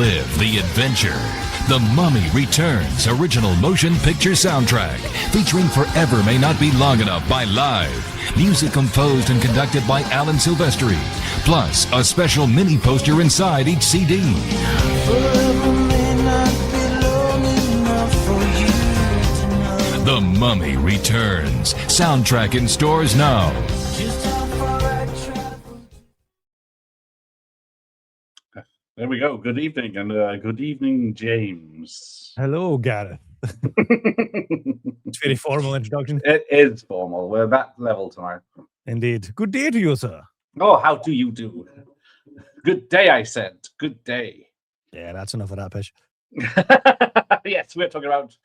Relive the adventure. The Mummy Returns original motion picture soundtrack featuring Forever May Not Be Long Enough by Live. Music composed and conducted by Alan Silvestri. Plus, a special mini poster inside each CD. The Mummy Returns. Soundtrack in stores now. There we go. Good evening, and good evening, James. Hello, Gareth. It's a very formal introduction. It is formal. We're that level tonight. Indeed. Good day to you, sir. Oh, how do you do? Good day, I said. Good day. Yeah, that's enough of that pitch. Yes, we're talking about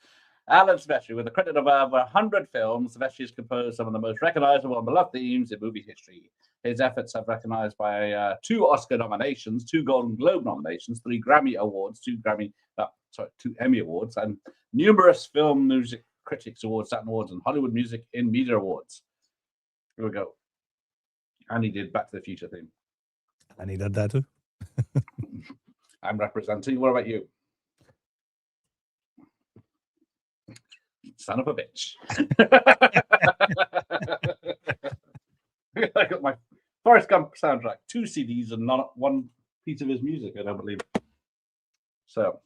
Alan Silvestri. With a credit of over 100 films, Silvestri has composed some of the most recognizable and beloved themes in movie history. His efforts have recognized by 2 Oscar nominations, 2 Golden Globe nominations, 3 Grammy Awards, 2 Emmy Awards, and numerous Film Music Critics Awards, Saturn Awards, and Hollywood Music in Media Awards. Here we go. And he did Back to the Future theme. And he did that too. I'm representing. What about you? Son of a bitch. I got my Forrest Gump soundtrack, 2 CDs and not 1 piece of his music, I don't believe. So,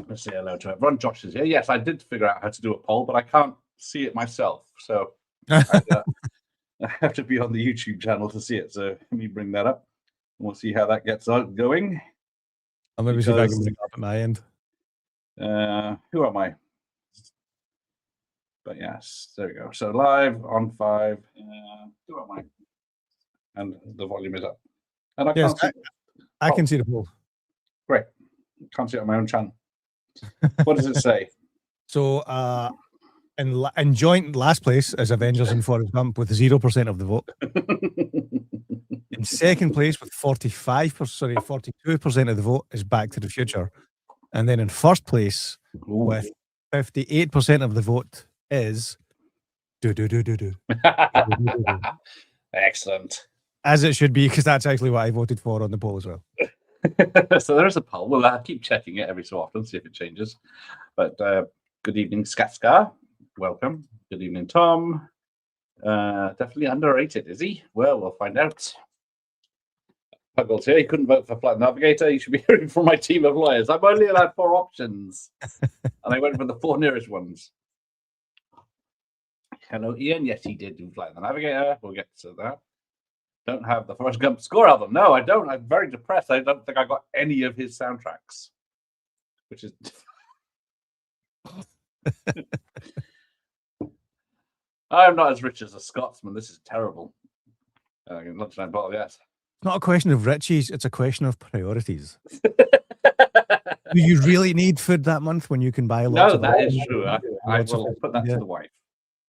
let's say hello to everyone. Josh is here. Yes, I did figure out how to do a poll, but I can't see it myself. So, I have to be on the YouTube channel to see it. So, let me bring that up. And we'll see how that gets going. I'll maybe see if I can bring it up at my end. Who am I? But yes, there we go. So live on 5. Who am I? And the volume is up. And I Yes, can't see. I can see the poll. Great. Can't see it on my own channel. What does it say? So, in joint last place is Avengers and Forrest Gump with 0% of the vote. In second place with 42% of the vote is Back to the Future. And then in first place with 58% of the vote is Excellent. as it should be, because that's actually what I voted for on the poll as well. So there is a poll. We'll keep checking it every so often, see if it changes. But good evening, Skatska. Welcome. Good evening, Tom. Definitely underrated, is he? Well, we'll find out. Puggles here. He couldn't vote for Flight Navigator. You should be hearing from my team of lawyers. I'm only allowed 4 options. And I went for the 4 nearest ones. Hello, Ian. Yes, he did do Flight Navigator. We'll get to that. Don't have the Forrest Gump score album. No, I don't. I'm very depressed. I don't think I got any of his soundtracks. Which is... I'm not as rich as a Scotsman. This is terrible. Lunchtime bottle, yes. It's not a question of riches, it's a question of priorities. Do you really need food that month when you can buy lots of that it? is true. I will put that to the wife.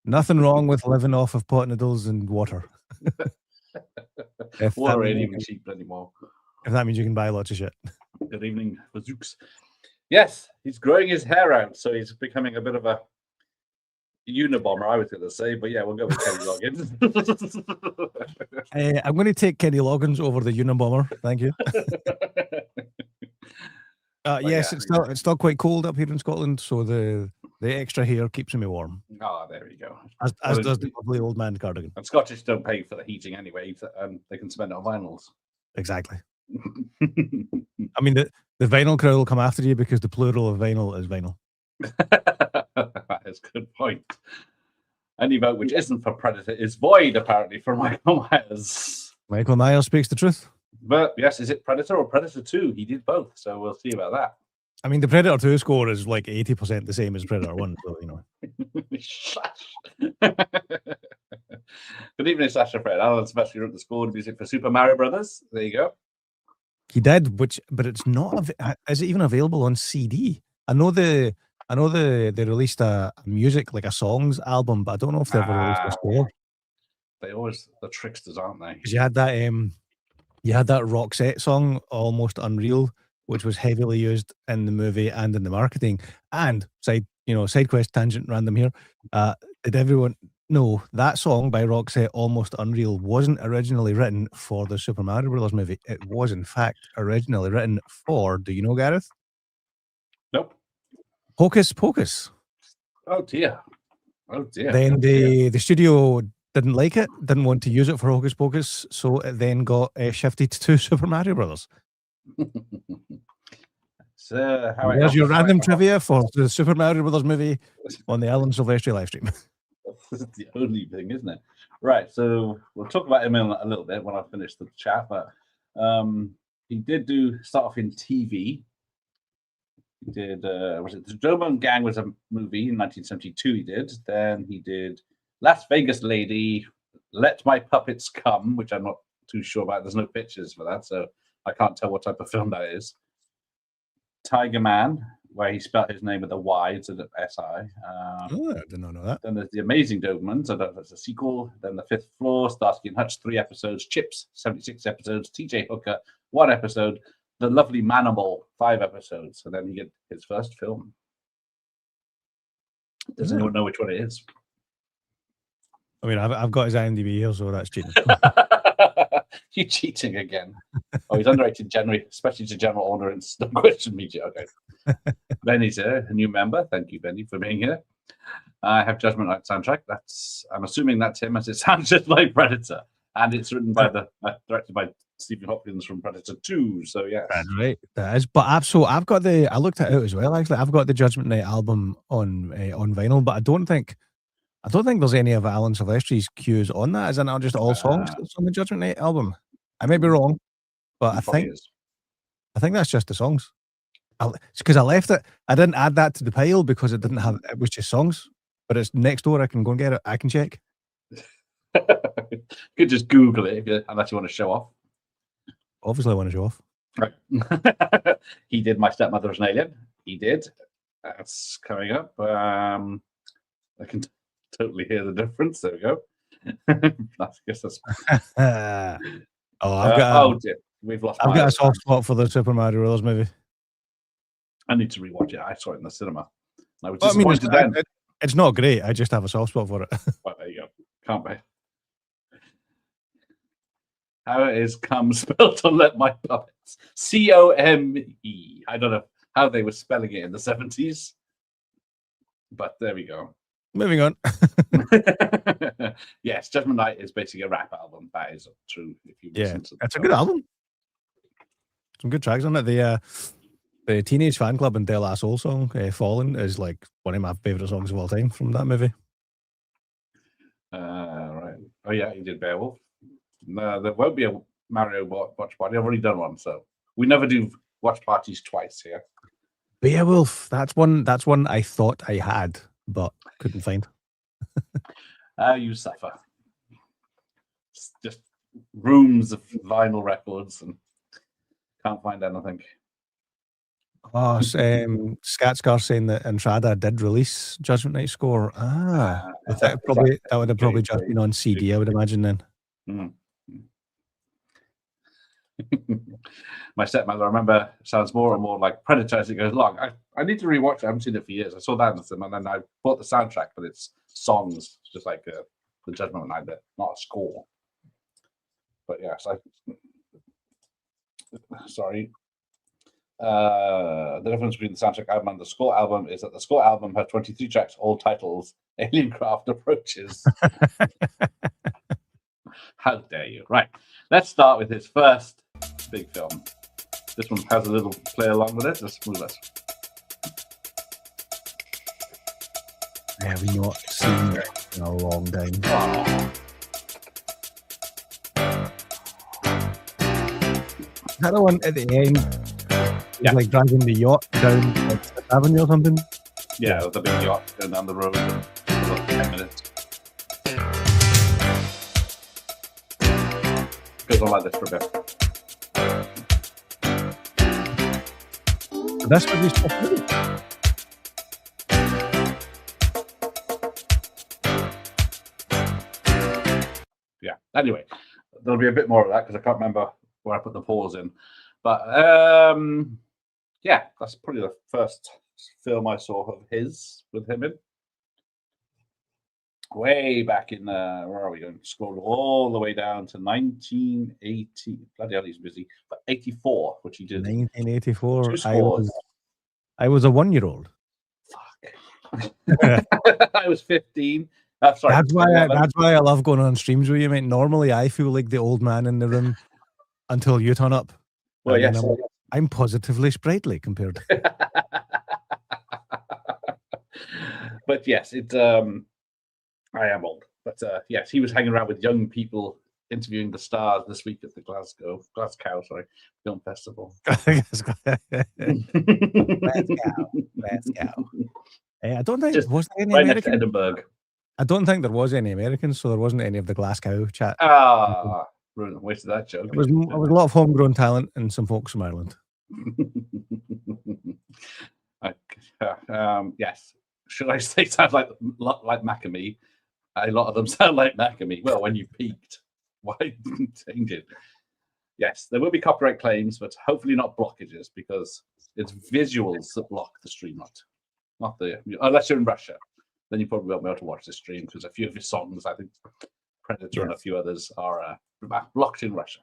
Nothing wrong with living off of pot noodles and water. Water ain't even cheap anymore. If that means you can buy lots of shit. Good evening, Bazooks. Yes, he's growing his hair out, so he's becoming a bit of a Unabomber, I was going to say, but yeah, we'll go with Kenny Loggins. I'm going to take Kenny Loggins over the Unabomber. Thank you. Yes, it's still quite cold up here in Scotland, so the extra hair keeps me warm. Oh, there you go. As does the lovely old man cardigan. And Scottish don't pay for the heating anyway, and they can spend it on vinyls. Exactly. I mean, the vinyl crowd will come after you because the plural of vinyl is vinyl. That is a good point. Any vote which isn't for Predator is void, apparently, for Michael Myers. Michael Myers speaks the truth. But yes, is it Predator or Predator 2? He did both, so we'll see about that. I mean, the Predator 2 score is like 80% the same as Predator 1, so, you know. Good evening, Sasha Fred. Alan Silvestri wrote the score and music for Super Mario Brothers. There you go. He did, but it's not. Is it even available on CD? I know they released a music, like a songs album, but I don't know if they've ever released a score. They always the tricksters, aren't they? Because you had that Roxette song, Almost Unreal, which was heavily used in the movie and in the marketing. And side quest tangent random here. Did everyone No, that song by Roxette, Almost Unreal, wasn't originally written for the Super Mario Brothers movie. It was, in fact, originally written for, do you know, Gareth? Nope. Hocus Pocus. Oh dear. Oh dear. Then Oh, dear. the studio didn't like it, didn't want to use it for Hocus Pocus, so it then got shifted to Super Mario Brothers. So, There's your random trivia for the Super Mario Brothers movie on the Alan Silvestri live stream. This is the only thing, isn't it? Right. So we'll talk about him in a little bit when I finish the chat. But he did start off in TV. He did was it the German Gang was a movie in 1972. He did. Then he did Las Vegas Lady, Let My Puppets Come, which I'm not too sure about. There's no pictures for that, so I can't tell what type of film that is. Tiger Man, where he spelled his name with a Y instead of S-I. I did not know that. Then there's The Amazing Doberman, so that's a sequel. Then The Fifth Floor, Starsky and Hutch, 3 episodes. Chips, 76 episodes. TJ Hooker, 1 episode. The Lovely Manimal, 5 episodes. And then he get his first film. Does anyone know which one it is? I mean, I've got his IMDb here, so that's cheating. You cheating again. Oh, he's underrated generally, especially to general audience. No question media. Okay. Benny's here, a new member. Thank you, Benny, for being here. I have Judgment Night soundtrack. I'm assuming that's him, as it sounds just like Predator. And it's written by directed by Stephen Hopkins from Predator 2. So yeah. That's right. That is. But I've got I looked it out as well, actually. I've got the Judgment Night album on vinyl, but I don't think there's any of Alan Silvestri's cues on that. Is it not just all songs that's on the Judgment Night album? I may be wrong, but I think that's just the songs. It's because I left it. I didn't add that to the pile because it didn't have. It was just songs. But it's next door. I can go and get it. I can check. You could just Google it unless you want to show off. Obviously, I want to show off. Right. He did My Stepmother's an Alien. He did. That's coming up. I can totally hear the difference. There we go. I guess that's. Dear. We've lost. I've got a soft spot for the Super Mario Bros. Movie. I need to rewatch it. I saw it in the cinema. I was disappointed then. It's not great. I just have a soft spot for it. Well, there you go. Can't be. How it is come spelled on Let My Puppets. Come. I don't know how they were spelling it in the 70s. But there we go. Moving on. Yes, Judgment Night is basically a rap album. That is true. If you listen to it's a good album. Some good tracks on it. The Teenage Fan Club and De La Soul song, Fallen, is like one of my favourite songs of all time from that movie. Right. Oh, yeah, he did Beowulf. No, there won't be a Mario watch party. I've already done one, so we never do watch parties twice here. Beowulf, that's one I thought I had, but couldn't find. You suffer. It's just rooms of vinyl records and can't find anything. Oh, Skatscar saying that Entrada did release Judgment Night score. That would have probably just been on CD, I would imagine then. Mm. My stepmother, I remember, sounds more and more like Predator as it goes along. I need to rewatch it. I haven't seen it for years. I saw that in the cinema, and then I bought the soundtrack, but it's songs, just like the Judgment Night bit, not a score. But yeah, sorry. The difference between the soundtrack album and the score album is that the score album has 23 tracks, all titles Alien Craft Approaches. How dare you? Right, let's start with his first big film. This one has a little play along with it. Let's move it. Have not seen it in a long time. Is that the one at the end? Yeah. Like driving the yacht down Fifth Avenue or something? Yeah, the big yacht going down the road for about 10 minutes. Goes on like this for a bit. That's what he's talking about. Yeah. Anyway, there'll be a bit more of that because I can't remember where I put the pause in. But yeah, that's probably the first film I saw of his with him in. way back in where are we going? Scroll all the way down to 1980. Bloody hell, he's busy. But 84, which he did. 1984. 2 scores. I was a 1-year-old. Fuck. I was 15. Sorry. That's why I love going on streams with you, mate. Normally, I feel like the old man in the room until you turn up. Well, yes. I'm positively sprightly compared. But yes, I am old. But yes, he was hanging around with young people interviewing the stars this week at the Glasgow Film Festival. Glasgow. I don't think was there any right American? Next to Edinburgh. I don't think there was any Americans, so there wasn't any of the Glasgow chat. Wasted that joke. It was a lot of homegrown talent and some folks from Ireland. Yes. Should I say sound like Macamee? A lot of them sound like Macamee. Well, when you peaked, why didn't change it? Yes, there will be copyright claims, but hopefully not blockages because it's visuals that block the stream, not the unless you're in Russia. Then you probably won't be able to watch the stream because a few of his songs, I think Predator and a few others are blocked in Russia.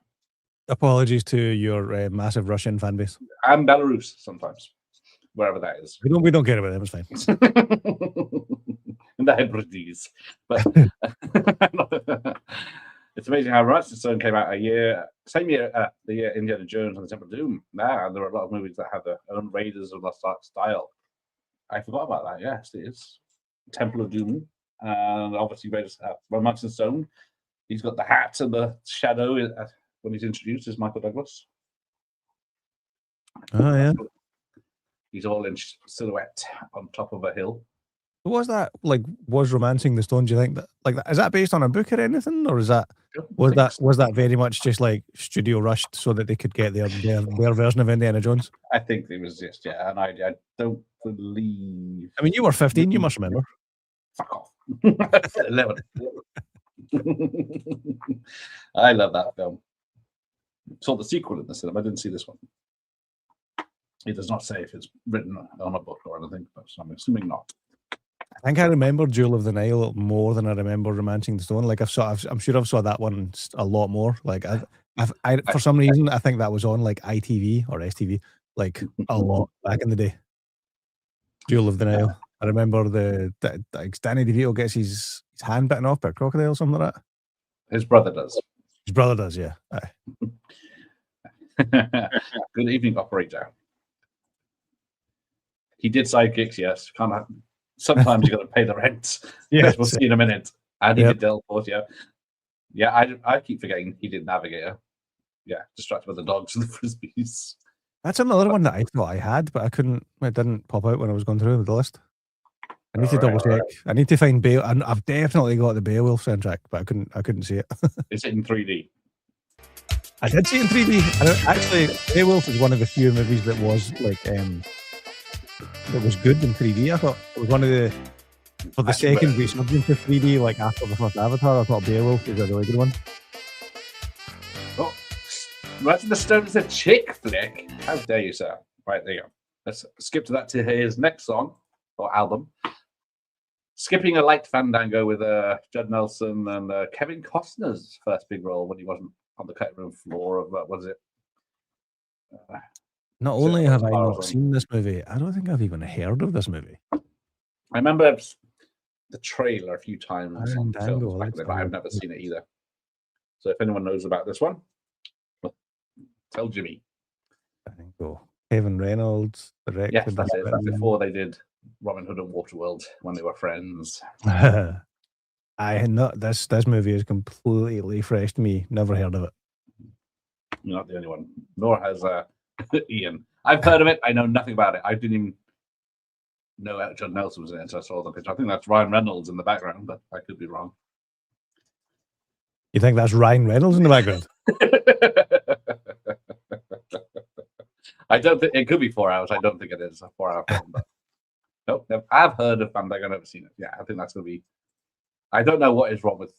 Apologies to your massive Russian fan base. And Belarus sometimes, wherever that is. We don't care about them, it's fine. And the Hebrides. But it's amazing how Rolling Stone came out same year, the year Indiana Jones and the Temple of Doom. Now there are a lot of movies that have their own Raiders of the Lost Ark style. I forgot about that. Yes, it is. Temple of Doom, and obviously Raiders Rolling Stone. He's got the hat and the shadow when he's introduced as Michael Douglas. Oh yeah. He's all in silhouette on top of a hill. Was that was Romancing the Stone? Do you think that is that based on a book or anything, or was that very much just like studio rushed so that they could get their version of Indiana Jones? I think it was just an idea. I don't believe. I mean, you were 15. You must remember. Fuck off. 11. I love that film. Saw the sequel in the cinema. I didn't see this one. It does not say if it's written on a book or anything, but I'm assuming not. I think I remember Jewel of the Nile more than I remember Romancing the Stone. I'm sure I've saw that one a lot more. I for some reason I think that was on ITV or STV a lot back in the day. Jewel of the Nile. I remember Danny DeVito gets his hand bitten off by a crocodile or something like that. His brother does. His brother does, yeah. Good evening, operator. He did sidekicks, yes. Sometimes you got to pay the rent. Yeah, we'll see in a minute. And he did Delport, yeah. Yeah, I keep forgetting he did Navigator. Yeah, distracted by the dogs and the frisbees. That's another one that I thought I had, but it didn't pop out when I was going through the list. I need to double check. I need to find I've definitely got the Beowulf soundtrack, but I couldn't see it. Is it in 3D? I did see it in 3D. Actually, Beowulf is one of the few movies that was that was good in 3D. I thought it was one of the for the second resurgence of 3D, after the first Avatar. I thought Beowulf was a really good one. Oh, Rolling Stone is a chick flick. How dare you, sir? Right, there you go. Let's skip to that to his next song or album. Skipping a light fandango with Judd Nelson and Kevin Costner's first big role when he wasn't on the cutting room floor of what was it? Not only have I not seen this movie, I don't think I've even heard of this movie. I remember the trailer a few times on films back then, but I've never seen it either. So if anyone knows about this one, tell Jimmy. I think so. Kevin Reynolds directed. Yes, that's it. That's before they did Robin Hood and Waterworld when they were friends. I had not. This movie is completely fresh to me. Never heard of it. You're not the only one. Nor has Ian. I've heard of it. I know nothing about it. I didn't even know Judd Nelson was in it until I saw the picture. I think that's Ryan Reynolds in the background, but I could be wrong. You think that's Ryan Reynolds in the background? I don't think it could be 4 hours. I don't think it is a 4 hour film. But nope, I've heard of Fandango. I've never seen it. Yeah, I think that's going to be. I don't know what is wrong with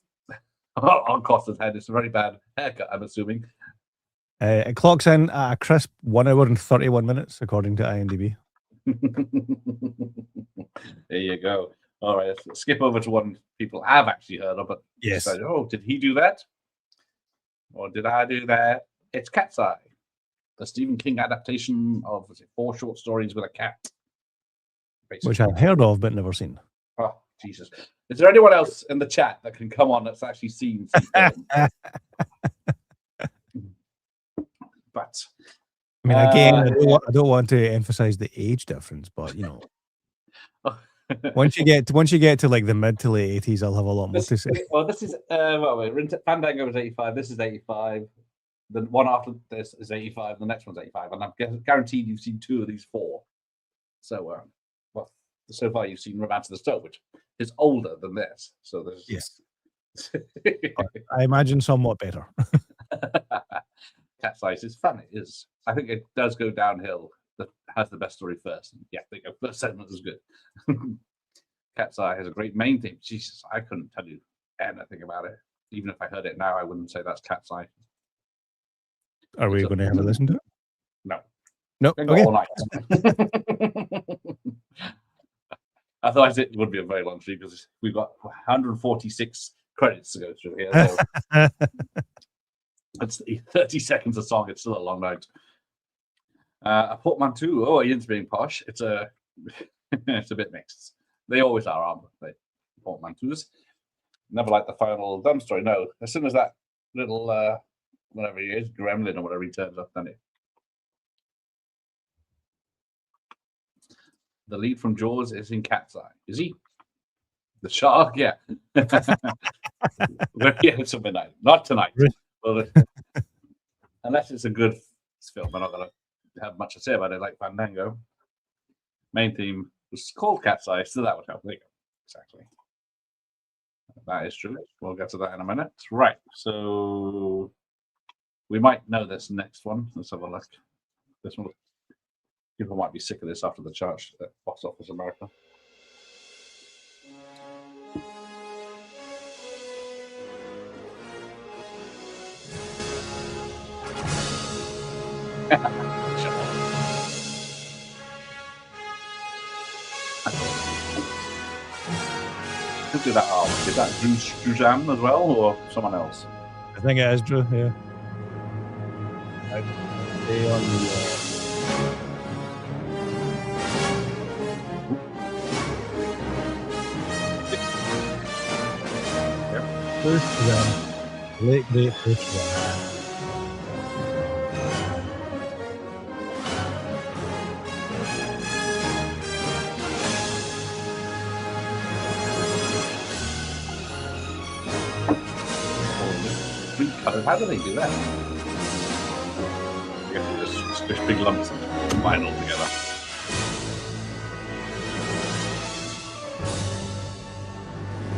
on Costa's head. It's a very bad haircut, I'm assuming. It clocks in at a crisp 1 hour and 31 minutes, according to IMDb. There you go. All right, let's skip over to one people have actually heard of, but Yes. decided, oh, did he do that? Or did I do that? It's Cat's Eye, the Stephen King adaptation of 4 short stories with a cat. Basically. Which I've heard of but never seen. Oh, Jesus. Is there anyone else in the chat that can come on that's actually seen some film? But I mean, again, I don't want to emphasize the age difference, but you know, once you get to like the mid to late 80s, I'll have a lot more to say. Well, this is Fandango was 85. This is 85. The one after this is 85. The next one's 85, and I'm guaranteed you've seen 2 of these 4. So, well, so far you've seen Romance of the Stone, which is older than this. So there's yes. I imagine somewhat better. Cat's Eye is fun. It is. I think it does go downhill. That has the best story first. Yeah, I think the first segment is good. Cat's Eye has a great main theme. Jesus, I couldn't tell you anything about it. Even if I heard it now, I wouldn't say that's Cat's Eye. Are we going to have a listen to it? No. No. Okay. All night. Otherwise, it would be a very long stream because we've got 146 credits to go through here. So it's 30 seconds a song. It's still a long night. A portmanteau. Oh, Ian's being posh. It's a bit mixed. They always are, aren't they? Portmanteaus. Never like the final dumb story. No, as soon as that little whatever he is, gremlin or whatever he turns up, doesn't it? The lead from Jaws is in Cat's Eye. Is he? The shark? Yeah. Yeah, it's a midnight. Not tonight. Well, unless it's a good film, I'm not going to have much to say about it, like Fandango. Main theme was called Cat's Eye, so that would help. There you go. Exactly. That is true. We'll get to that in a minute. Right. So we might know this next one. Let's have a look. This one. People might be sick of this after the charge at Box Office America. Who did that? Oh, did that Drew Jam as well, or someone else? I think it is Drew. Yeah. They on the. First Jam. Late great First Jam. How do they do that? I guess they just squish big lumps and combine all together.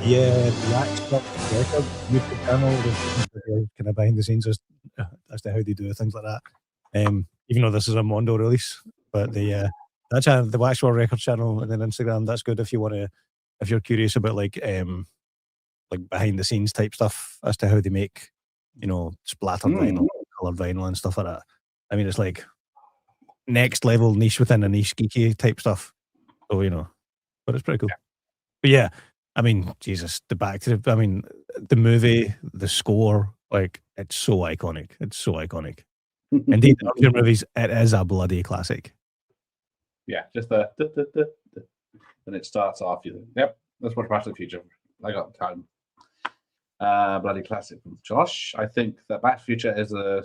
Yeah, the Actual Record YouTube channel, kind of behind the scenes as to how they do things like that. Even though this is a Mondo release, but the Actual Record channel and then Instagram, that's good if you want to, if you're curious about like behind the scenes type stuff as to how they make, you know, splattered vinyl, colored vinyl and stuff like that. I mean, it's like next level niche within a niche geeky type stuff. So, you know, but it's pretty cool. Yeah. But yeah, I mean, Jesus, the movie, the score, like, it's so iconic. It's so iconic. Indeed, your movies, it is a bloody classic. Yeah, just the and it starts off. Yep, let's watch Back to the Future. I got time. Bloody classic from Josh. I think that Back to the Future is a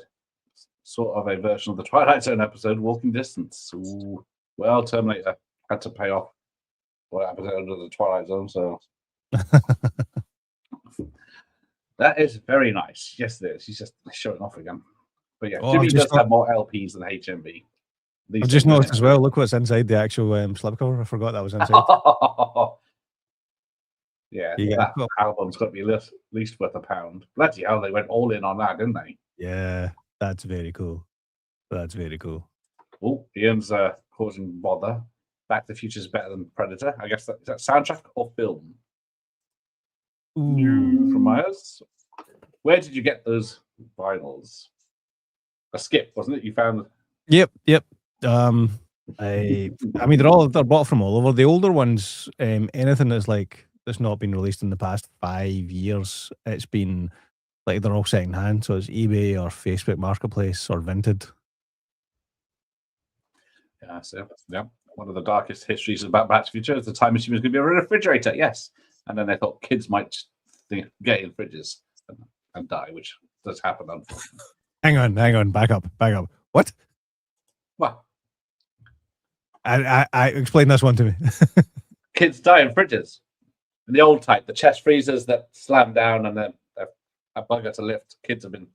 sort of a version of the Twilight Zone episode, Walking Distance. Ooh. Well, Terminator had to pay off what episode of the Twilight Zone, so that is very nice. Yes, it is. He's just showing off again. But yeah, Jimmy does have more LPs than HMV. I've just noticed as well. Look what's inside the actual slipcover. I forgot that was inside. Yeah, that album's got to be at least worth £1. Bloody hell, they went all in on that, didn't they? Yeah, that's very cool. That's very cool. Oh, Ian's causing bother. Back to the Future is better than Predator. I guess is that soundtrack or film? Ooh. From Myers. Where did you get those vinyls? A skip, wasn't it? You found. Yep. I mean, they're bought from all over. The older ones, anything that's not been released in the past 5 years, it's been like they're all second hand. So it's eBay or Facebook Marketplace or Vinted. Yeah, so yeah, one of the darkest histories about Back to the Future is the time machine was going to be a refrigerator. Yes, and then they thought kids might get in fridges and die, which does happen, unfortunately. Hang on, back up. What? Well, I explain this one to me. Kids die in fridges. In the old type, the chest freezers that slam down and then a bugger to lift. Kids have been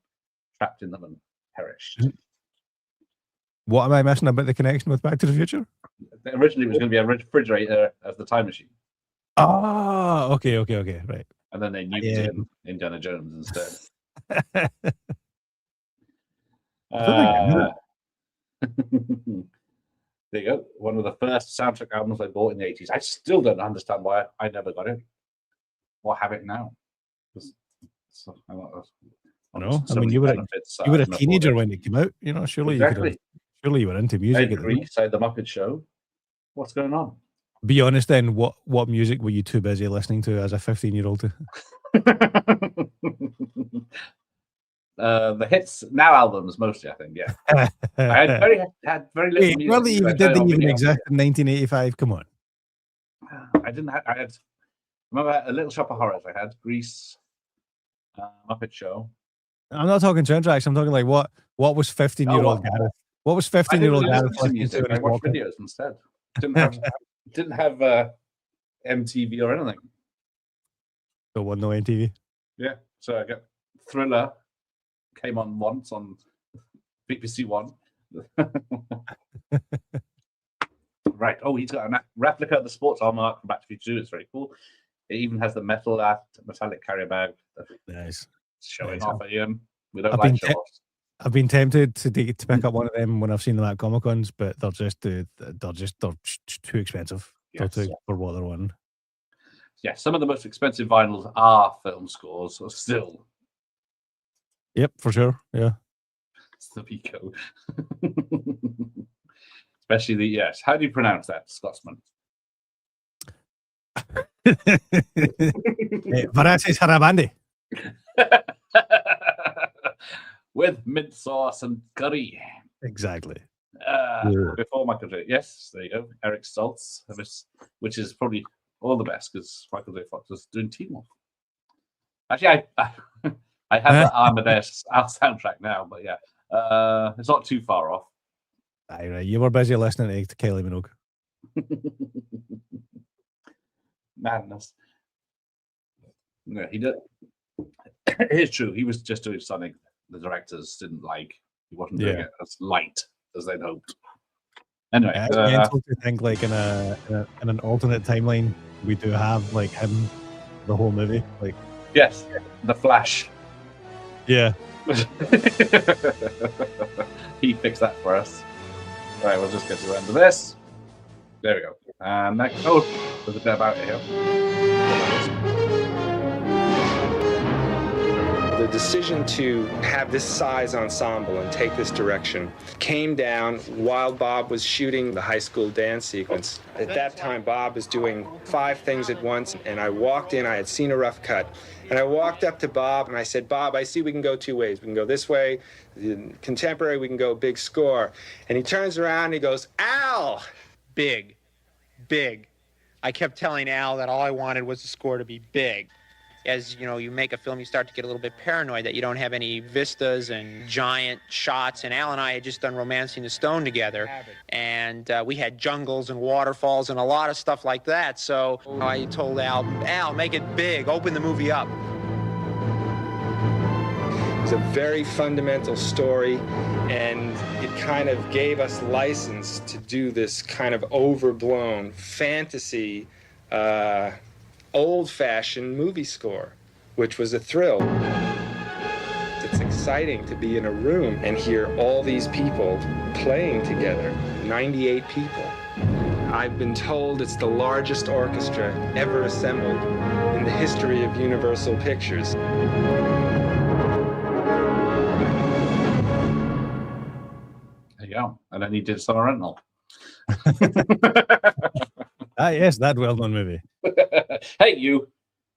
trapped in them and perished. What am I missing about the connection with Back to the Future? Originally, it was going to be a refrigerator as the time machine. Oh, okay, right. And then they nuked it in Indiana Jones instead. There you go. One of the first soundtrack albums I bought in the 80s. I still don't understand why I never got it or have it now. I know. I mean, you were a teenager when it came out. You know, surely you were into music. The Muppet Show. What's going on? Be honest then, what music were you too busy listening to as a 15-year-old? The hits now albums mostly, I think. Yeah, I had very little music. Really, didn't even exist in 1985. Come on. I didn't have. I had. Remember A Little Shop of Horrors? I had Grease, Muppet Show. I'm not talking soundtracks. I'm talking like what was 15-year-old Gareth? What was 15-year-old Gareth listening to? I watched videos instead. Didn't have MTV or anything. So no MTV. Yeah, so I got Thriller. Came on once on BBC One. Right. Oh, he's got a replica of the sports armor from Back to the Future. It's very cool. It even has the metallic carrier bag. Nice. Showing off at Ian. We don't like show-offs. I've been tempted to pick up one of them when I've seen them at Comic Cons, but they're too expensive. Yes. For what they're wanting. Yeah, some of the most expensive vinyls are film scores, still. Yep, for sure. Yeah. It's the Pico. Especially yes. How do you pronounce that, Scotsman? Varaces Harabandi. With mint sauce and curry. Exactly. Before Michael J. Yes, there you go. Eric Stoltz, which is probably all the best because Michael J. Fox was doing Teen Wolf. Actually, I have the Amadeus soundtrack now, but yeah, it's not too far off. Right. You were busy listening to Kylie Minogue. Madness. No, he did. It's true. He was just doing something the directors didn't like. He wasn't doing it as light as they'd hoped. Anyway, it's mental to think like in an alternate timeline we do have like him the whole movie. Like yes, the Flash. Yeah. He fixed that for us. All right, we'll just get to the end of this. There we go. Next, there's a bit about it here. The decision to have this size ensemble and take this direction came down while Bob was shooting the high school dance sequence. At that time, Bob was doing 5 things at once, and I walked in, I had seen a rough cut, and I walked up to Bob and I said, Bob, I see we can go 2 ways. We can go this way, contemporary, we can go big score. And he turns around and he goes, Al! Big. I kept telling Al that all I wanted was the score to be big. As you know, you make a film, you start to get a little bit paranoid that you don't have any vistas and giant shots. And Al and I had just done Romancing the Stone together, and we had jungles and waterfalls and a lot of stuff like that. So I told Al, make it big, open the movie up. It's a very fundamental story, and it kind of gave us license to do this kind of overblown fantasy, old-fashioned movie score, which was a thrill. It's exciting to be in a room and hear all these people playing together, 98 people. I've been told it's the largest orchestra ever assembled in the history of Universal Pictures. There you go. And then he did Summer Rental. Yes, that well-known movie. Hey, you.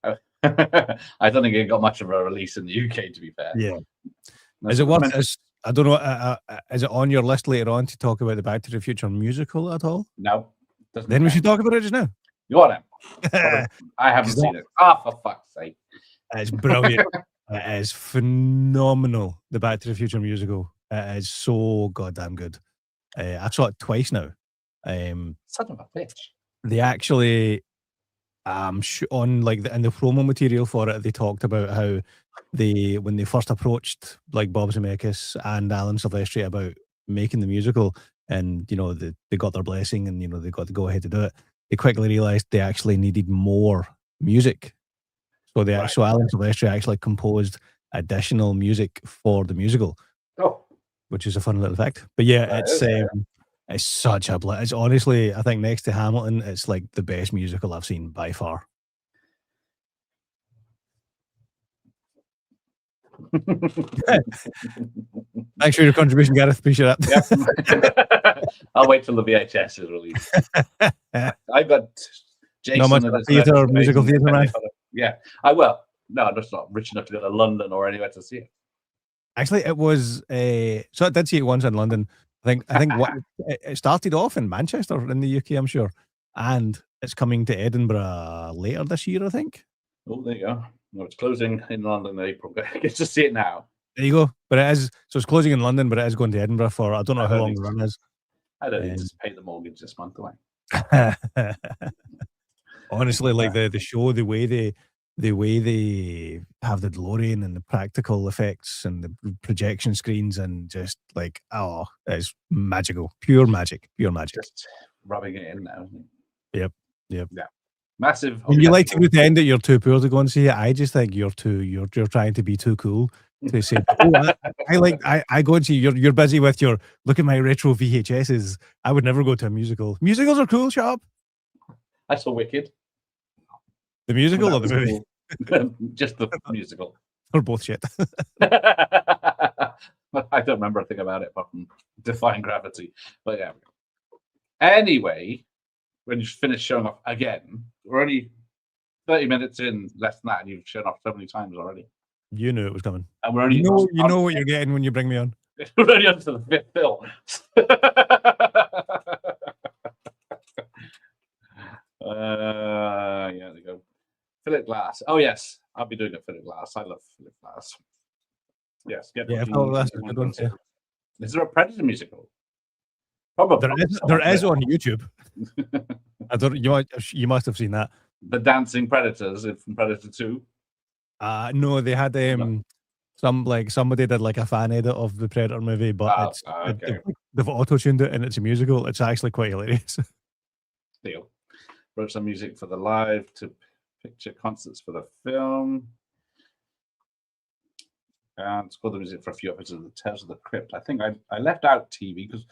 I don't think it got much of a release in the UK, to be fair. Yeah. That's Is it what I worth? meant. I don't know. Is it on your list later on to talk about the Back to the Future musical at all? No. Doesn't Then we count. should talk about it just now. You want it? I haven't seen it. Ah, for fuck's sake. It's brilliant. It is phenomenal. The Back to the Future musical. It is so goddamn good. I saw it twice now. Son of a bitch. They actually, on like in the promo material for it, they talked about how when they first approached like Bob Zemeckis and Alan Silvestri about making the musical, and they got their blessing, and they got to go ahead to do it. They quickly realized they actually needed more music. So so Alan Silvestri actually composed additional music for the musical, which is a fun little fact. But yeah, it's such a it's honestly, I think next to Hamilton, it's like the best musical I've seen by far. Thanks for your contribution, Gareth. Appreciate that. Yep. I'll wait till the VHS is released. I've got Jason. Not much theatre, musical theatre, man. Yeah, I will. No, I'm just not rich enough to go to London or anywhere to see it. Actually, it was so I did see it once in London. I think it started off in Manchester in the UK, I'm sure, and it's coming to Edinburgh later this year, I think. Oh, there you go. No, it's closing in London in April. I get to see it now. There you go. But it is, so it's closing in London, but it is going to Edinburgh for, I don't know how long the run is. I don't need to pay the mortgage this month, do I? Honestly, like the show, the way they have the DeLorean and the practical effects and the projection screens, and just like, it's magical. Pure magic. Just rubbing it in now. Yep. Yeah. Massive. When you like to pretend that you're too poor to go and see it, I just think you're trying to be too cool to say, I go and see you're busy with your look at my retro VHSs. I would never go to a musical. Musicals are cool, shut up. I saw Wicked. The musical or the movie? Cool. Just the musical. Or both shit. I don't remember a thing about it apart from Defying Gravity. But yeah. Anyway, when you finish showing off again, we're only 30 minutes in, less than that, and you've shown off so many times already. You knew it was coming. And we're only you know what you're getting when you bring me on. We're only on to the fifth film. Yeah, there you go. Philip Glass. Oh yes, I'll be doing a Philip Glass. I love Philip Glass. Yes, Philip Glass is a good one. Yeah. Is there a Predator musical? Probably. There is on YouTube. I don't. You must have seen that. The Dancing Predators from Predator 2. No, they had somebody did like a fan edit of the Predator movie, but they've auto-tuned it and it's a musical. It's actually quite hilarious. Deal. Wrote some music for the live to picture concerts for the film. And scored the music for a few episodes of Tales of the Crypt. I think I left out TV because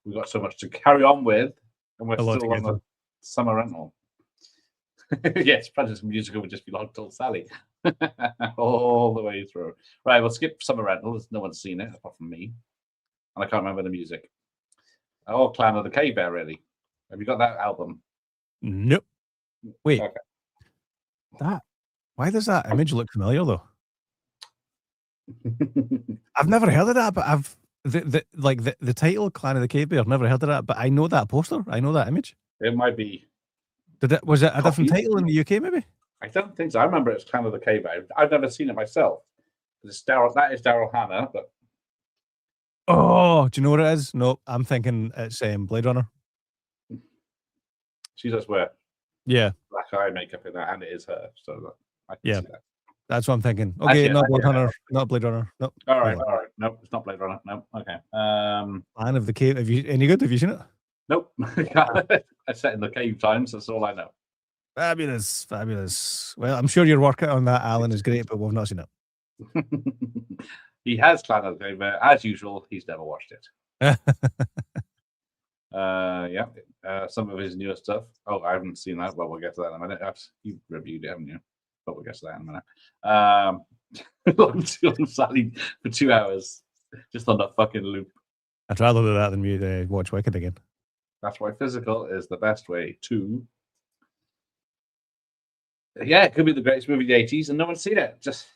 we've got so much to carry on with, and we're still on the summer rental. Yes, Predator musical would just be Long Tall Sally all the way through. Right, we'll skip summer rental. No one's seen it apart from me, and I can't remember the music. Oh, Clan of the Cave Bear, really? Have you got that album? Nope. Wait. Okay. Why does that image look familiar though? I've never heard of that, but I've the title Clan of the Cave Bear. I've never heard of that, but I know that poster. I know that image. It might be. Was it a different title in the UK? Maybe. I don't think so. I remember it's Clan of the Cave Bear. I've never seen it myself. That is Daryl Hannah, but. Oh, do you know what it is? No, I'm thinking it's Blade Runner. She does wear black eye makeup in that, and it is her. So I can see that. That's what I'm thinking. Okay, not Blade Runner. Not Blade Runner. No. All right. Nope, it's not Blade Runner. No. Okay. Clan of the Cave. Any good? Have you seen it? Nope. I set in the cave times. That's all I know. Fabulous. Well, I'm sure your work on that, Alan, is great, but we've not seen it. He has Clan of the Cave Bear. As usual, he's never watched it. Some of his newer stuff. Oh, I haven't seen that. Well, we'll get to that in a minute. You've reviewed it, haven't you? But we'll get to that in a minute. I'm Sally for 2 hours, just on that fucking loop. I'd rather do that than watch Wicked again. That's why physical is the best way to. Yeah, it could be the greatest movie of the 80s, and no one's seen it. Just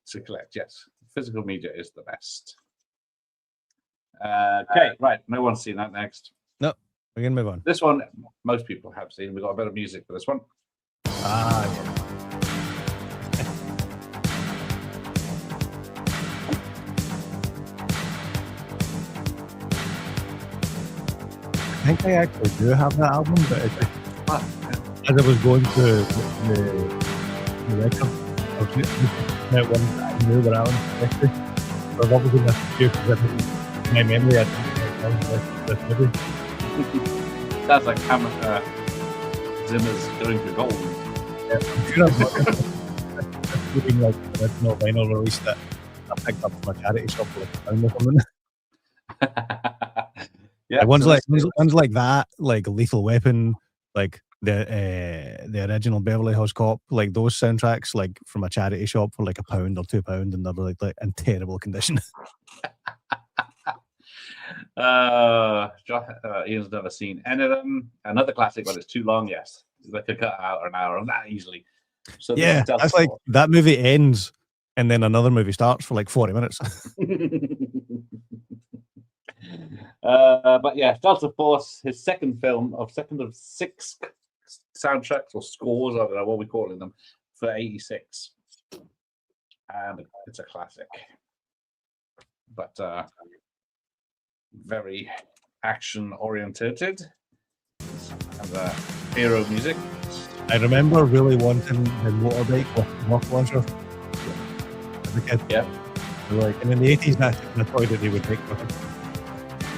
to collect, yes. Physical media is the best. Okay, right. No one's seen that next. No, we're going to move on. This one, most people have seen. We've got a bit of music for this one. Ah, yeah. I think I actually do have that album, but it's as I was going through the record, I was looking at one that I knew were Alan Silvestri. So I've obviously missed a few because in my memory I think this movie. Sounds like Zimmer's going for gold. Yeah, I'm sure I've got this being like the original vinyl release that I picked up from a charity shop for like £1 or something. Yeah, Like ones like that, like Lethal Weapon, like the original Beverly Hills Cop, like those soundtracks, like from a charity shop for like £1 or £2, and they're like in terrible condition. Ian's never seen any of them. Another classic, but it's too long. Yes, they could cut out an hour of that easily. So yeah, that's like that movie ends, and then another movie starts for like 40 minutes. But yeah, Delta Force, his second of 6 soundtracks or scores, I don't know what we're calling them, for 86. And it's a classic. But very action oriented and hero music. I remember really wanting the motorbike with rocket launcher as a kid. Yeah. Like, and in the 80s, that's the toy that they would make with it.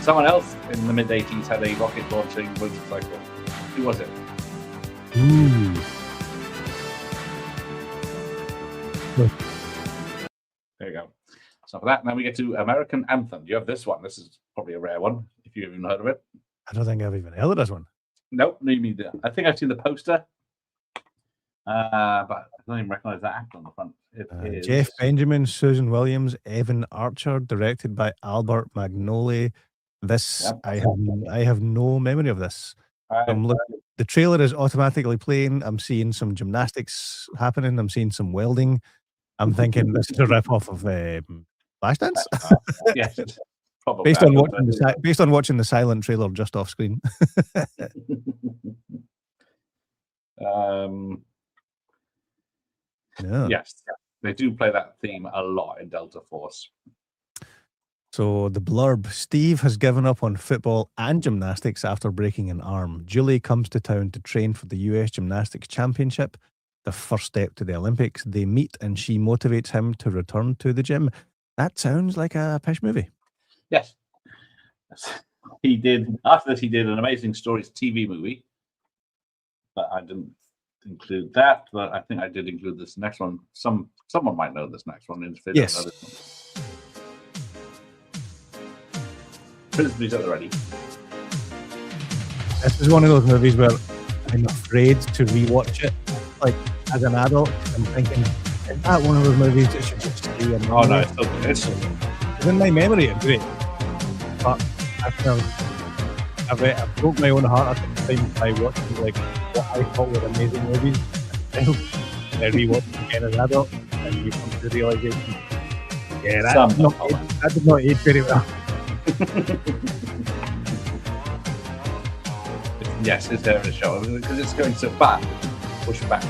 Someone else in the mid-80s had a rocket launching motorcycle. Who was it? Ooh. There you go. So for that, now we get to American Anthem. You have this one. This is probably a rare one, if you've even heard of it. I don't think I've even heard of this one. Nope, me neither. I think I've seen the poster, but I don't even recognize that actor on the front. It is Jeff Benjamin, Susan Williams, Evan Archer, directed by Albert Magnoli. This, Yep. I have no memory of this. The trailer is automatically playing. I'm seeing some gymnastics happening. I'm seeing some welding. I'm thinking this is a rip-off of Flashdance. Yes, probably. Based on watching the silent trailer just off screen. Yes, they do play that theme a lot in Delta Force. So the blurb, Steve has given up on football and gymnastics after breaking an arm. Julie comes to town to train for the US Gymnastics Championship, the first step to the Olympics. They meet and she motivates him to return to the gym. That sounds like a pish movie. Yes. He did, after this, he did an Amazing Stories TV movie, but I didn't include that, but I think I did include this next one. Someone might know this next one. Yes. Frisbee's at the ready. This is one of those movies where I'm afraid to rewatch it. Like, as an adult, I'm thinking, is that one of those movies that should just stay in Oh, no, it's still good. It's in my memory, it's great. But I've broke my own heart a couple times by watching like what I thought were amazing movies. I rewatched it again as an adult, and you come to the realization, yeah, that did not age very well. Yes, it's there in the show because it's going so fast. Push back.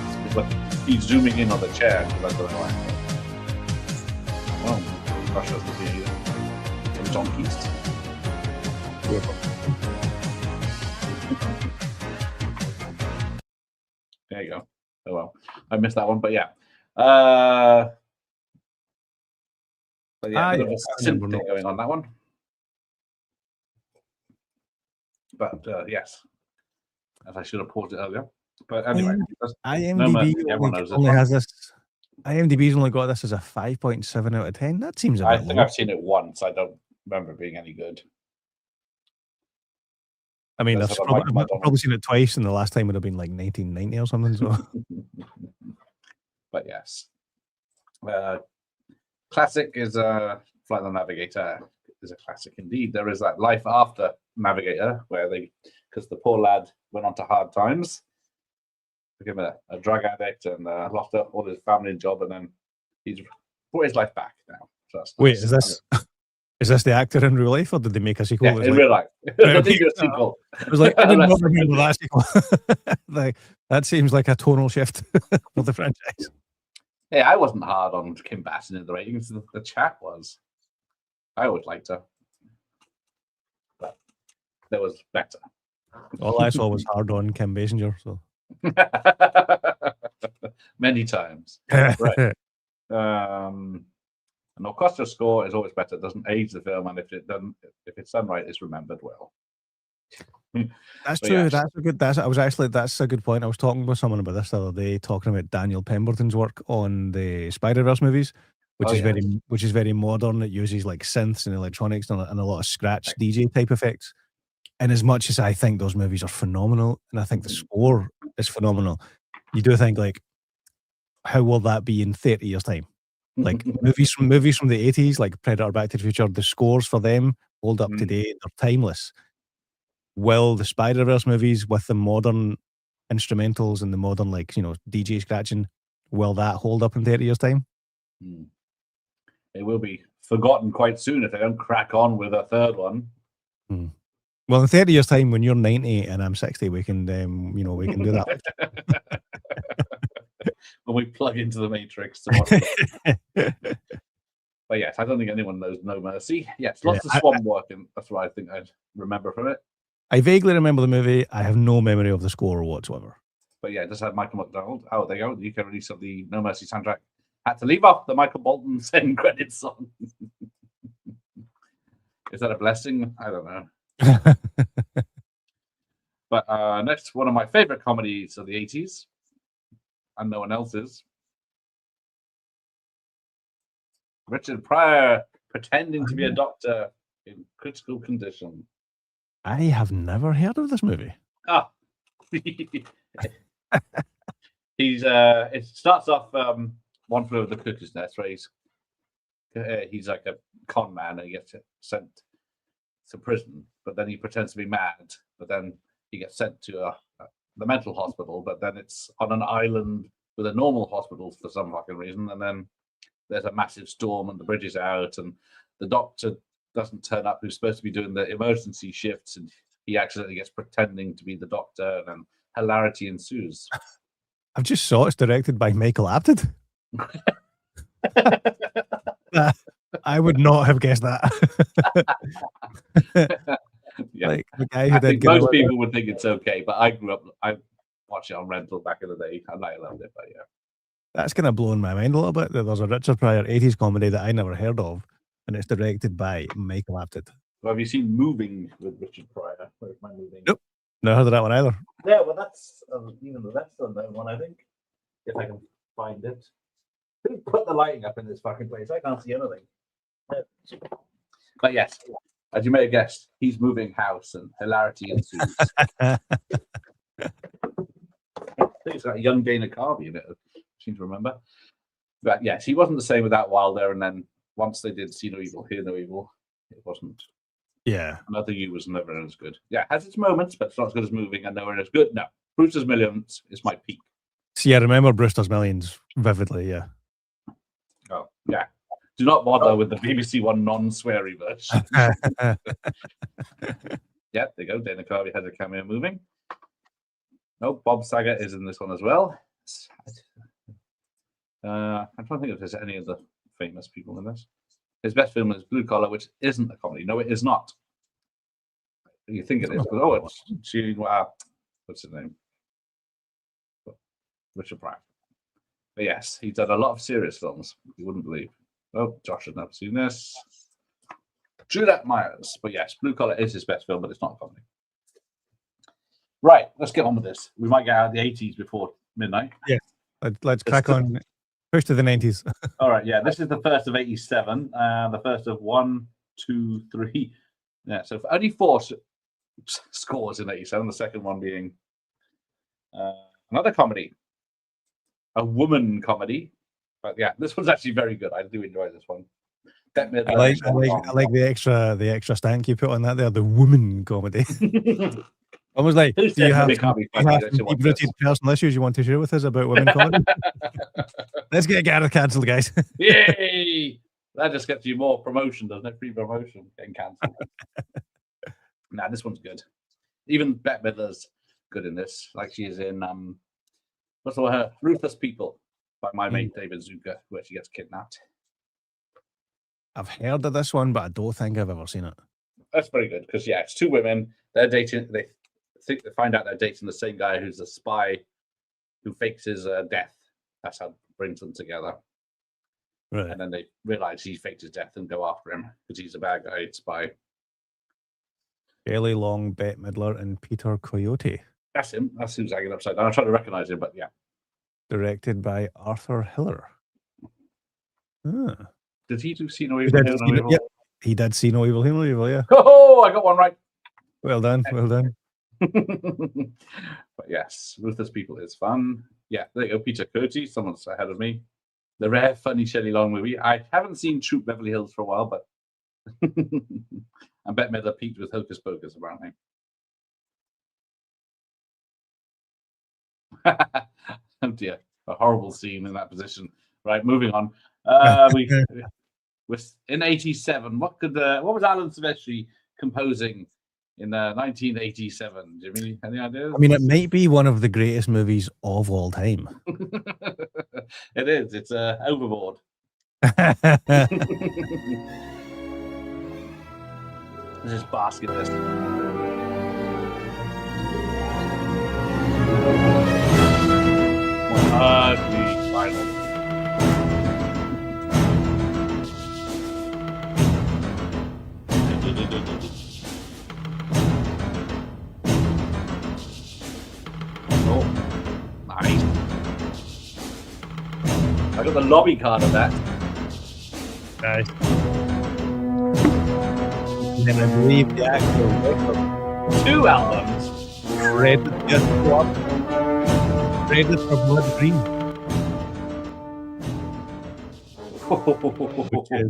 He's zooming in on the chair. That's what I like. Oh, gosh, that's the donkeys. There you go. Oh well, I missed that one, but yeah. But yeah, a bit of a synth thing going on that one. But yes, as I should have paused it earlier. But anyway, IMDb only has this. IMDb's only got this as a 5.7 out of 10. That seems a bit I think low. I've seen it once. I don't remember it being any good. I mean, I've probably seen it twice, and the last time would have been like 1990 or something. So, but yes, classic is Flight of the Navigator. is a classic indeed. There is that Life After Navigator, where because the poor lad went on to hard times, became a drug addict and lost all his family and job, and then he's put his life back now. So that's Wait, nice. is this the actor in real life, or did they make a sequel? Yeah, in real life. They did a sequel. I was like, I didn't remember that sequel. That seems like a tonal shift for the franchise. Hey, I wasn't hard on Kim Basinger in the ratings. The chat was. I always liked her. But there was better. All I saw was hard on Kim Basinger. So many times. Right. An orchestral score is always better. It doesn't age the film, and if it's done right, it's remembered well. That's true. Yeah. That's a good point. I was talking with someone about this the other day, talking about Daniel Pemberton's work on the Spider-Verse movies, which is very modern. It uses like synths and electronics and a lot of scratch DJ type effects. And as much as I think those movies are phenomenal, and I think the score is phenomenal, you do think like, how will that be in 30 years' time? Like movies from the 80s, like Predator, Back to the Future, the scores for them hold up today. They're timeless. Will the Spider-Verse movies with the modern instrumentals and the modern, like, DJ scratching, will that hold up in 30 years' time? It will be forgotten quite soon if they don't crack on with a third one. Well, in 30 years' time, when you're 90 and I'm 60, we can do that. When we plug into the Matrix to watch it. But yes, I don't think anyone knows No Mercy. Yes, lots of swan work, and that's what I think I'd remember from it. I vaguely remember the movie. I have no memory of the score whatsoever. But yeah, it does have Michael McDonald. Oh, there you go. The UK release of the No Mercy soundtrack had to leave off the Michael Bolton's end credits song. Is that a blessing? I don't know. But next, one of my favorite comedies of the 80s, and no one else's. Richard Pryor pretending to be a doctor in critical condition. I have never heard of this movie. It starts off One Flew Over the Cuckoo's Nest, where he's like a con man and he gets sent to prison, but then he pretends to be mad, but then he gets sent to the mental hospital, but then it's on an island with a normal hospital for some fucking reason, and then there's a massive storm and the bridge is out and the doctor doesn't turn up who's supposed to be doing the emergency shifts, and he accidentally gets pretending to be the doctor, and then hilarity ensues. I've just saw it's directed by Michael Apted. I would not have guessed that. Yeah. Like the guy who I think most people would think it's okay, but I watched it on rental back in the day and I loved it. But yeah, that's kind of blowing my mind a little bit. There's a Richard Pryor 80s comedy that I never heard of, and it's directed by Michael Apted. Well, have you seen Moving with Richard Pryor? Where's my Moving? Nope, never heard of that one either. Yeah, well, that's even the less than that one, I think. If I can find it. Who put the lighting up in this fucking place? I can't see anything. But yes, as you may have guessed, he's moving house and hilarity ensues. I think it's got a young Dana Carvey in it, I seem to remember. But yes, he wasn't the same with that Wilder, and then once they did See No Evil, Hear No Evil, it wasn't. Yeah. Another You was never as good. Yeah, it has its moments, but it's not as good as Moving and nowhere as good. No, Brewster's Millions is my peak. See, I remember Brewster's Millions vividly, yeah. Oh, yeah. Do not bother with the BBC One non-sweary version. Yeah, there you go. Dana Carvey has a cameo Moving. No, Bob Saget is in this one as well. I'm trying to think if there's any other famous people in this. His best film is Blue Collar, which isn't a comedy. No, it is not. You think it is, but it's what's his name? Richard Pryor. But yes, he's done a lot of serious films. You wouldn't believe. Oh, Josh has never seen this. Juliette Myers. But yes, Blue Collar is his best film, but it's not a comedy. Right, let's get on with this. We might get out of the 80s before midnight. Yeah, let's crack on. Push to the 90s. All right, yeah, this is the first of 87. The first of 1, 2, 3. Yeah, so only 4 scores in 87. The second one being another comedy. A woman comedy. But yeah, this one's actually very good. I do enjoy this one. Bette Midler. I like the extra stank you put on that there, the woman comedy. Almost like, Who do you said have women some can't be funny? That's what deep-rooted personal issues you want to share with us about women comedy? Let's get Gareth cancelled, guys. Yay! That just gets you more promotion, doesn't it? Free promotion getting cancelled. Nah, this one's good. Even Bette Midler's good in this. Like she is in what's the word? Ruthless People by my mate David Zucker, where she gets kidnapped. I've heard of this one, but I don't think I've ever seen it. That's very good because it's two women. They're dating. They find out they're dating the same guy who's a spy who fakes his death. That's how it brings them together. Right. And then they realize he faked his death and go after him because he's a bad guy spy. Shelley Long, Bette Midler, and Peter Coyote. That's him. That's who's hanging upside down. I'm trying to recognize him, but yeah. Directed by Arthur Hiller. Did he do See No Evil? Yep. He did See No Evil, Hear No Evil, yeah. Oh, I got one right. Well done, well done. But yes, Ruthless People is fun. Yeah, there you go. Peter Coyote, someone's ahead of me. The rare, funny Shelley Long movie. I haven't seen Troop Beverly Hills for a while, but I bet Midler peaked with Hocus Pocus, apparently. Oh dear, a horrible scene in that position. Right, moving on. We're in '87. What was Alan Silvestri composing in 1987? Do you have any ideas? I mean, it might be one of the greatest movies of all time. It is. It's Overboard. This is basket list. Final. Oh, nice. I got the lobby card of that. Nice. And then I believe the actual record. 2 albums. Red for Blood Green. Which is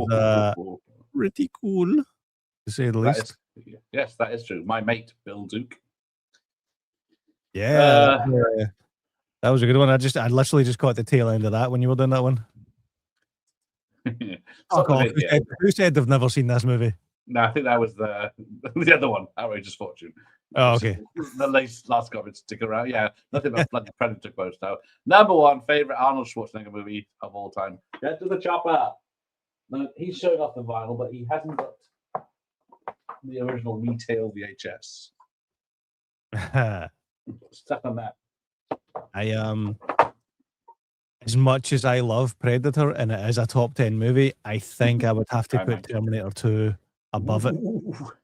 pretty cool, to say the least. Yes, that is true. My mate, Bill Duke. Yeah, that was a good one. I literally just caught the tail end of that when you were doing that one. Who said they've never seen this movie? No, I think that was the other one, Outrageous Fortune. Oh, okay. The last comment to stick around. Yeah, nothing but bloody Predator quotes now. Number 1 favorite Arnold Schwarzenegger movie of all time. Get to the chopper. Now, he's showing off the vinyl, but he hasn't got the original retail VHS. Stuck on that. As much as I love Predator and it is a top 10 movie, I think I would have to put Terminator 2 above it.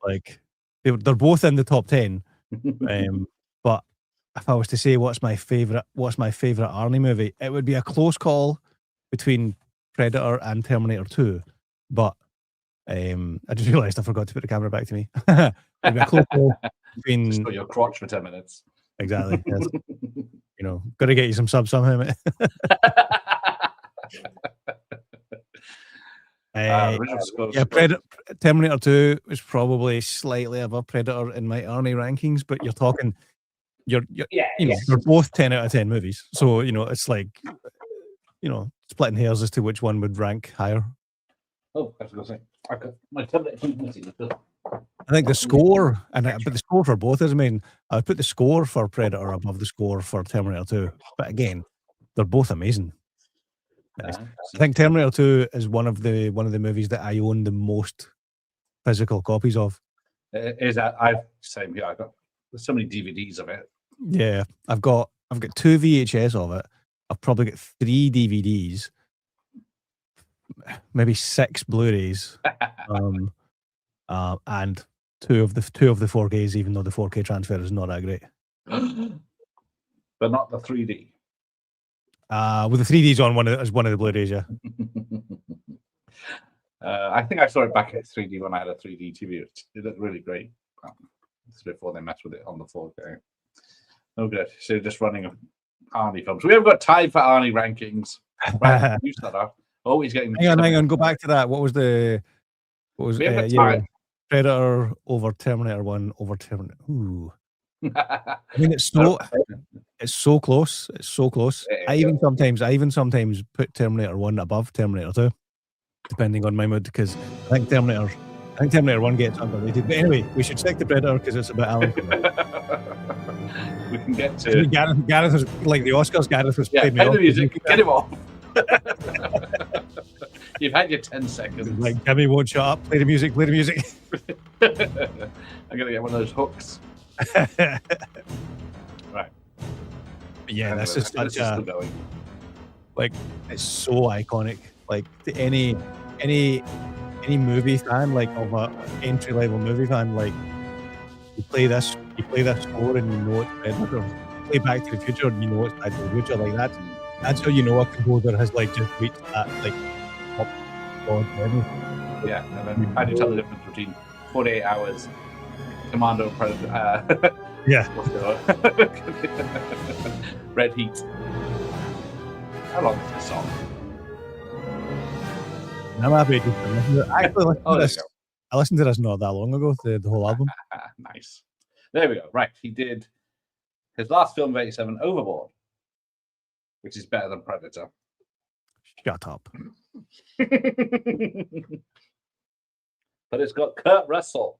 Like they're both in the top 10. But if I was to say what's my favorite Arnie movie, it would be a close call between Predator and Terminator 2. But I just realized I forgot to put the camera back to me. It'd be a close call between. Just got your crotch for 10 minutes. Exactly. Yes. Got to get you some subs somehow, mate. Terminator 2 was probably slightly above Predator in my Arnie rankings, but you're talking, they're both 10 out of 10 movies. So, it's like, splitting hairs as to which one would rank higher. Oh, I was going to say, I've got my tablet. I think the score, but the score for both is, I would put the score for Predator above the score for Terminator 2. But again, they're both amazing. I think Terminator 2 is one of the movies that I own the most physical copies of. Same here. I've got so many DVDs of it. Yeah, I've got 2 VHS of it. I've probably got 3 DVDs, maybe 6 Blu-rays, and two of the 4Ks. Even though the 4K transfer is not that great, but not the 3D. With the 3Ds on one of the Blu-rays, yeah. I think I saw it back at 3D when I had a 3D TV. It looked really great. It's before they messed with it on the 4K. Oh, good. So just running Arnie films. We haven't got time for Arnie rankings. Right, you start off. Oh, he's getting. Hang on. Go back to that. What was the? What was? We haven't got time. Predator over Terminator 1 over Terminator. Ooh. I mean, it's so close. It's so close. I even sometimes put Terminator 1 above Terminator 2, depending on my mood, because I think Terminator 1 gets underrated. But anyway, we should stick to Predator because it's about Alan. We can get to Gareth was like the Oscars. Gareth was playing me off. The music. Get him off. You've had your 10 seconds. Like, Jimmy won't shut up. Play the music. I'm gonna get one of those hooks. Right. But yeah, this is such a like, it's so iconic. Like, to any movie fan, like of a entry level movie fan, like you play this score and you know it's Predator. You play Back to the Future and you know it's Back to the Future. Like that's how you know a composer has like just reached that like top level. Yeah, and then how do you tell the difference between 48 hours Commando Predator? Yeah. Red Heat. How long is this song? I'm happy to listen to it. I listened to this not that long ago, the whole album. Nice. There we go. Right. He did his last film of 87, Overboard, which is better than Predator. Shut up. But it's got Kurt Russell.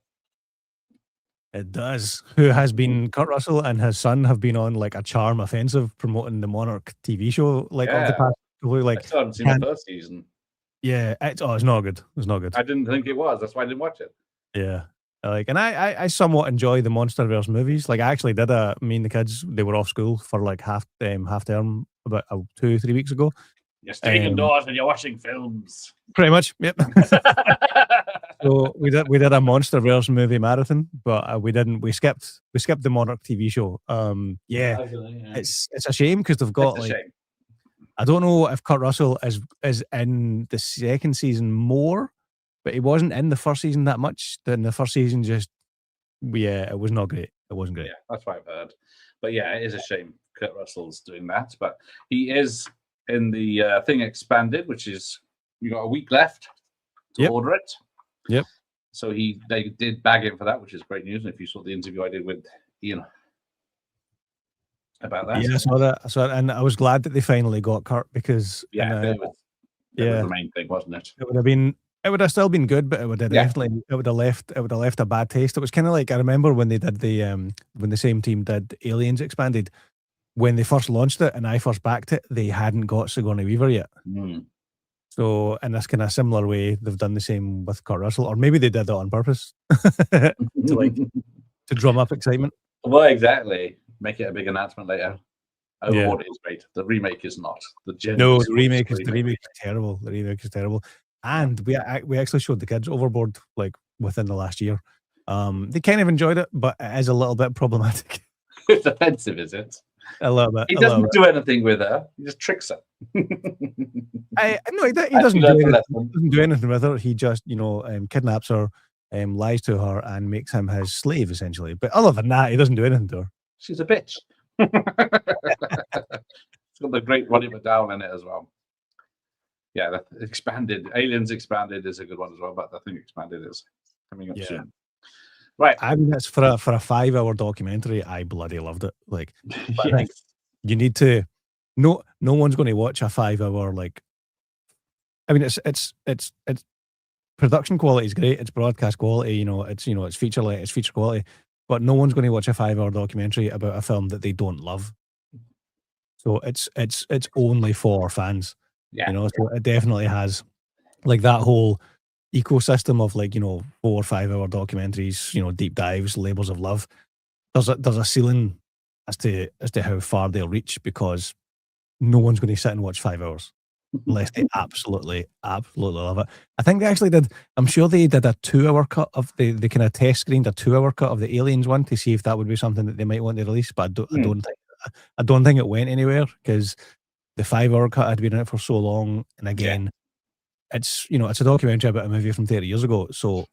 It does. Who has been Kurt Russell and his son have been on like a charm offensive promoting the Monarch TV show like of the past. Like, I still haven't seen the first season. Yeah, it's not good. It's not good. I didn't think it was. That's why I didn't watch it. Yeah. Like, and I somewhat enjoy the MonsterVerse movies. Like, I actually did me and the kids, they were off school for like half term about 2-3 weeks ago. You're staying indoors and you're watching films. Pretty much, yep. So we did a MonsterVerse movie marathon, but we skipped the Monarch TV show. It's a shame because they've got shame. I don't know if Kurt Russell is in the second season more, but he wasn't in the first season that much. In the first season, it was not great. It wasn't great. Yeah, that's what I've heard. But yeah, it is a shame Kurt Russell's doing that. But he is in the thing expanded, which is you got a week left to order it. Yep. So they did bag him for that, which is great news. And if you saw the interview I did with Ian about that, yeah, I saw that. And I was glad that they finally got Kurt because that was the main thing, wasn't it? It would have still been good, but it would have left a bad taste. It was kind of like, I remember when they did when the same team did Aliens Expanded, when they first launched it and I first backed it, they hadn't got Sigourney Weaver yet. So in this kind of similar way, they've done the same with Kurt Russell, or maybe they did that on purpose to drum up excitement. Well, exactly. Make it a big announcement later. Overboard is great. The remake is not. The remake is terrible. The remake is terrible. And we actually showed the kids Overboard like within the last year. They kind of enjoyed it, but it is a little bit problematic. It's offensive, is it? A little bit. He doesn't do anything with her. He just tricks her. He doesn't do anything with her. He just, kidnaps her, lies to her, and makes him his slave, essentially. But other than that, he doesn't do anything to her. She's a bitch. It's got the great Roddy McDowell in it as well. Yeah, Aliens Expanded is a good one as well, but the thing Expanded is coming up soon. Right. I mean, that's for a 5-hour documentary. I bloody loved it. Like, I think you need to. No one's going to watch a 5-hour like. I mean, it's production quality is great. It's broadcast quality. It's feature quality. But no one's going to watch a 5-hour documentary about a film that they don't love. So it's only for fans. Yeah. So it definitely has like that whole ecosystem of 4 or 5-hour documentaries, deep dives, labors of love. There's a ceiling as to how far they'll reach because no one's going to sit and watch 5 hours unless they absolutely love it. I think they actually did. I'm sure they did a 2-hour cut of the kind of test screened a 2-hour cut of the Aliens one to see if that would be something that they might want to release. But I don't think it went anywhere because the 5-hour cut had been in it for so long. And again, it's a documentary about a movie from 30 years ago. So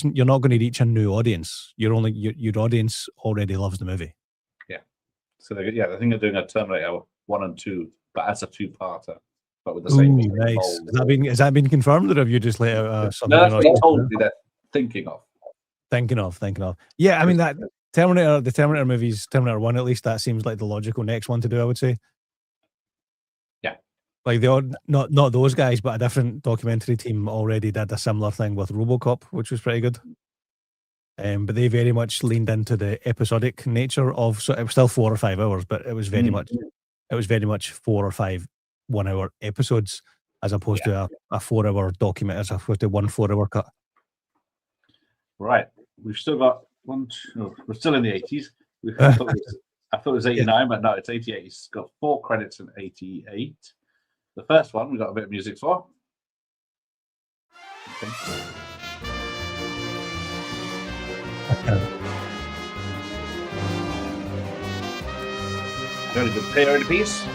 you're not going to reach a new audience. Your audience already loves the movie. Yeah. So I think they're doing a Terminator 1 and 2, but as a 2-parter. but with the same Ooh, nice. Has that been confirmed, or have you just let out something? No, that's what he told me they're thinking of. Thinking of. Yeah, I mean the Terminator movies, Terminator 1 at least, that seems like the logical next one to do, I would say. Yeah. Like not those guys, but a different documentary team already did a similar thing with RoboCop, which was pretty good. But they very much leaned into the episodic nature of, so it was still 4 or 5 hours, but it was very much 4 or 5 1-hour episodes as opposed to a 4-hour document, as opposed to one 4-hour cut. Right. We've still got we're still in the 80s. I thought it was 89, but no, it's 88. It's got 4 credits in 88. The first one we got a bit of music for. Okay. Very good period piece.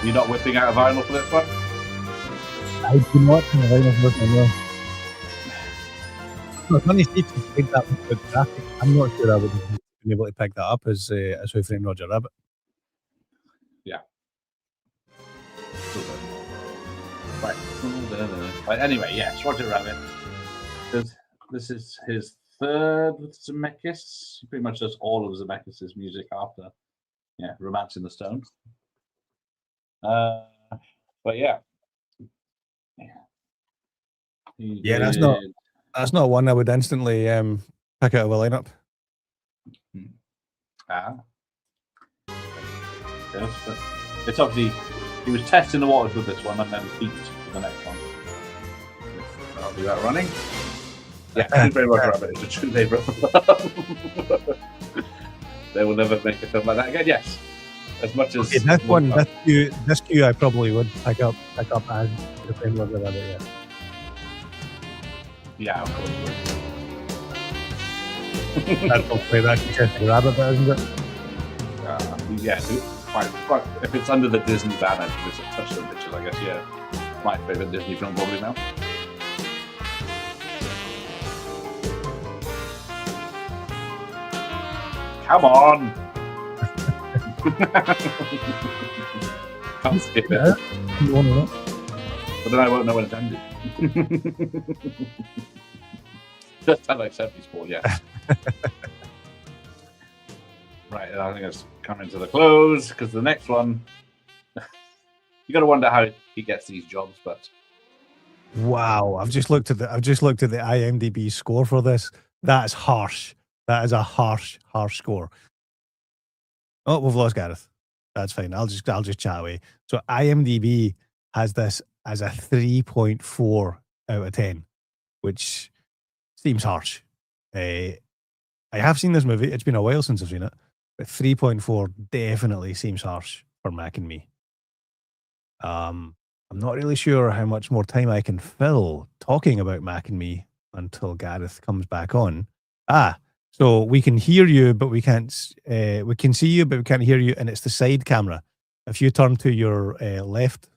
You're not whipping out a vinyl for this one? I do not have a vinyl for this one, no. No, it's funny Steve played that with graphic. I'm not sure I would have been able to pick that up as Who Framed Roger Rabbit. Yeah. Right. Anyway, yes, Roger Rabbit. This is his third with Zemeckis. He pretty much does all of Zemeckis' music after, Romance in the Stone. But yeah. That's not one I would instantly pick out of a lineup. Yes, but it's obviously he was testing the waters with this one and then peaked with the next one. I'll do that running. Yeah, Roger Rabbit is a true favourite. They will never make a film like that again. Yes. As much as this queue, I probably would pick up as the same Roger Rabbit. Yeah, of course you would. That's probably that Chester Rabbit, isn't it? Yes, quite. If it's under the Disney banner, it's a Touchstone Pictures, I guess. Yeah, my favourite Disney film probably now. Come on. Can't skip it. But then I won't know when it's ended. Just had like 70s ball, yes. Right, and I think it's coming to the close because the next one, you got to wonder how he gets these jobs. But wow, I've just looked at the IMDb score for this. That's harsh. That is a harsh score. Oh, we've lost Gareth. That's fine. I'll just chat away. So IMDb has this as a 3.4 out of 10, which seems harsh. I have seen this movie. It's been a while since I've seen it, but 3.4 definitely seems harsh for Mac and Me. I'm not really sure how much more time I can fill talking about Mac and Me until Gareth comes back on. So we can hear you, but we can't. We can see you, but we can't hear you, and it's the side camera. If you turn to your left,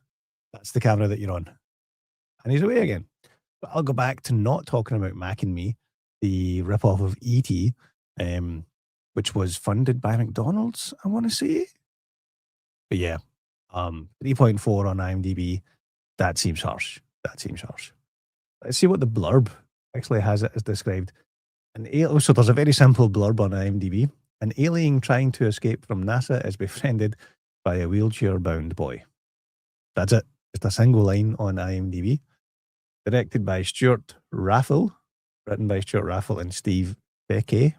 that's the camera that you're on. And he's away again. But I'll go back to not talking about Mac and Me, the ripoff of E.T., which was funded by McDonald's, I want to say. But yeah, 3.4 on IMDb. That seems harsh. Let's see what the blurb actually has it as described. So there's a very simple blurb on IMDb. An alien trying to escape from NASA is befriended by a wheelchair-bound boy. That's it. Just a single line on IMDb. Directed by Stuart Raffle. Written by Stuart Raffle and Steve Feke.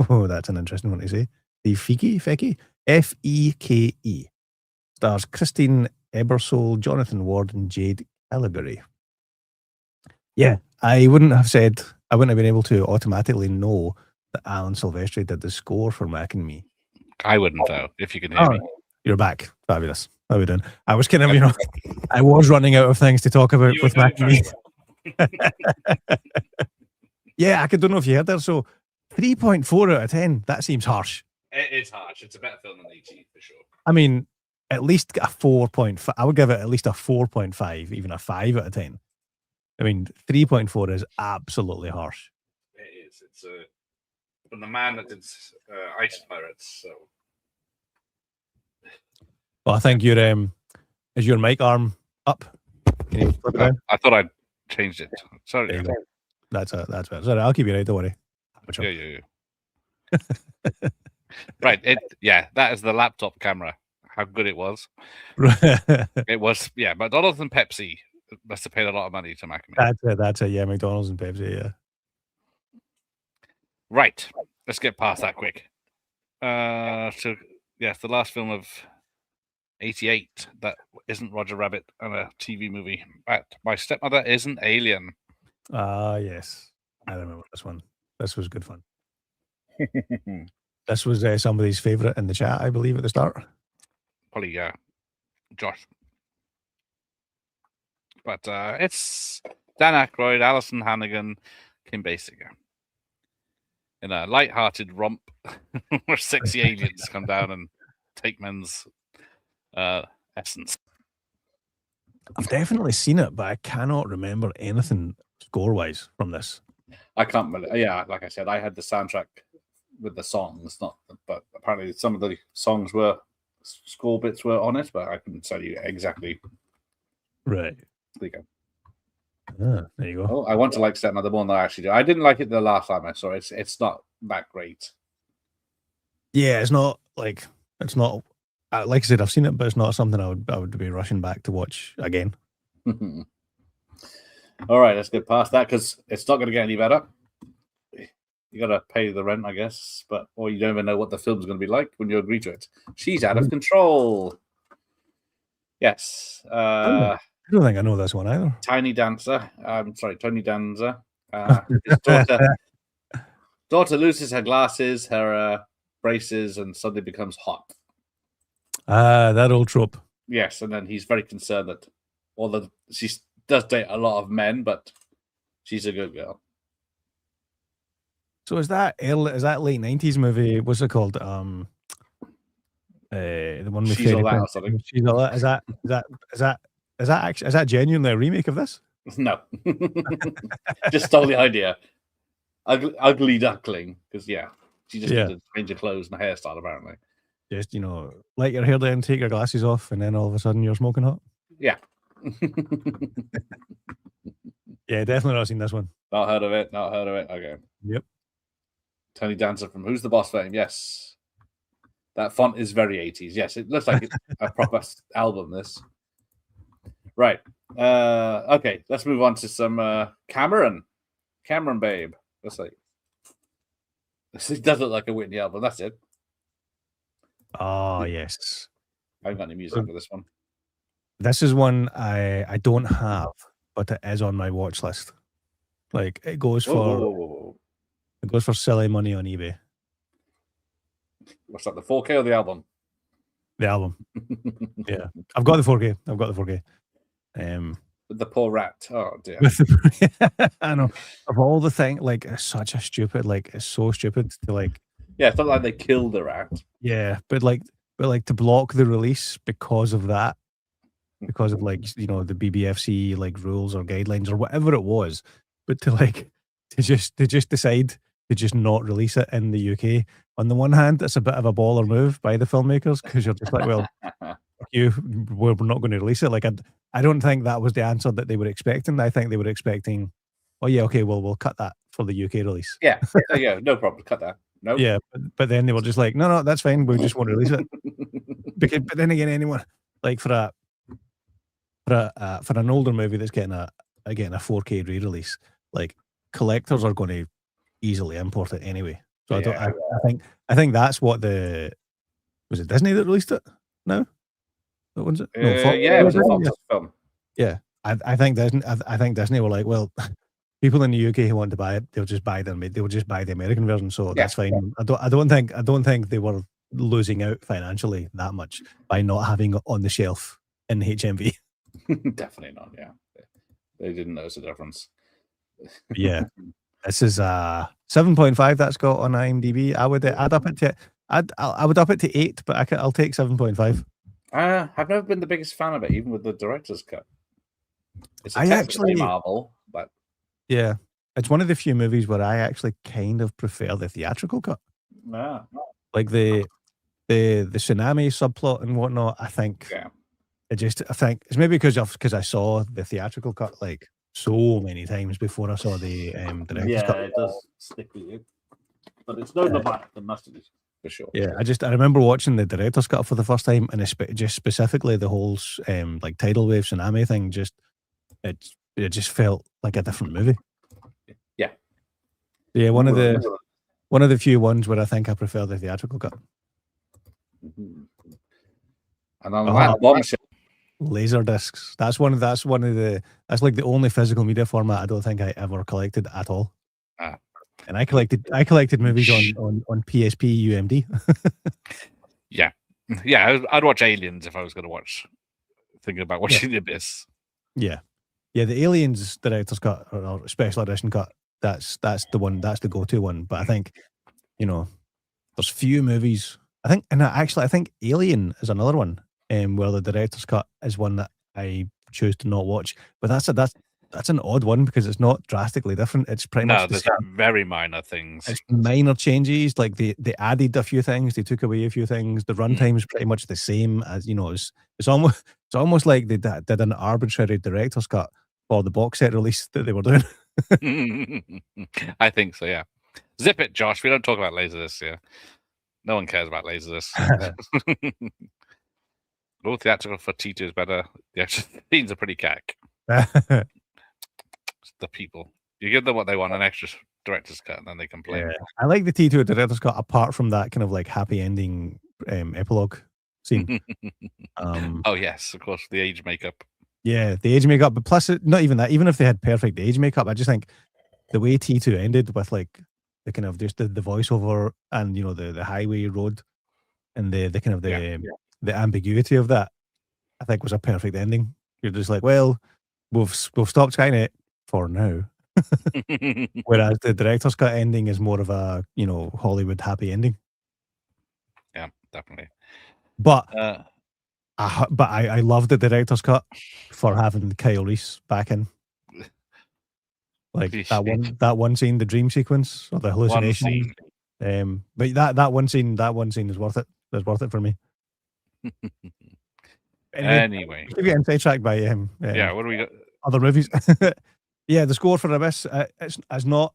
Oh, that's an interesting one to say. Steve Feke? F-E-K-E. Stars Christine Ebersole, Jonathan Ward, and Jade Calgary. Yeah, I wouldn't have been able to automatically know that Alan Silvestri did the score for Mac and Me. I wouldn't, though, if you can hear me. You're back. Fabulous. How are we doing? I was kind of, I was running out of things to talk about with Mac and Me. Yeah, I don't know if you heard that. So 3.4 out of 10, that seems harsh. It is harsh. It's a better film than E.T. for sure. I mean, at least a 4.5. I would give it at least a 4.5, even a 5 out of 10. I mean, 3.4 is absolutely harsh. It is. from the man that did Ice Pirates. So, Well, I think is your mic arm up? Can you flip it down? I thought I'd changed it. Sorry. There you go. That's better. Sorry, I'll keep you right. Don't worry. Yeah. Right. That is the laptop camera. How good it was. It was, McDonald's and Pepsi must have paid a lot of money to make me. That's it. Yeah, McDonald's and Pepsi. Yeah. Right. Let's get past that quick. The last film of 88 that isn't Roger Rabbit and a TV movie. My Stepmother is an Alien. Yes. I remember this one. This was good fun. This was somebody's favourite in the chat, I believe, at the start. Probably, Josh. But it's Dan Aykroyd, Alison Hannigan, Kim Basinger. In a light-hearted romp where sexy aliens come down and take men's essence. I've definitely seen it, but I cannot remember anything score-wise from this. I can't really. Yeah, like I said, I had the soundtrack with the songs, but apparently some of the songs score bits were on it, but I couldn't tell you exactly. Right. There you go. There you go. Oh, I want to like Stepmother more than I actually do. I didn't like it the last time I saw it. It's not that great. Yeah, it's not like like I said, I've seen it, but it's not something I would be rushing back to watch again. All right, let's get past that because it's not going to get any better. You got to pay the rent, I guess, or you don't even know what the film's going to be like when you agree to it. She's out of control. Yes. I don't think I know this one either. Tony Dancer. Tony Danza. His daughter loses her glasses, her braces, and suddenly becomes hot. That old trope. Yes, and then he's very concerned that she does date a lot of men, but she's a good girl. So is that late 90s movie? What's it called? The one with She's All That or something. She's All That. Is that genuinely a remake of this? No. Just stole the idea. Ugly duckling, because she just needs to change her clothes and hairstyle apparently. Just let your hair down, take your glasses off, and then all of a sudden you're smoking hot. Yeah. Yeah, definitely not seen this one. Not heard of it. Okay. Yep. Tony Dancer from Who's the Boss fame. Yes. That font is very 80s. Yes, it looks like a proper album, this. Right. Okay, let's move on to some Cameron. Cameron Babe. Let's see. It does look like a Whitney album. That's it. Oh, yes. I haven't got any music for this one. This is one I don't have, but it is on my watch list. Like it goes for silly money on eBay. What's that? The 4K or the album? The album. Yeah, I've got the 4K. With the poor rat. Oh dear. I know. Of all the things, like it's such a stupid. Like it's so stupid to like. Yeah, it's not like they killed the rat. Yeah, but to block the release because of that. Because of the BBFC like rules or guidelines or whatever it was, but to just decide to just not release it in the UK. On the one hand, it's a bit of a baller move by the filmmakers because you're just like, well, we're not going to release it. Like I don't think that was the answer that they were expecting. I think they were expecting, oh yeah, okay, well we'll cut that for the UK release. Yeah, no problem, cut that. No. Nope. Yeah, but then they were just like, no, that's fine. We just won't release it. But then again, anyone like for an older movie that's getting a 4K re-release, like collectors are going to easily import it anyway. So I think that's what was it Disney that released it? No, what was it? No, Fox, it was a Fox film. Yeah, I think Disney were like, well, people in the UK who want to buy it, they'll just buy the American version. So that's fine. I don't think they were losing out financially that much by not having it on the shelf in HMV. Definitely not. Yeah, they didn't notice the difference. Yeah, this is 7.5. That's got on IMDb. I would up it to 8, but I'll take 7.5. I've never been the biggest fan of it, even with the director's cut. It's a technically Marvel, but yeah, It's one of the few movies where I actually kind of prefer the theatrical cut. Yeah. Like the tsunami subplot and whatnot. I think I think it's maybe because I saw the theatrical cut like so many times before I saw the director's cut. It does stick with you, but it's no the back the mustard for sure. Yeah, I remember watching the director's cut for the first time, and just specifically the whole like tidal wave tsunami thing. It just felt like a different movie. Yeah, one of the few ones where I think I prefer the theatrical cut. And on that bombshell, laser discs. That's like the only physical media format I don't think I ever collected at all. And I collected movies on PSP UMD. Yeah, I'd watch Aliens if I was going to watch. Thinking about watching The Abyss. Yeah, the Aliens director's cut or special edition cut. That's the one. That's the go-to one. But I think, there's few movies. I think Alien is another one. Where the director's cut is one that I choose to not watch. But that's an odd one because it's not drastically different. It's pretty much there's very minor things. It's minor changes. Like they added a few things, they took away a few things. The runtime is pretty much the same as It's almost like they did an arbitrary director's cut for the box set release that they were doing. I think so. Yeah. Zip it, Josh. We don't talk about Laserdisc. Yeah. No one cares about Laserdisc. Oh, theatrical for T2 is better. The actual scenes are pretty cack. The people. You give them what they want, an extra director's cut, and then they complain. Yeah. I like the T2 director's cut apart from that kind of like happy ending epilogue scene. Oh, yes, of course, the age makeup. Yeah, the age makeup. But plus, not even that. Even if they had perfect age makeup, I just think the way T2 ended with like the kind of just the voiceover and, the highway road and the kind of the ambiguity of that, I think was a perfect ending. You're just like, well, we've stopped Skynet for now. Whereas the director's cut ending is more of a, Hollywood happy ending. Yeah, definitely. But I love the director's cut for having Kyle Reese back in. Like that one scene, the dream sequence or the hallucination. But that one scene is worth it. It's worth it for me. Anyway, we're getting sidetracked by what do we got? Other movies. Yeah, the score for Abyss. It's not.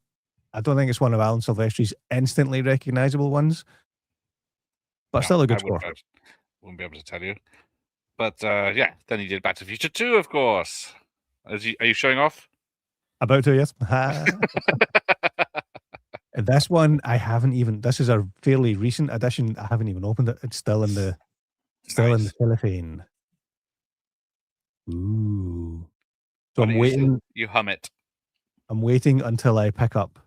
I don't think it's one of Alan Silvestri's instantly recognizable ones, but still a good score. Wouldn't be able to tell you. But then he did Back to the Future 2, of course. Are you showing off? About to, yes. This one I haven't even. This is a fairly recent edition. I haven't even opened it. It's still in the cellophane. Ooh. So I'm waiting. You hum it. I'm waiting until I pick up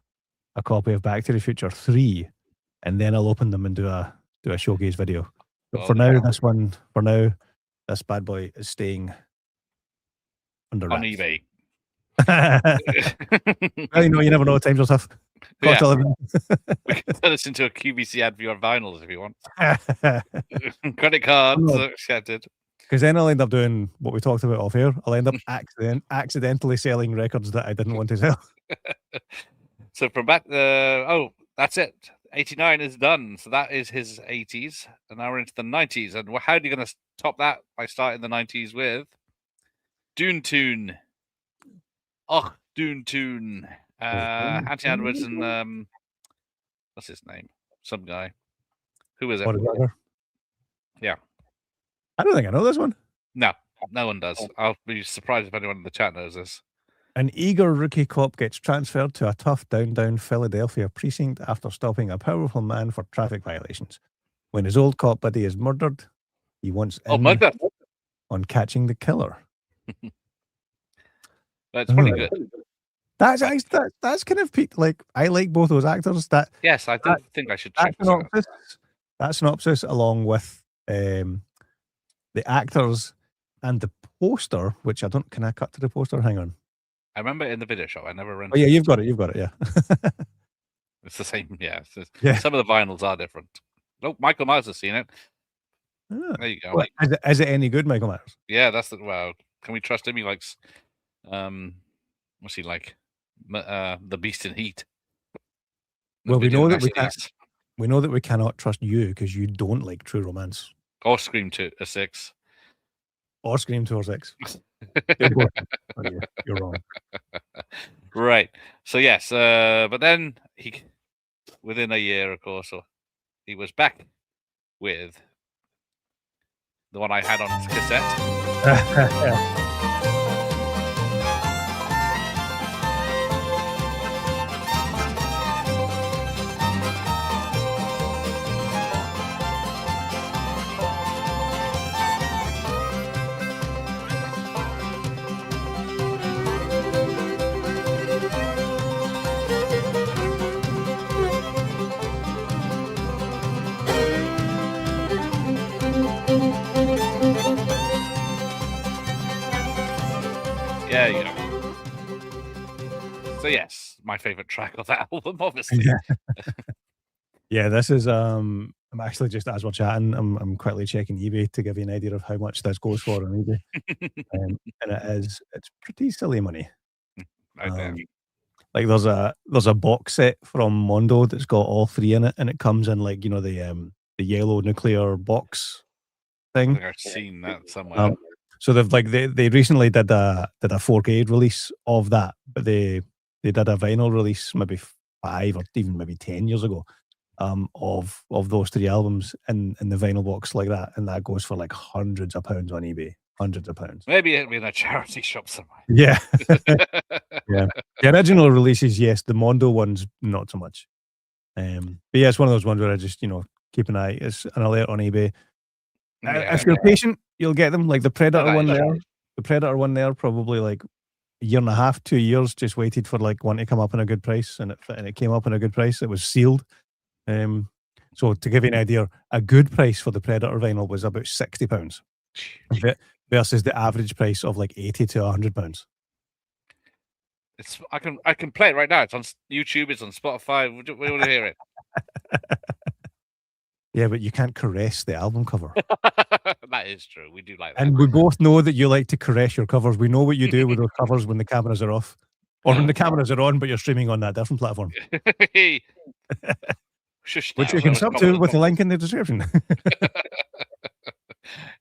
a copy of Back to the Future 3, and then I'll open them and do a showcase video. But for now, this bad boy is staying under on wraps. eBay. Well, you never know. Times are tough. We can turn this into a QVC ad for your vinyls if you want. Credit cards accepted. Because then I'll end up doing what we talked about off air. I'll end up accidentally selling records that I didn't want to sell. So from back, that's it. 89 is done. So that is his 80s. And now we're into the 90s. And how are you going to top that by starting the 90s with Dune Tune? Oh, Dune Tune. Anthony Edwards and what's his name? Some guy. Who is it? Yeah. I don't think I know this one. No one does. I'll be surprised if anyone in the chat knows this. An eager rookie cop gets transferred to a tough downtown Philadelphia precinct after stopping a powerful man for traffic violations. When his old cop buddy is murdered, he wants in on catching the killer. That's pretty good. That's kind of peak. Like, I like both those actors. Yes, I don't think I should check that synopsis along with the actors and the poster, which I don't. Can I cut to the poster? Hang on. I remember in the video shop. I never rented. Oh yeah, you've got it. Yeah. It's the same. Yeah. Some of the vinyls are different. Nope, Michael Myers has seen it. There you go. Well, is it any good, Michael Myers? Yeah, that's the. Well, can we trust him? He likes. What's he like? The Beast in Heat. Well, we Video know that we Nasties. can't. We know that we cannot trust you because you don't like True Romance Or Scream 6. or Scream 2 or 6. You're wrong. Right. So yes, but then within a year, of course, he was back with the one I had on cassette. Yeah, you know. So yes, my favorite track of that album, obviously. Yeah, this is I'm actually just as we're chatting, I'm quickly checking eBay to give you an idea of how much this goes for on eBay. And it's pretty silly money. Like there's a box set from Mondo that's got all 3 in it, and it comes in like, you know, the yellow nuclear box thing. I think I've seen that somewhere. So they recently did a 4K release of that, but they did a vinyl release maybe 5 or even maybe 10 years ago, of those 3 albums in the vinyl box like that, and that goes for like hundreds of pounds on eBay. Hundreds of pounds. Maybe it'll be in a charity shop somewhere. Yeah. Yeah. The original releases, yes. The Mondo ones, not so much. But yeah, it's one of those ones where I just, you know, keep an eye. It's an alert on eBay. If you're patient, you'll get them. Like the Predator one there. The Predator one there, probably like a year and a half, 2 years, just waited for like one to come up in a good price, and it came up in a good price. It was sealed. So to give you an idea, a good price for the Predator vinyl was about £60 versus the average price of like £80 to £100. I can play it right now. It's on YouTube. It's on Spotify. We want to hear it. Yeah, but you can't caress the album cover. That is true. We do like that. And we both know that you like to caress your covers. We know what you do with those covers when the cameras are off, or when the cameras are on, but you're streaming on that different platform. Which you can sub to with the link in the description.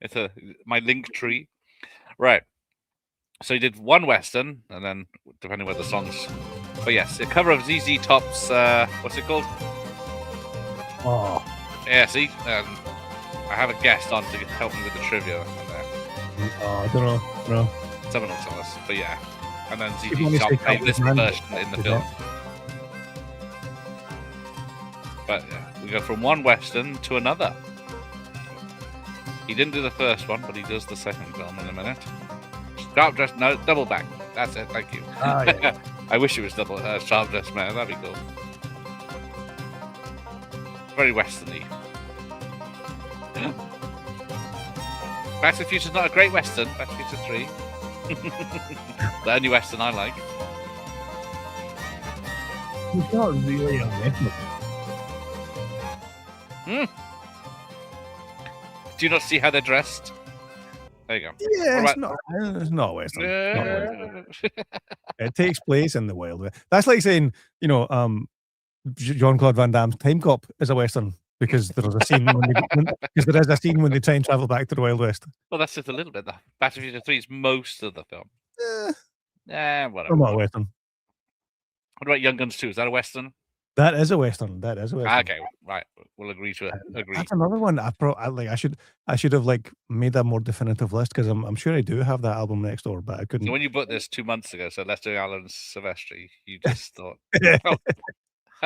It's my link tree. Right. So he did one Western, and then depending where the songs. But yes, a cover of ZZ Top's, what's it called? Oh. Yeah, see? I have a guest on to help me with the trivia. Oh, I don't know. Someone will tell us. But yeah. And then ZZ Top played this version in the film. But yeah, we go from one Western to another. He didn't do the first one, but he does the second film in a minute. Sharp Dress, no, Double Back. That's it, thank you. Yeah. I wish it was Sharp Dress Man, that'd be cool. Very westerny. Back to the Future's not a great Western, Back to the Future 3. The only Western I like. It's not really a Western. Do you not see how they're dressed? There you go. Yeah, it's not Western. It takes place in the Wild West. That's like saying, you know, Jean-Claude Van Damme's Time Cop is a Western because there is a scene when they try and travel back to the Wild West. Well, that's just a little bit. Back to the Future 3 is most of the film. Whatever. Not a Western. What about Young Guns 2? Is that a Western? That is a Western. Okay, right. We'll agree to agree. That's another one. I should have like made a more definitive list because I'm sure I do have that album next door, but I couldn't. So when you put this 2 months ago, so let's do Alan Silvestri, you just thought, had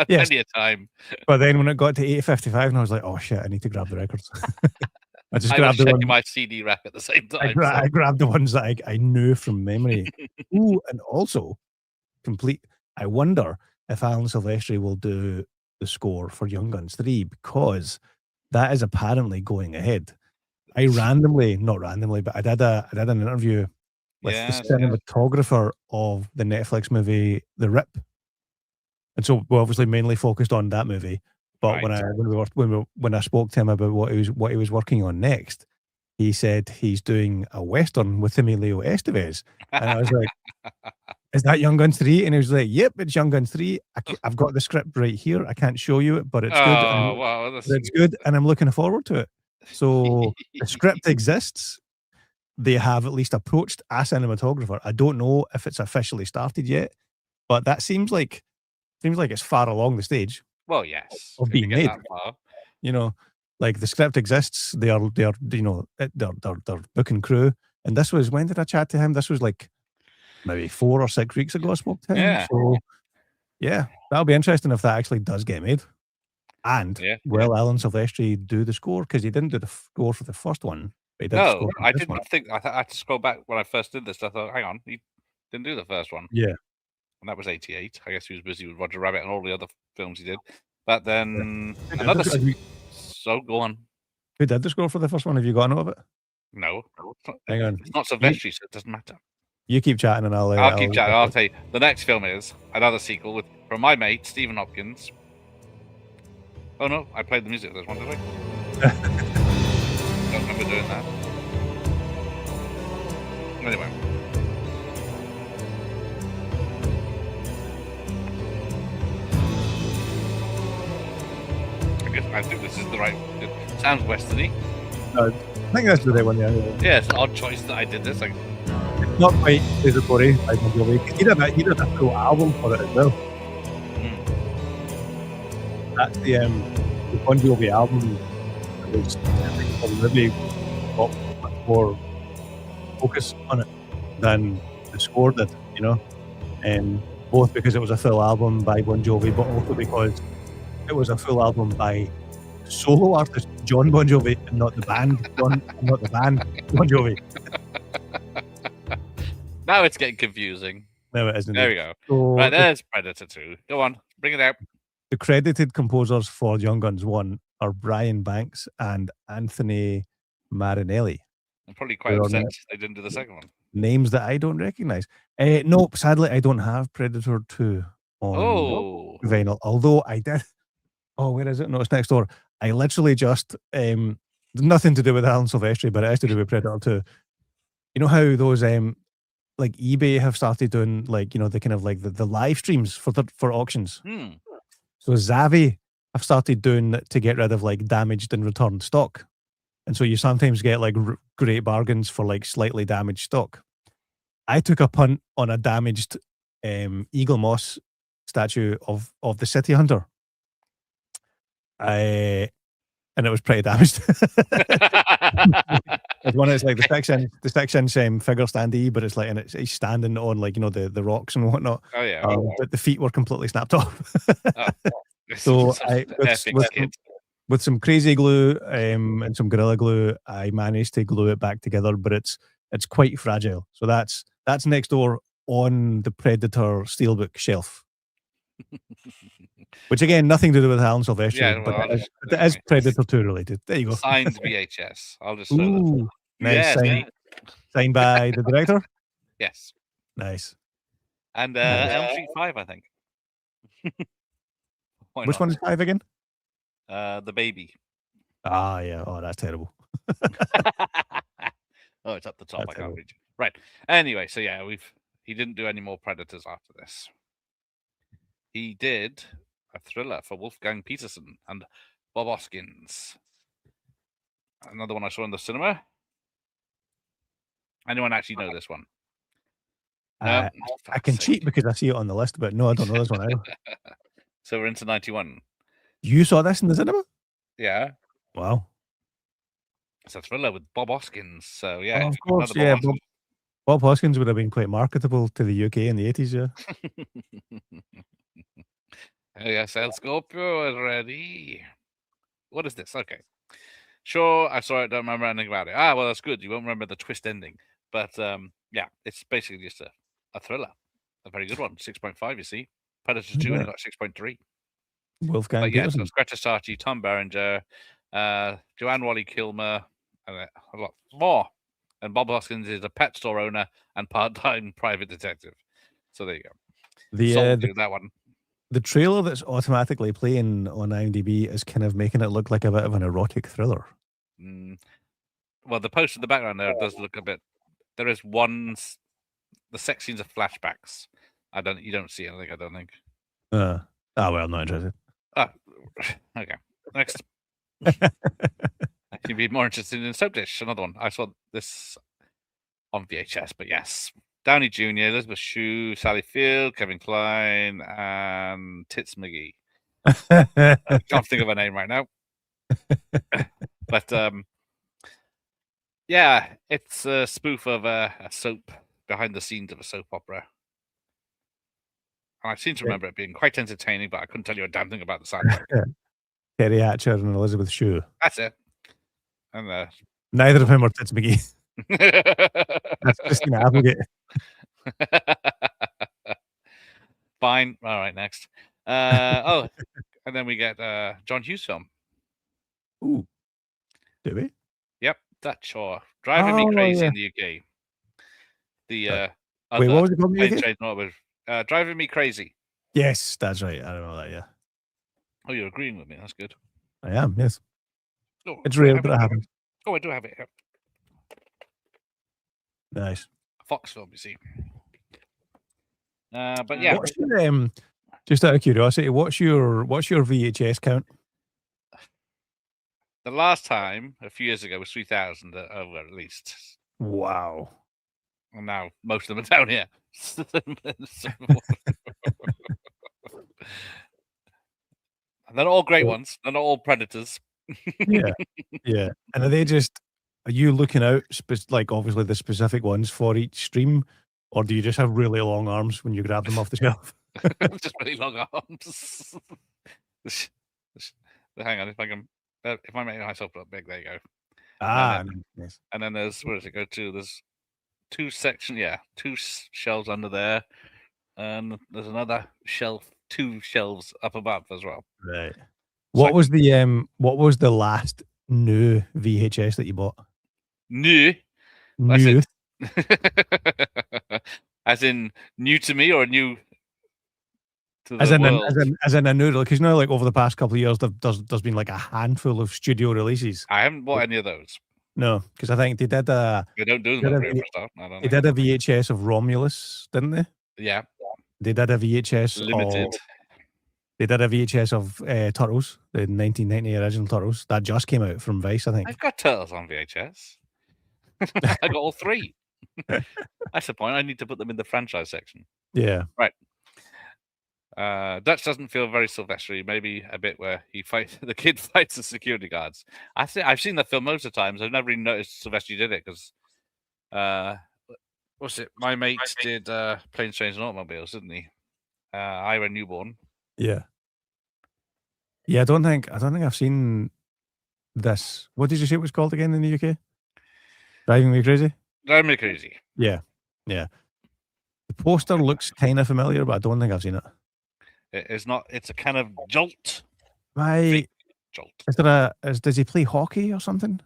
plenty of time. But then when it got to 8:55, and I was like, oh shit, I need to grab the records. I was checking my CD rack at the same time. I grabbed the ones that I knew from memory. Ooh, and also I wonder if Alan Silvestri will do the score for Young Guns 3, because that is apparently going ahead. I did an interview with the cinematographer of the Netflix movie The Rip, and so we obviously mainly focused on that movie. But when I spoke to him about what he was working on next, he said he's doing a Western with Emilio Estevez, and I was like, is that Young Guns 3? And he was like, yep, it's Young Guns 3. I've got the script right here. I can't show you it, but it's good. Oh, wow. But it's good, and I'm looking forward to it. So the script exists. They have at least approached a cinematographer. I don't know if it's officially started yet, but that seems like it's far along the stage Well, yes. of if you being get made. that far. You know, like the script exists. They're booking crew. And this was, when did I chat to him? This was like maybe 4 or 6 weeks ago I spoke to him. Yeah. So yeah, that'll be interesting if that actually does get made. And will Alan Silvestri do the score? Because he didn't do the score for the first one. But he did the No, score for I this didn't one. think. I had to scroll back when I first did this. I thought, hang on, he didn't do the first one. Yeah. And that was 88. I guess he was busy with Roger Rabbit and all the other films he did. But then Yeah. another. So go on. Who did the score for the first one? Have you got a note of it? No. Hang on. It's not Silvestri, so it doesn't matter. You keep chatting and I'll keep chatting. I'll tell you. The next film is another sequel from my mate, Stephen Hopkins. Oh, no. I played the music for this one, did I? Don't remember doing that. Anyway. I think this is the right. It sounds westerny. No, I think that's the right one. Yeah. Yeah, it's an odd choice that I did this. Like, not quite Silvestri by Bon Jovi. He did a full album for it as well. That's the Bon Jovi album. It was really got much more focus on it than the score did. You know, both because it was a full album by Bon Jovi, but also because it was a full album by solo artist John Bon Jovi and not the band Bon Jovi. Now it's getting confusing. No, it isn't. There we go. So right, there's Predator 2. Go on, bring it out. The credited composers for Young Guns 1 are Brian Banks and Anthony Marinelli. I'm probably quite upset they didn't do the second one. Names that I don't recognize. No, sadly, I don't have Predator 2 on vinyl, although I did. Oh, where is it? No, it's next door. I literally just, nothing to do with Alan Silvestri, but it has to do with Predator 2. You know how those, like eBay have started doing, like, you know, the kind of like the live streams for auctions. So Zavi have started doing to get rid of like damaged and returned stock. And so you sometimes get like great bargains for like slightly damaged stock. I took a punt on a damaged Eagle Moss statue of the City Hunter. And it was pretty damaged. It's one that's like the 6-inch figure standee, but it's like, and he's standing on like, you know, the rocks and whatnot. Oh yeah. But the feet were completely snapped off. So with some crazy glue and some Gorilla Glue, I managed to glue it back together, but it's quite fragile. So that's next door on the Predator Steelbook shelf. Which again, nothing to do with Alan Silvestri, but it is Predator 2 related. There you go. Signed VHS. I'll just Ooh, nice. Signed by the director? Yes. Nice. And Elm Street 5, I think. Which one is 5 again? The Baby. Ah, yeah. Oh, that's terrible. Oh, it's up the top. I can't reach it. Right. Anyway, so yeah, he didn't do any more Predators after this. He did a thriller for Wolfgang Petersen and Bob Hoskins. Another one I saw in the cinema. Anyone actually know this one? No, I can cheat because I see it on the list, but no, I don't know this one either. So we're into 91. You saw this in the cinema? Yeah. Wow. It's a thriller with Bob Hoskins. So yeah, of course, yeah. Bob Hoskins would have been quite marketable to the UK in the 80s, yeah. Yes, El Scorpio is ready. What is this? Okay. Sure, I saw it, don't remember anything about it. Ah, well, that's good. You won't remember the twist ending. But yeah, it's basically just a thriller. A very good one. 6.5, you see. Predator 2 only got 6.3. Wolfgang Petersen. So Greta Sarchi, Tom Berenger, Joanne Whalley-Kilmer, and a lot more. And Bob Hoskins is a pet store owner and part-time private detective. So there you go. That one. The trailer that's automatically playing on IMDb is kind of making it look like a bit of an erotic thriller. Well, the post in the background there does look a bit. There is the sex scenes are flashbacks. You don't see anything. I don't think. Well, I'm not interested. Okay. Next. You'd be more interested in Soap Dish. Another one. I saw this on VHS, but yes. Downey Jr., Elizabeth Shue, Sally Field, Kevin Kline, and Tits McGee. I can't think of a name right now. But yeah, it's a spoof of a soap, behind the scenes of a soap opera. And I seem to remember it being quite entertaining, but I couldn't tell you a damn thing about the soundtrack. Terry Hatcher and Elizabeth Shue. That's it. And neither of them are Tits McGee. That's Christina Applegate. Fine. All right, next. And then we get John Hughes film. Ooh. Do we? Yep, that's sure. Driving Me Crazy in the UK. Wait, what was it called in the UK? Driving Me Crazy. Yes, that's right. I remember that, yeah. Oh, you're agreeing with me. That's good. I am, yes. Oh, it's real, but it happens. Oh, I do have it here. Nice. A Fox film, you see. But yeah. What's your, just out of curiosity, what's your VHS count? The last time, a few years ago, was 3,000 over at least. Wow. And now most of them are down here. And they're not all great ones. They're not all predators. Yeah. And are you looking out, like obviously the specific ones for each stream, or do you just have really long arms when you grab them off the shelf? Just really long arms. Hang on, if I make myself look big, there you go. Nice. And then there's, where does it go to? There's two shelves under there, and there's another shelf, 2 shelves up above as well. Right. What was the last new VHS that you bought? New. New. As in new to me, or new to the as world? As in a new, because like over the past couple of years, there's been like a handful of studio releases. I haven't bought any of those. No, because I think they did They don't do them for stuff. They did a VHS of Romulus, didn't they? Yeah. They did a VHS Limited. They did a VHS of Turtles, the 1990 original Turtles. That just came out from Vice, I think. I've got Turtles on VHS. I got all 3. That's the point. I need to put them in the franchise section. Yeah. Right. Dutch doesn't feel very Silvestri. Maybe a bit where the kid fights the security guards. I've seen that film most of the times. I've never even noticed Silvestri did it because, what's it? My mate did Planes, Trains, and Automobiles, didn't he? Ira Newborn. Yeah. Yeah, I don't think I've seen this. What did you say it was called again in the UK? Driving Me Crazy? Driving Me Crazy. Yeah. The poster looks kind of familiar, but I don't think I've seen it. It is not. It's a kind of jolt. Jolt. Does he play hockey or something?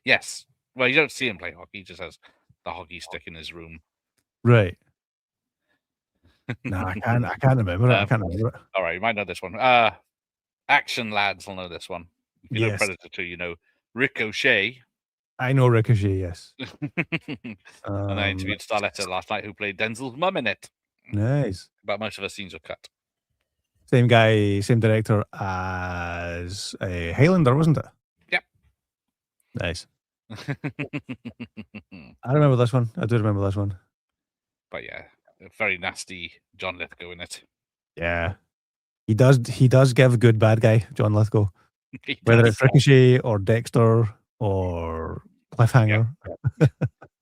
Yes. Well, you don't see him play hockey. He just has the hockey stick in his room. Right. No, I can't remember it. I can't remember it. All right, you might know this one. Action lads will know this one. If you know Predator 2, you know Ricochet. I know Ricochet, yes. And I interviewed Starletta last night, who played Denzel's mum in it. Nice. But most of her scenes were cut. Same guy, same director as Highlander, wasn't it? Yep. Nice. I remember this one. I do remember this one. But yeah, a very nasty John Lithgow in it. Yeah. He does give good bad guy, John Lithgow. Whether it's Ricochet or Dexter or Cliffhanger. Yeah.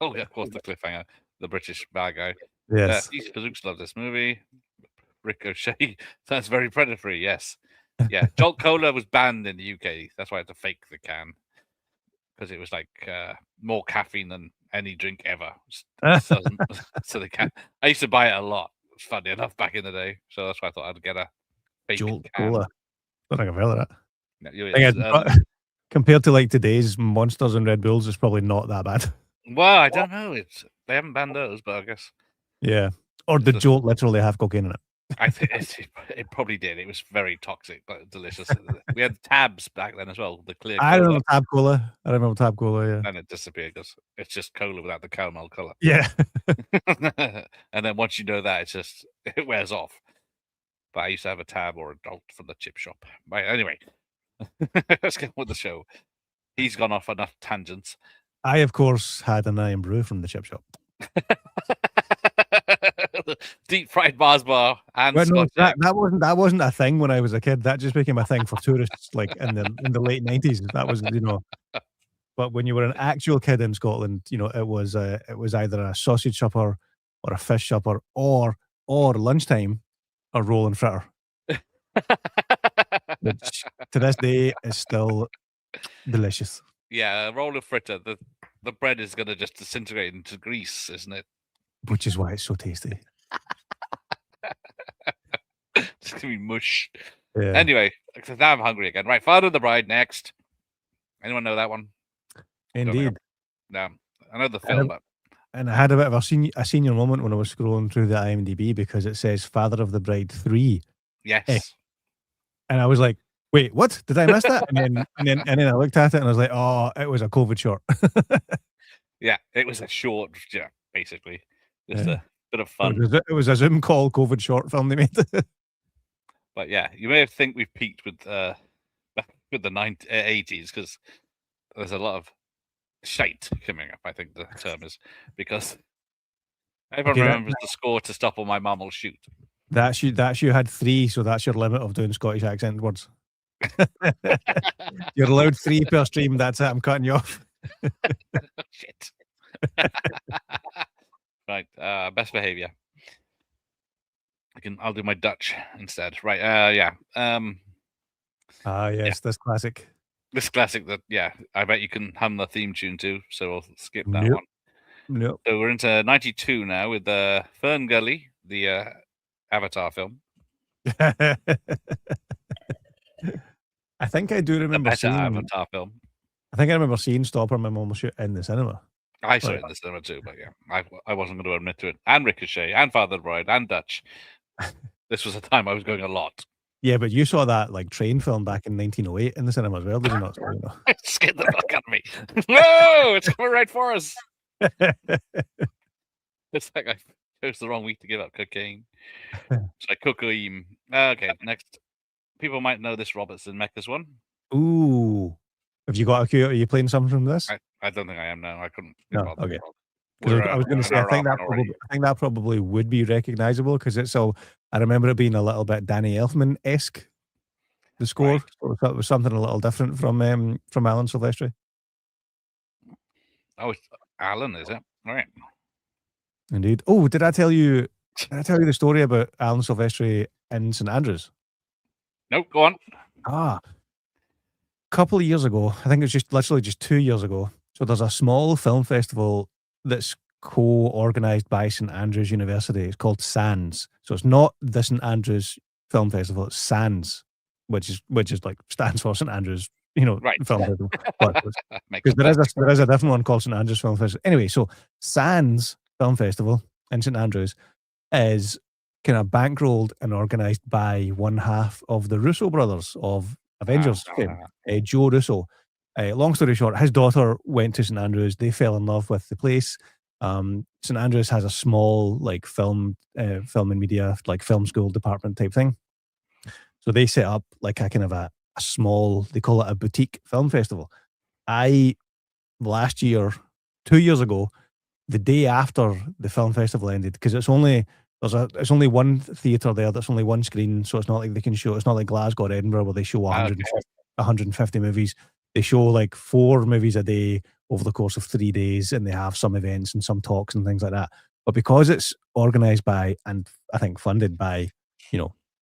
Oh, yeah, of course, the Cliffhanger, the British bad guy. Yes. These Pazooks love this movie. Ricochet sounds very predatory, yes. Yeah, Jolt Cola was banned in the UK. That's why I had to fake the can. Because it was like more caffeine than any drink ever. So they can. I used to buy it a lot. It was funny enough back in the day. So that's why I thought I'd get a fake Jolt can. Cola. I don't think I've heard of that. No, compared to like today's Monsters and Red Bulls, it's probably not that bad. Well, I don't know. They haven't banned those, but I guess. Yeah. Or did Jolt literally have cocaine in it? I think it probably did. It was very toxic, but delicious. We had tabs back then as well, the clear I cola, remember Tab Cola. I remember Tab Cola. Yeah. and it disappeared because it's just cola without the caramel color. Yeah. And then once you know that, it wears off. But I used to have a tab or a Dolt from the chip shop. Right, anyway, let's get on with the show. He's gone off enough tangents. I, of course, had an Iron Brew from the chip shop. Deep fried Mars bar and Well, no, Scotch egg. that wasn't a thing when I was a kid. That just became a thing for tourists, like in the late 90s. That was, But when you were an actual kid in Scotland, it was either a sausage supper or a fish supper or lunchtime a roll and fritter, which to this day is still delicious. Yeah, a roll of fritter. The bread is going to just disintegrate into grease, isn't it? Which is why it's so tasty. It's going to be mush. Yeah. Anyway, now I'm hungry again. Right, Father of the Bride next. Anyone know that one? Indeed. No, I know the film, but And I had a bit of a senior moment when I was scrolling through the IMDb because it says Father of the Bride 3. yes. And I was like, wait, what? Did I miss that? And then I looked at it and I was like, oh, it was a COVID short. Yeah, it was a short, basically. Just Yeah. a bit of fun. It was a Zoom call COVID short film they made. But yeah, you may think we've peaked with the 80s because there's a lot of shite coming up, I think the term is, because everyone remembers the score to Stop or My Mum Will Shoot. That's you had 3, so that's your limit of doing Scottish accent words. You're allowed 3 per stream, that's it, I'm cutting you off. Shit. Right, best behavior. I'll do my Dutch instead. Right, yeah. Yes, this classic. This classic that, I bet you can hum the theme tune too, so I'll skip that Nope. one. Nope. So we're into 92 now with Fern Gully, the Avatar film. I think I do remember The better seeing Avatar film. I think I remember seeing Stop or My Mum Will Shoot in the cinema. I saw it in the cinema too, but I wasn't going to admit to it. And Ricochet, and Father of the Bride, and Dutch. This was a time I was going a lot. Yeah, but you saw that train film back in 1908 in the cinema as well, did you not? It scared the fuck out of me. No, it's coming right for us. It's like I chose the wrong week to give up cocaine. It's like cocaine. Okay, next. People might know this Robert Zemeckis one. Ooh. Have you got a cue? Are you playing something from this? I don't think I am now. I couldn't. No, okay. I was going to say, I think that probably would be recognizable because it's all. I remember it being a little bit Danny Elfman-esque. The score, Right. So it was something a little different from Alan Silvestri. Oh, it's Alan, is it? All right. Indeed. Oh, did I tell you the story about Alan Silvestri in St Andrews? Nope. Go on. A couple of years ago, I think it was literally just 2 years ago. So there's a small film festival that's co-organised by St Andrews University. It's called SANS. So it's not the St Andrews Film Festival. It's SANS, which is like stands for St Andrews, Right. Film Festival. Because there is a different one called St Andrews Film Festival. Anyway, so SANS Film Festival in St Andrews is kind of bankrolled and organised by one half of the Russo brothers of Avengers fame, Joe Russo. Long story short, his daughter went to St Andrews. They fell in love with the place. St Andrews has a small film and media, film school department type thing. So they set up a kind of a small, they call it a boutique film festival. Last year, 2 years ago, the day after the film festival ended, because it's only one theatre there, that's only one screen, so it's not like they can show, it's not like Glasgow or Edinburgh where they show 150 movies. They show 4 movies a day over the course of 3 days, and they have some events and some talks and things like that. But because it's organised by, and I think funded by,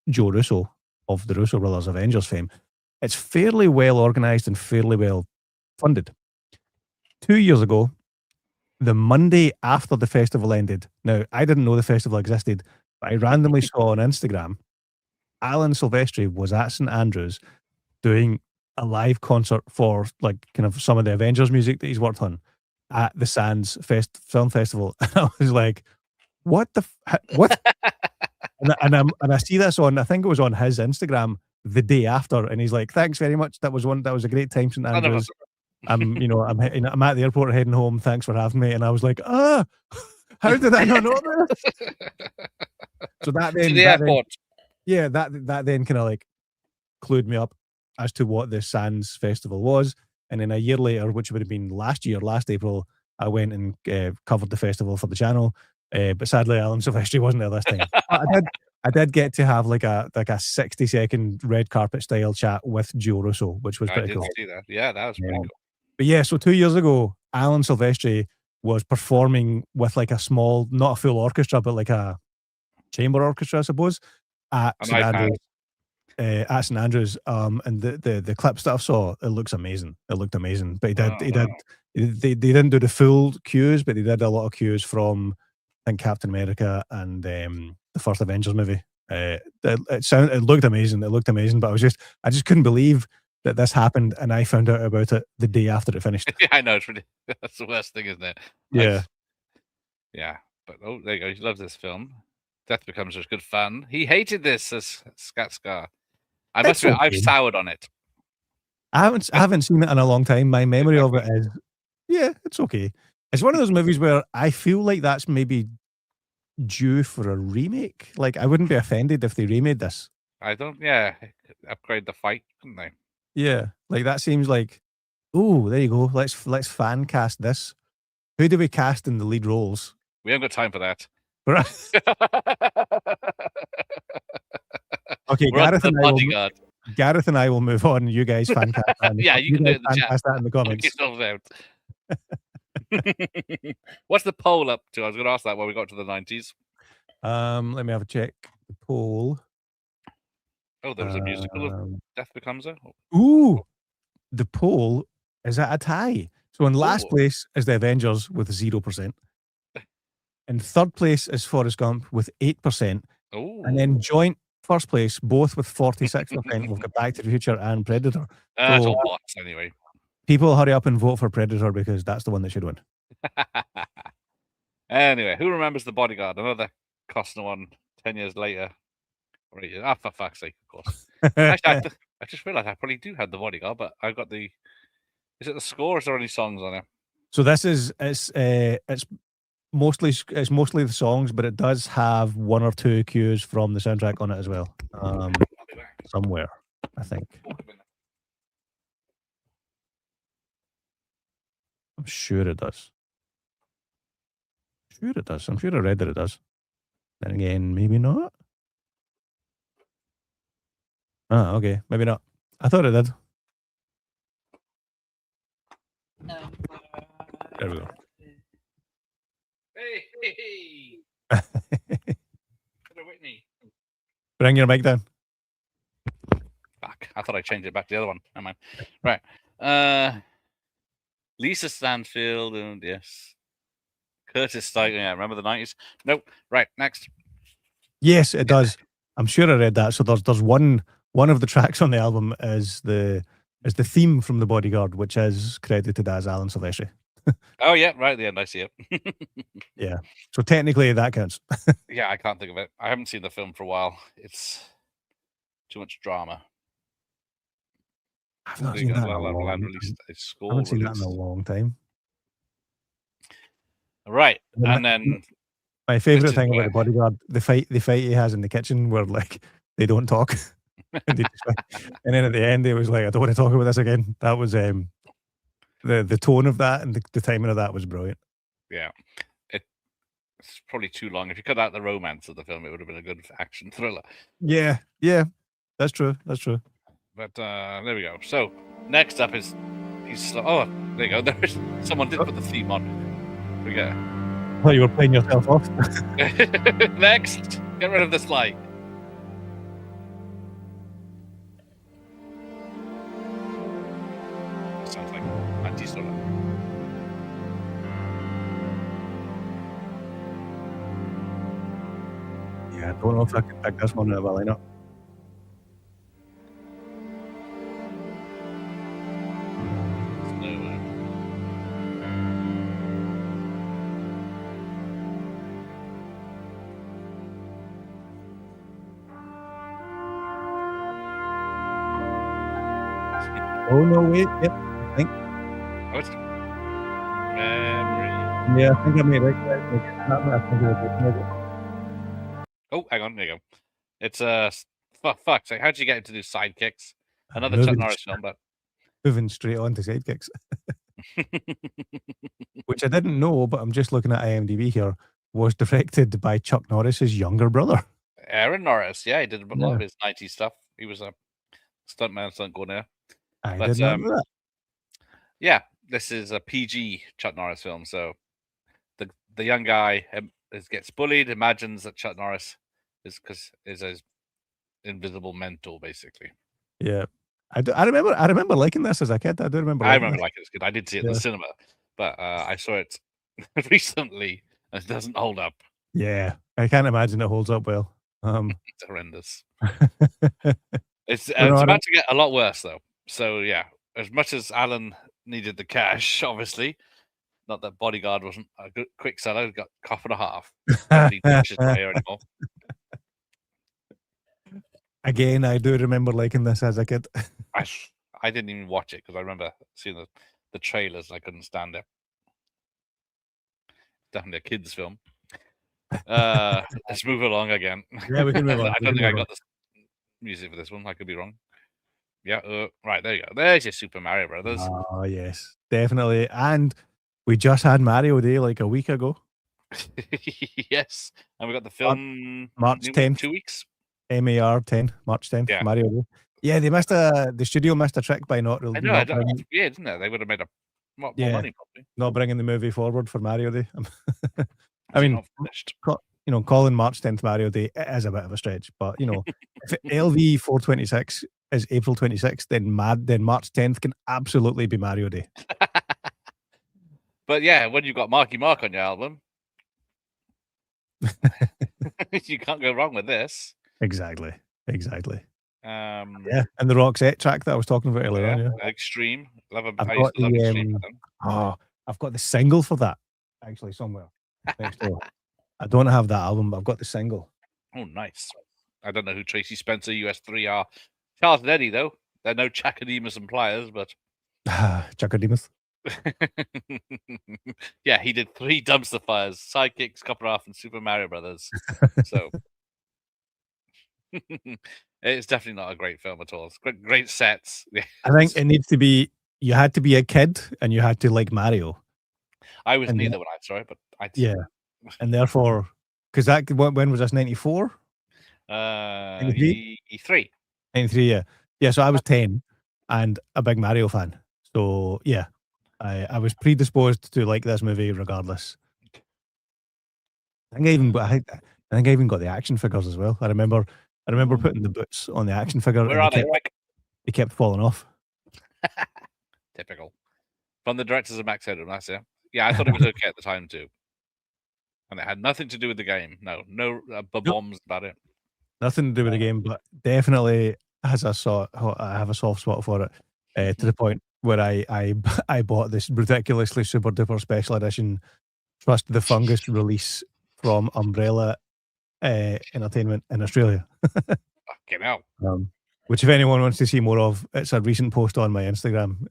Joe Russo of the Russo Brothers Avengers fame, it's fairly well organised and fairly well funded. 2 years ago, the Monday after the festival ended, now I didn't know the festival existed, but I randomly saw on Instagram, Alan Silvestri was at St Andrews doing a live concert for kind of some of the Avengers music that he's worked on at the Sands Film Festival. And I was like, what? and I see this on, I think it was on his Instagram the day after, and he's like, "Thanks very much. That was a great time, St Andrews. I'm at the airport heading home. Thanks for having me." And I was like, how did I not know this? So that then, to the airport. that then kind of like clued me up as to what the Sands Festival was. And then a year later, which would have been last April, I went and covered the festival for the channel. But sadly, Alan Silvestri wasn't there this time. But I did get to have like a 60-second red carpet style chat with Joe Russo, which was pretty cool. I did see that. Yeah, that was pretty cool. But yeah, so 2 years ago, Alan Silvestri was performing with like a small, not a full orchestra, but like a chamber orchestra, I suppose, at St Andrews. At St Andrews, and the clips that I saw, it looks amazing. It looked amazing. But they didn't do the full cues, but they did a lot of cues from, I think, Captain America and the first Avengers movie. It looked amazing. It looked amazing. But I just couldn't believe that this happened, and I found out about it the day after it finished. Yeah, I know, it's really, that's the worst thing, isn't it? Yeah. Yeah, but there you go. He loves this film. Death Becomes Us, good fun. He hated this as Skatscar. I must admit, I've soured on it. I haven't seen it in a long time. My memory of it is, yeah, it's okay. It's one of those movies where I feel like that's maybe due for a remake. Like, I wouldn't be offended if they remade this. Upgrade the fight, couldn't they? Yeah, like that seems like, oh, there you go. Let's fan cast this. Who do we cast in the lead roles? We haven't got time for that. Okay, Gareth and I will move on. You guys fan cast that. Yeah, you can do it in the chat. That in the comments. What's the poll up to? I was going to ask that when we got to the 90s. Let me have a check. The poll. Oh, there was a musical of Death Becomes Her. Ooh, the poll is at a tie. So in last place is the Avengers with 0%. In third place is Forrest Gump with 8%. And then joint first place, both with 46%. We've got Back to the Future and Predator. That's all bots anyway. People hurry up and vote for Predator because that's the one that should win. Anyway, who remembers The Bodyguard? Another Costner one 10 years later. For fuck's sake, of course. Actually, I just realized I probably do have The Bodyguard, but I've got the... Is it the score or is there any songs on it? So this is... It's mostly the songs, but it does have one or two cues from the soundtrack on it as well. Somewhere, I think. I'm sure it does. I'm sure I read that it does. Then again, maybe not. Okay, maybe not. I thought it did. There we go. Hey. Whitney. Bring your mic down. Fuck. I thought I changed it back to the other one. Never mind. Right. Lisa Stanfield, and yes. Curtis Steiger, yeah, remember the 90s? Nope. Right, next. Yes, it does. I'm sure I read that. So there's one of the tracks on the album is the theme from The Bodyguard, which is credited as Alan Silvestri. Oh yeah, right at the end I see it. Yeah. So technically that counts. Yeah, I can't think of it. I haven't seen the film for a while. It's too much drama. I've not seen that in a long time. Right. And then my favourite thing about The Bodyguard, the fight he has in the kitchen where like they don't talk. And then at the end he was like, I don't want to talk about this again. That was the tone of that and the timing of that was brilliant. Yeah. It's probably too long. If you cut out the romance of the film, it would have been a good action thriller. Yeah. That's true. But there we go. So next up is there you go. There's someone did put the theme on. Here we go. Well, you were playing yourself off. Next, get rid of this light. Sounds like anti-solar. Yeah, I don't know if I can pick this one out of a lineup. Oh no, wait. Yep. I think. Oh, it's memory. Yeah, I think I made it. Oh, hang on, there you go. It's fuck's sake. How'd you get him to do sidekicks? Another Chuck Moving, Norris film, but moving straight on to sidekicks, which I didn't know, but I'm just looking at IMDb here. Was directed by Chuck Norris's younger brother. Aaron Norris, yeah, he did a lot Yeah. of his 90s stuff. He was a stuntman, stunt coordinator. I But did not know that. yeah, this is a PG Chuck Norris film, so the young guy gets bullied, imagines that Chuck Norris is his invisible mentor, basically. Yeah. I remember liking this as a kid. I do remember. I liking remember this. liking it. It's good. I did see it in Yeah. the cinema, but I saw it recently, and it doesn't hold up. Yeah, I can't imagine it holds up well. It's horrendous. It's No, no, I about to get a lot worse, though. So yeah, as much as Alan needed the cash, obviously, not that Bodyguard wasn't a good quick seller. Got cough and a half. Don't need dishes by here anymore. Again, I do remember liking this as a kid. I didn't even watch it because I remember seeing the trailers. And I couldn't stand it. Definitely a kids' film. Let's move along again. Yeah, we can move on. I don't think I got the music for this one. I could be wrong. Yeah, right, there you go. There's your Super Mario Brothers. Oh, yes, definitely. And we just had Mario Day like a week ago. Yes, and we got the film March 10th. 2 weeks. MAR 10, March 10th, Yeah. Mario Day. Yeah, the studio missed a trick by not I know, yeah, didn't they? They would have made a lot more money, probably. not bringing the movie forward for Mario Day. I Is it mean, not finished? calling March 10th Mario Day is a bit of a stretch, but if LV 426 is April 26th, then March 10th can absolutely be Mario Day. But yeah, when you've got Marky Mark on your album, you can't go wrong with this. Exactly. Yeah, and the Roxette track that I was talking about earlier on. Yeah. Extreme. I I've used got to love Extreme. I've got the single for that actually somewhere next door. I don't have that album, but I've got the single. Oh, nice. I don't know who Tracy Spencer, US3 are. Charles and Eddie, though. They're no Chakademus and Pliers, but Chakademus. yeah, he did 3 dumpster fires, Sidekicks, Copper Off, and Super Mario Brothers. So it's definitely not a great film at all. It's great sets. I think it needs to be. You had to be a kid, and you had to like Mario. I was neither when I saw it, but and therefore, because when was this? 94. 93. 93. Yeah. So I was 10 and a big Mario fan. So yeah, I was predisposed to like this movie regardless. I think I even got the action figures as well. I remember putting the boots on the action figure. Where are they? They kept falling off. Typical. From the directors of Max Headroom, that's it. Yeah, I thought it was okay at the time too. And it had nothing to do with the game. No bombs about it. Nothing to do with the game, but definitely I have a soft spot for it. To the point where I bought this ridiculously super duper special edition Trust the Fungus release from Umbrella Entertainment in Australia. Fucking hell. Which if anyone wants to see more of, it's a recent post on my Instagram.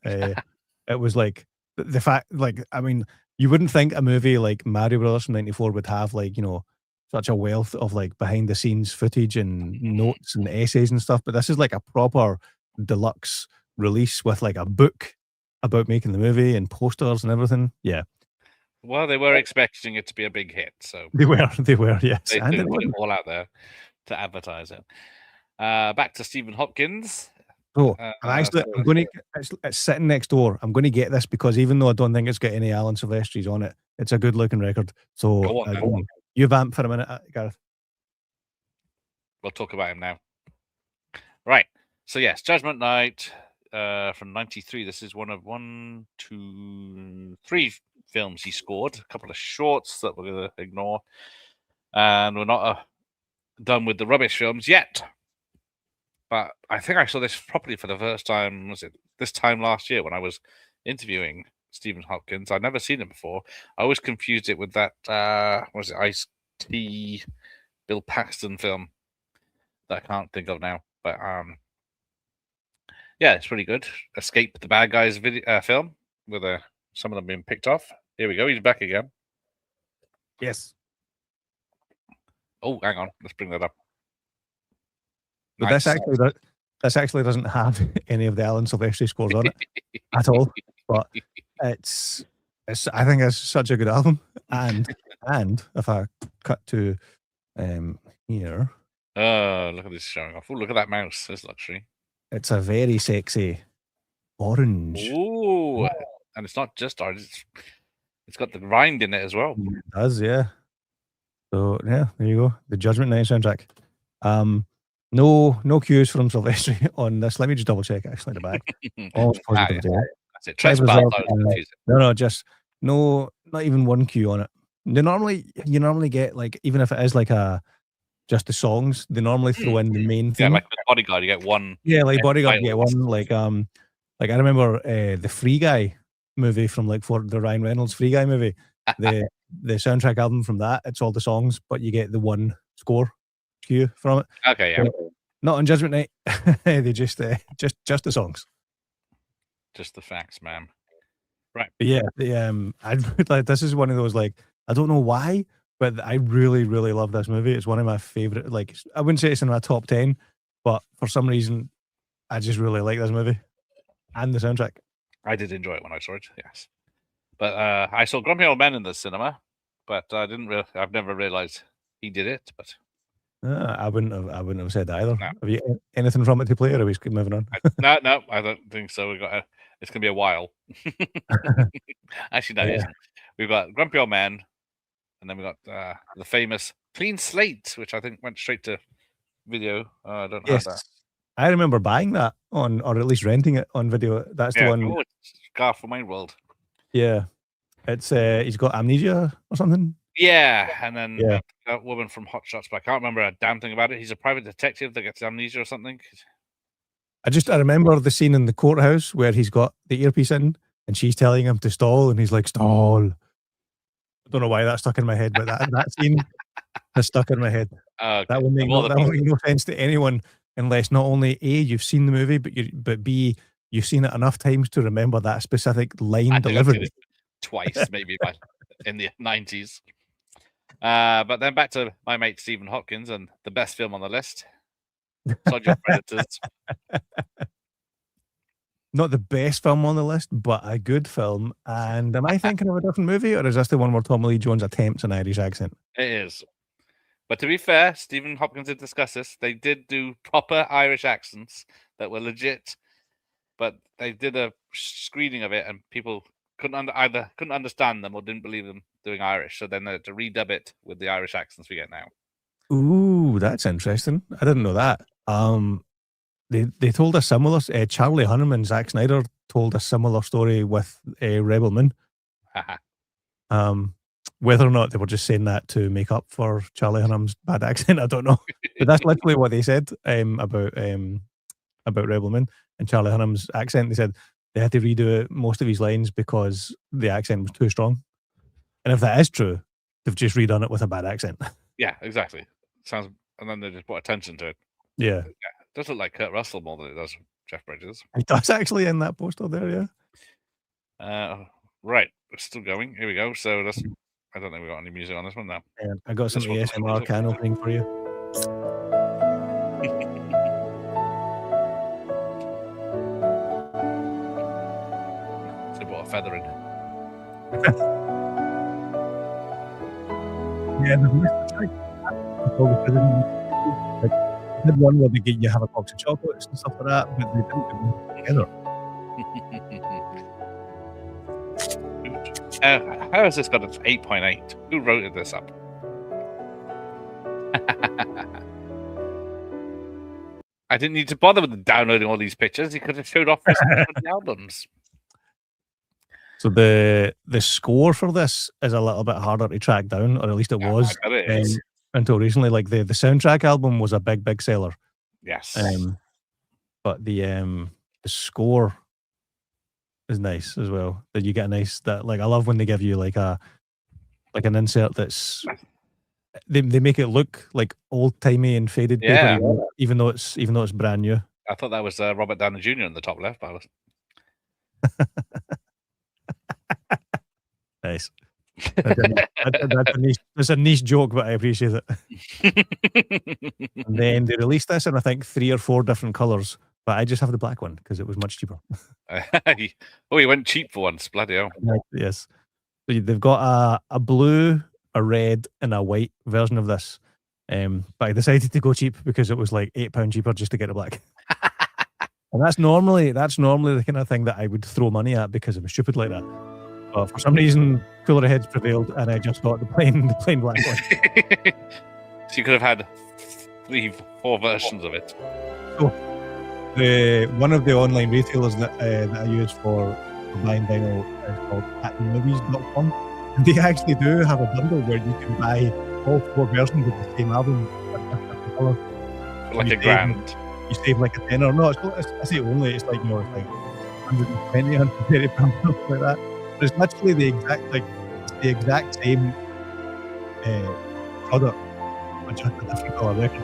It was like the fact, like, I mean, you wouldn't think a movie like Mario Brothers from '94 would have like, such a wealth of like behind the scenes footage and notes and essays and stuff, but this is like a proper deluxe release with like a book about making the movie and posters and everything. Yeah. Well, they were expecting it to be a big hit, so they were, yes. They put it all out there to advertise it. Back to Stephen Hopkins. Oh, I'm going to. It's sitting next door. I'm going to get this because even though I don't think it's got any Alan Silvestris on it, it's a good looking record. So go on. You vamp for a minute, Gareth. We'll talk about him now. Right. So yes, Judgment Night from '93. This is one of 3 films he scored. A couple of shorts that we're going to ignore, and we're not done with the rubbish films yet. But I think I saw this properly for the first time. Was it this time last year when I was interviewing Stephen Hopkins? I'd never seen him before. I always confused it with that Ice-T Bill Paxton film that I can't think of now. But Yeah, it's pretty good. Escape the Bad Guys film with some of them being picked off. Here we go. He's back again. Yes. Oh, hang on. Let's bring that up. But Nice. this actually doesn't have any of the Alan Silvestri scores on it at all. But it's I think it's such a good album. And if I cut to here, Oh, look at this showing off. Oh, look at that mouse. There's luxury. it's a very sexy orange. Ooh, and it's not just orange. It's got the rind in it as well. It does, yeah. So yeah, there you go. The Judgment Night soundtrack. No cues from Silvestri on this. Let me just double check actually in the back. Almost positive. Yeah. That's it. Trespass. No, just no, not even one cue on it. You normally get like, even if it is like just the songs, they normally throw in the main theme. Yeah, like Bodyguard, you get one. Yeah, like Bodyguard, you get one. Like I remember the Free Guy movie from for the Ryan Reynolds Free Guy movie. The soundtrack album from that, it's all the songs, but you get the one score cue from it. Okay, yeah. So, not on Judgment Night. They just the songs. Just the facts, ma'am. Right. But yeah, this is one of those, like, I don't know why, but I really, really love this movie. It's one of my favorite. Like, I wouldn't say it's in my top 10, but for some reason, I just really like this movie and the soundtrack. I did enjoy it when I saw it, yes. But I saw Grumpy Old Man in the cinema, but I've never realized he did it. But I wouldn't have said that either. No. Have you anything from it to play, or are we moving on? No, I don't think so. It's gonna be a while. Actually, no, it isn't. We've got Grumpy Old Man, and then we got the famous Clean Slate, which I think went straight to video. I don't know that. I remember buying that or at least renting it on video. That's the one. Oh, it's Garth from Mind World. Yeah, it's he's got amnesia or something. Yeah, and then that woman from Hot Shots, but I can't remember a damn thing about it. He's a private detective that gets amnesia or something. I remember the scene in the courthouse where he's got the earpiece in and she's telling him to stall, and he's like, stall. I don't know why that stuck in my head, but that scene has stuck in my head. Okay. That would make no sense to anyone unless not only A, you've seen the movie, but B, you've seen it enough times to remember that specific line delivery. Twice, maybe, in the 90s. But then back to my mate Stephen Hopkins and the best film on the list, Sergeant Predators. Not the best film on the list, but a good film. And am I thinking of a different movie, or is this the one where Tommy Lee Jones attempts an Irish accent? It is. But to be fair, Stephen Hopkins did discuss this. They did do proper Irish accents that were legit, but they did a screening of it, and people either couldn't understand them or didn't believe them doing Irish. So then they had to redub it with the Irish accents we get now. Ooh, that's interesting. I didn't know that. They told a similar. Charlie Hunnam and Zack Snyder told a similar story with Rebel Moon. Whether or not they were just saying that to make up for Charlie Hunnam's bad accent, I don't know. But that's literally what they said about Rebel Moon and Charlie Hunnam's accent. They said they had to redo most of his lines because the accent was too strong. And if that is true, they've just redone it with a bad accent. Yeah, exactly. And then they just put attention to it. Yeah. It does look like Kurt Russell more than it does Jeff Bridges. He does actually in that poster there, yeah. Right, we're still going. Here we go. So I don't think we got any music on this one now. I got some ASMR can opening for you. So put a feather in. Yeah, they did one where they get you have a box of chocolates and stuff like that, but they didn't do them together. How has this got an 8.8? Who wrote this up? I didn't need to bother with downloading all these pictures. He could have showed off the albums. So the score for this is a little bit harder to track down, or at least it was until recently. Like the soundtrack album was a big seller. Yes. But the score is nice as well. That you get a nice I love when they give you like an insert that's they make it look like old timey and faded paper, even though it's brand new. I thought that was Robert Downey Jr. in the top left. Nice. That's a niche joke, but I appreciate it. And then they released this in, I think, 3 or 4 different colours, but I just have the black one because it was much cheaper. He went cheap for once. Bloody hell. Yes. So they've got a blue, a red, and a white version of this. But I decided to go cheap because it was like £8 cheaper just to get it black. And that's normally the kind of thing that I would throw money at because I'm stupid like that. But for some reason, cooler heads prevailed, and I just got the plain black one. So you could have had 3, 4 versions of it. So one of the online retailers that I use for buying vinyl is called patmovies.com. And they actually do have a bundle where you can buy all 4 versions of the same album at different colours. Like a grand. You save like a tenner. No, I say only. It's like, it's like 120, 130 pounds, something like that. But it's literally the exact same product, but just a different colour record.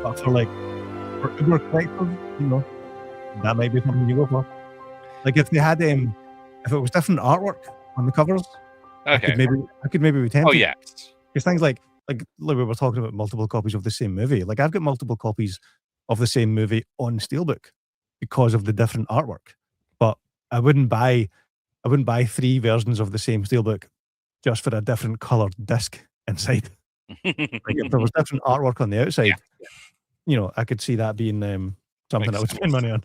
But for Uber collectors, that might be something you go for. Like if they had if it was different artwork on the covers, okay, I could maybe be tempted. Oh yes, because things like we were talking about multiple copies of the same movie. Like I've got multiple copies of the same movie on Steelbook because of the different artwork. But I wouldn't buy 3 versions of the same Steelbook just for a different coloured disc inside. Like if there was different artwork on the outside, I could see that being something I would spend money on.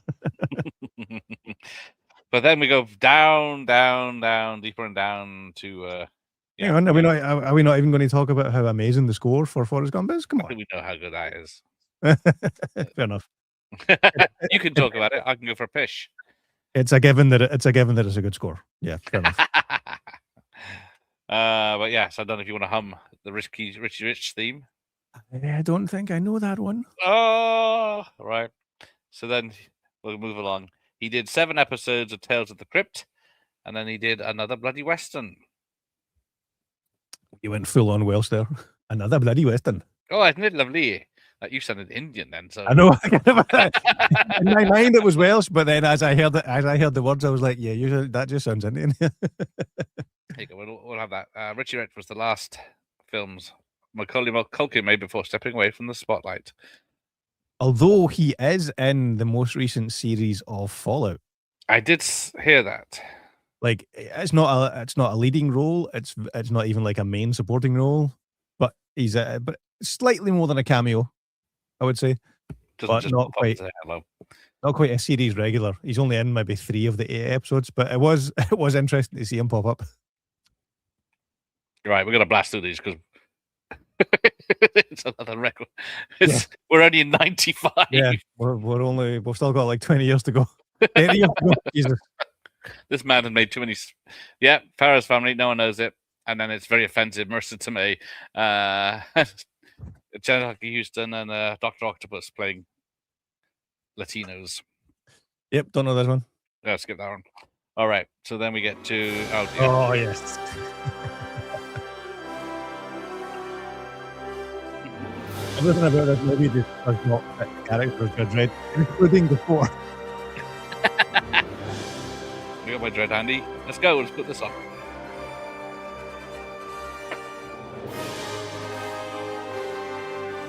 But then we go down, deeper and down to. Hang on, are we not even going to talk about how amazing the score for Forrest Gump is? Come on, we know how good that is. Fair enough. You can talk about it. I can go for a pish. It's a given that it's a good score. Yeah, fair enough. But yes, I don't know if you want to hum the Richie Rich theme. I don't think I know that one. Oh, right. So then we'll move along. He did 7 episodes of Tales of the Crypt, and then he did another bloody Western. You went full on Welsh there. Another bloody Western. Oh, isn't it lovely? Like you sounded Indian then. So I know. In my mind it was Welsh, but then as I heard the words, I was like, yeah, that just sounds Indian. There you go. We'll have that. Richie Rich was the last films Macaulay Culkin made before stepping away from the spotlight. Although he is in the most recent series of Fallout. I did hear that. Like it's not a leading role. It's not even like a main supporting role, but he's but slightly more than a cameo, I would say. But not quite. Not quite a series regular. He's only in maybe 3 of the 8 episodes, but it was interesting to see him pop up. Right, we're gonna blast through these because it's another record. We're only in 95. Yeah, we've still got like 20 years to go. 20 years to go. Jesus. This man has made too many. Yeah, Farrah's Family. No one knows it, and then it's very offensive. Marissa Tomei, Jennifer Houston, and Dr. Octopus playing Latinos. Yep, don't know this one. Yeah, skip that one. All right, so then we get to oh yes. Everything about this movie just does not fit the character of Judge Dredd, including the 4. I got my dread handy. Let's go. Let's put this on.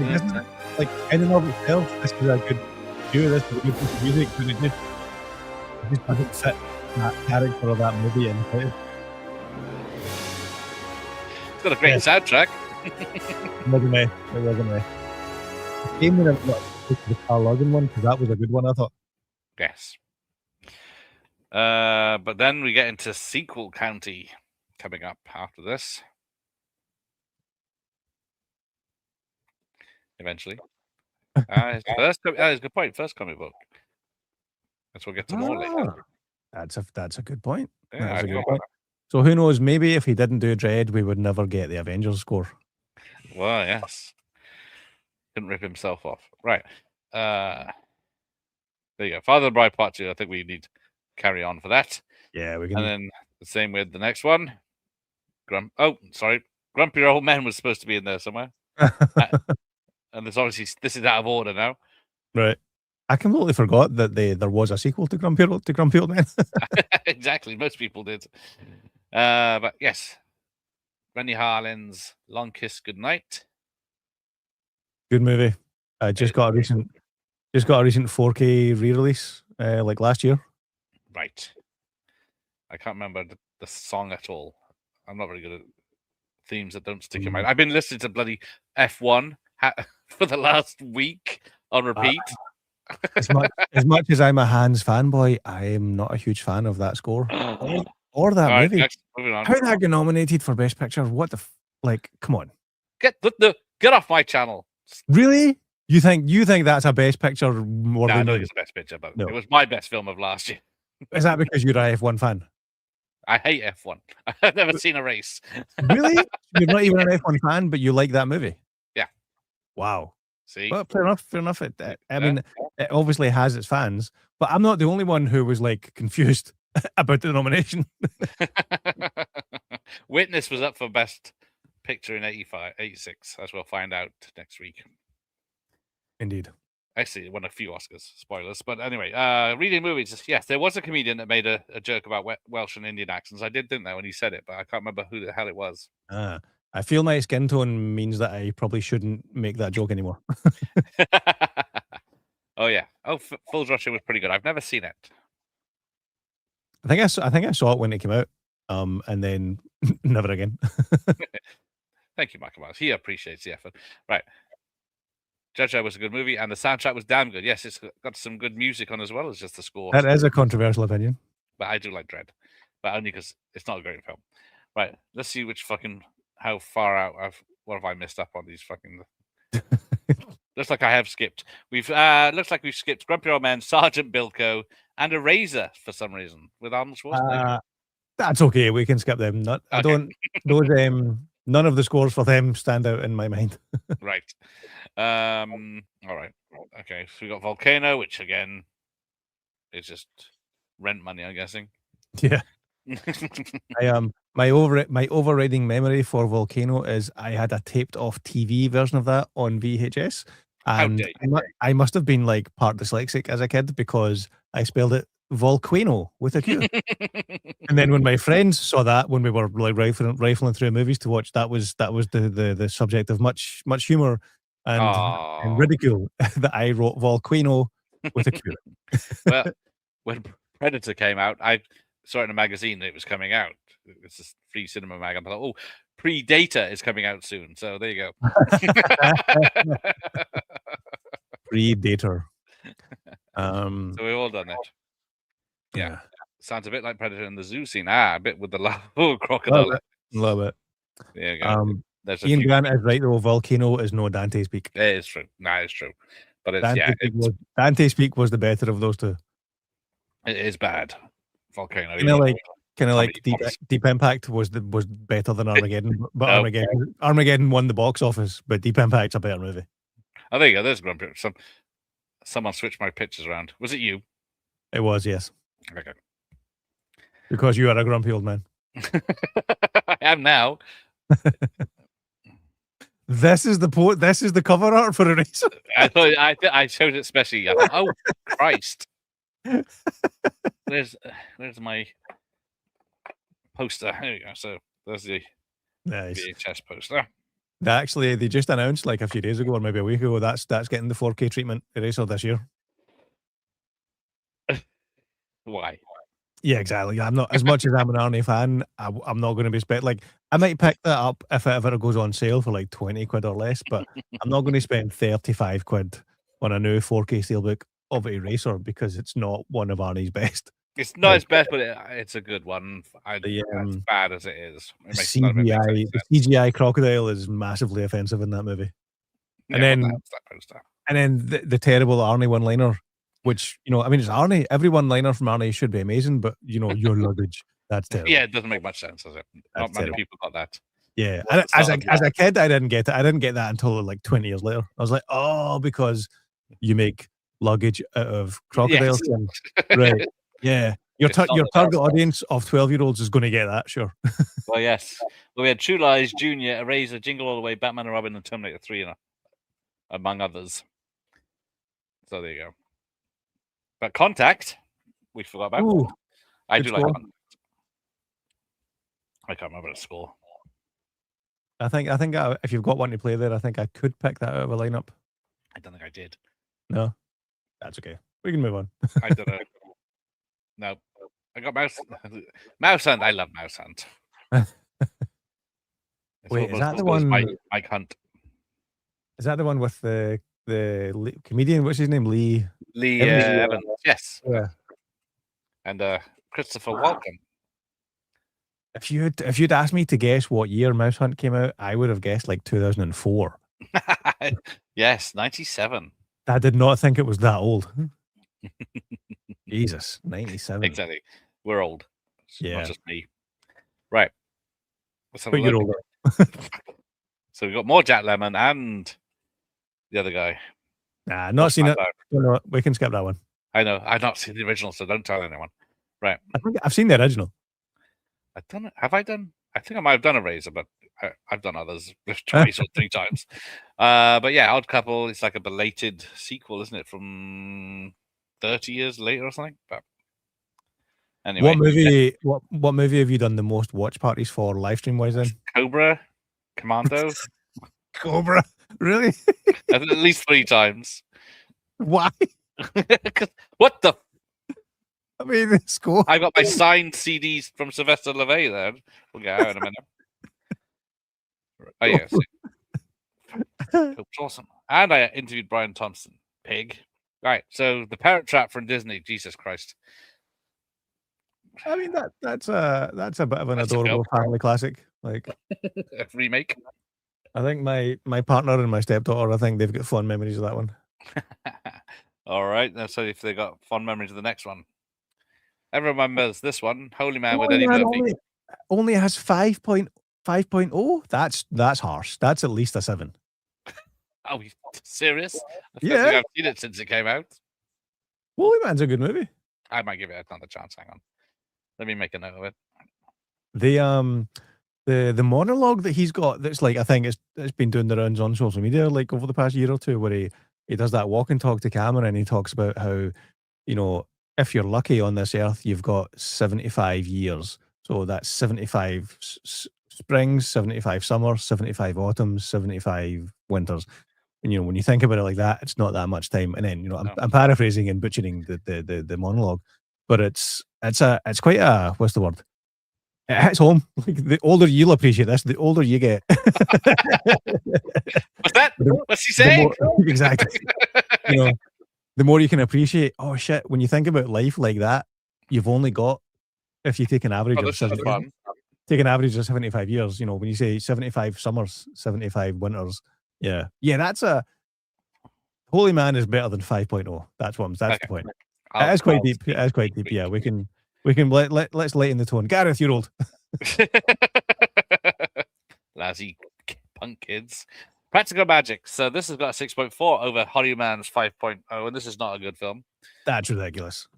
Isn't it? Like in and of itself, this is a good view. This is a good piece of music, but it just doesn't fit that character of that movie. It's got a great soundtrack. It wasn't me. It came when I got the Carl Logan one because that was a good one, I thought. Yes. But then we get into Sequel County coming up after this. Eventually. His good point. First comic book. Guess we'll get to more later. That's a good point. Yeah, that's a good point. So who knows? Maybe if he didn't do Dread, we would never get the Avengers score. Well, yes. Couldn't rip himself off. Right. There you go. Father of the Bride Part 2. I think we need to carry on for that. Yeah, we can. And then the same with the next one. Grumpy Old Men was supposed to be in there somewhere. And this is out of order now. Right. I completely forgot that there was a sequel to Grumpy Old Men. Exactly, most people did. But yes, Rennie Harlin's Long Kiss Goodnight. Good movie. I just got a recent 4K re-release like last year. Right. I can't remember the song at all. I'm not very good at themes that don't stick in my. I've been listening to bloody F1 for the last week on repeat. As much as I'm a Hans fanboy, I am not a huge fan of that score or that All right, movie. next, moving on. How did that get nominated for Best Picture? What the like? Come on, Get off my channel. really? You think that's a Best Picture more No, I than don't think it's the best picture, but No. it was my best film of last year. Is that because you're a F1 fan? I hate F1. I've never seen a race. Really? You're not even an F1 fan, but you like that movie? Yeah. Wow. See? Well, fair enough. Fair enough. I mean, it obviously has its fans, but I'm not the only one who was like confused about the nomination. Witness was up for Best Picture in 86, as we'll find out next week. Indeed. Actually, it won a few Oscars. Spoilers. But anyway, reading movies. Yes, there was a comedian that made a joke about Welsh and Indian accents. I did, didn't I, when he said it, but I can't remember who the hell it was. I feel my skin tone means that I probably shouldn't make that joke anymore. Oh, yeah. Oh, Fools Rush was pretty good. I've never seen it. I think I saw it when it came out, and then never again. Thank you, Michael Myers. He appreciates the effort. Right. Judge was a good movie, and the soundtrack was damn good. Yes, it's got some good music on as well as just the score. That is a controversial opinion. But I do like Dread, but only because it's not a great film. Right, let's see how far out what have I missed up on these fucking. Looks like I have skipped. Looks like we've skipped Grumpy Old Men, Sergeant Bilko, and Eraser for some reason with Arnold Schwarzenegger. That's okay. We can skip them. I don't. Those none of the scores for them stand out in my mind. Right. All right. Okay. So we got Volcano, which again is just rent money, I'm guessing. Yeah. My overriding memory for Volcano is I had a taped off TV version of that on VHS, and I must have been like part dyslexic as a kid because I spelled it Volcano with a Q. And then when my friends saw that when we were like rifling through movies to watch, that was the subject of much humor and ridicule that I wrote Volcano with a Q. Well, when Predator came out, I saw it in a magazine that it was coming out. It's a free cinema mag. I thought, oh, Predator is coming out soon. So there you go. Predator. So we've all done it. Yeah. Sounds a bit like Predator in the zoo scene. A bit with the crocodile. Love it. There you go. Ian Grant is right though. Volcano is no Dante's Peak. It is true. No, it's true. But Dante's Peak was the better of those two. It is bad. Volcano. Kind of like Deep Impact was better than Armageddon, but Armageddon won the box office, but Deep Impact's a better movie. Oh, there you go. There's Grumpy. Someone switched my pictures around. Was it you? It was, yes. Okay. Because you are a grumpy old man. I am now. This is the cover art for Eraser. I thought I showed it especially. I thought, oh Christ! Where's my poster? Here we go. So there's the VHS poster. Actually, they just announced like a few days ago or maybe a week ago that's getting the 4K treatment Eraser this year. Why? Yeah, exactly. I'm not as much as I'm an Arnie fan. I'm not going to be like I might pick that up if it ever goes on sale for like 20 quid or less, but I'm not going to spend 35 quid on a new 4K steelbook of Eraser because it's not one of Arnie's best. It's not his best, but it's a good one. As bad as it is, the CGI crocodile is massively offensive in that movie. And then the terrible Arnie one-liner. Which, I mean, it's Arnie. Every one-liner from Arnie should be amazing, but, your luggage, that's terrible. Yeah, it doesn't make much sense, does it? Not many people got that. Yeah, and as a kid, I didn't get it. I didn't get that until like 20 years later. I was like, oh, because you make luggage out of crocodiles. Yes. Right, yeah. Your target audience of 12-year-olds is going to get that, sure. Well, yes. Well, we had True Lies, Junior, Eraser, Jingle All the Way, Batman and Robin, and Terminator 3, among others. So there you go. But Contact, we forgot about. Ooh, I good do score. like Contact. I can't remember the score. I think if you've got one to play there, I think I could pick that out of a lineup. I don't think I did. No, that's okay. We can move on. I don't know. No, I got Mouse Hunt. I love Mouse Hunt. Wait, is that the one? Mike Hunt. Is that the one with the comedian? What's his name? Lee Evans. Yes. Yeah. And Christopher Walken. If you'd asked me to guess what year Mouse Hunt came out, I would have guessed like 2004. Yes, 97. I did not think it was that old. Jesus, 97. Exactly. We're old. Yeah. Not just me. Right. Let's have But a you're look. older. So we've got more Jack Lemmon and the other guy. Nah, not seen it. No, we can skip that one. I know. I've not seen the original, so don't tell anyone. Right. I think I've seen the original. I've done it. Have I done? I think I might have done Eraser, but I've done others twice or 3 times. But yeah, Odd Couple. It's like a belated sequel, isn't it? From 30 years later or something. But anyway, what movie have you done the most watch parties for live stream wise then? Cobra, Commando. Cobra, really? At least 3 times. Why? What the? I mean, it's cool. I got my signed CDs from Sylvester LeVay there. We'll get out in a minute. Oh, yes. It's awesome. And I interviewed Brian Thompson. Pig. Right. So The Parent Trap from Disney. Jesus Christ. I mean, that's a bit of an adorable family classic. Like a remake. I think my partner and my stepdaughter, I think they've got fond memories of that one. All right. Let's see if they got fond memories of the next one. Everyone remembers this one, Holy Man with Eddie Murphy. Only has 5.0. That's harsh. That's at least a 7. Are we serious? I Yeah. think I've seen it since it came out. Holy Man's a good movie. I might give it another chance. Hang on. Let me make a note of it. The monologue that he's got, that's like, I think it's been doing the rounds on social media like over the past year or two, where he does that walk and talk to camera, and he talks about how, you know, if you're lucky on this earth, you've got 75 years. So that's 75 springs, 75 summers, 75 autumns, 75 winters. And, you know, when you think about it like that, it's not that much time. And then, you know, I'm paraphrasing and butchering the monologue, but it's quite a, what's the word? It hits home. Like, the older you'll appreciate this, the older you get. What's that? What's he saying? Exactly. You know, the more you can appreciate, oh shit, when you think about life like that, you've only got, if you take an average of 75 years, you know, when you say 75 summers, 75 winters, yeah, that's a Holy Man is better than 5.0. That's the point. It is quite deep. It is quite deep. Yeah, we can let's lighten the tone. Gareth, you're old. Lassie punk kids. Practical Magic. So this has got a 6.4 over Holy Man's 5.0, and this is not a good film. That's ridiculous.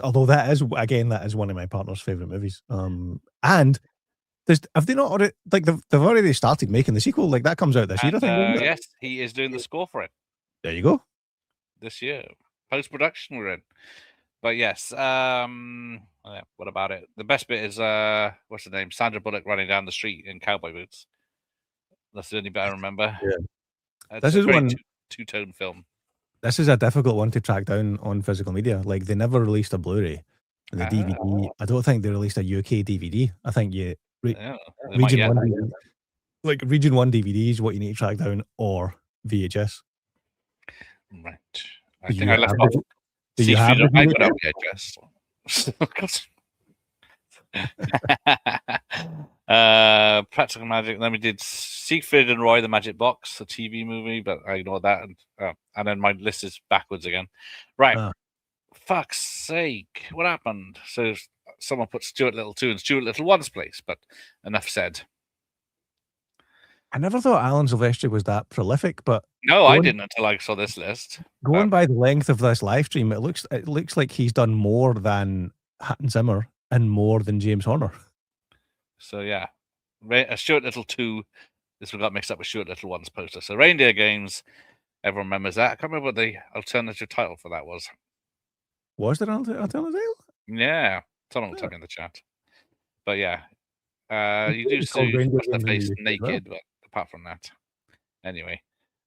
Although that is one of my partner's favorite movies. And have they not already, like, they've already started making the sequel? Like, that comes out this year, I think. Yes, he is doing the score for it. There you go. This year, post production we're in. But yes, what about it? The best bit is what's the name? Sandra Bullock running down the street in cowboy boots. That's the only bit I remember. Yeah. This is one two-tone film. This is a difficult one to track down on physical media. Like, they never released a Blu-ray. And the DVD, I don't think they released a UK DVD. I think Region 1 DVD, like Region 1 DVD is what you need to track down, or VHS. Right. I think I left off. Do you have I got a VHS. Practical Magic. Then we did Siegfried and Roy, the Magic Box, a TV movie, but I ignored that, and then my list is backwards again. Right. Fuck's sake, what happened? So someone put Stuart Little 2 in Stuart Little 1's place, but enough said. I never thought Alan Silvestri was that prolific, but no, I didn't until I saw this list. Going by the length of this live stream, it looks like he's done more than Hatton Zimmer and more than James Horner. So yeah, Stuart Little 2. This one got mixed up with Stuart Little 1's poster. So Reindeer Games, everyone remembers that. I can't remember what the alternative title for that was. Was there an Alternative Tale? Yeah, someone will tell me in the chat. But yeah, you do It's called see Reindeer what's the Games in the face UK as well. naked, but apart from that, anyway.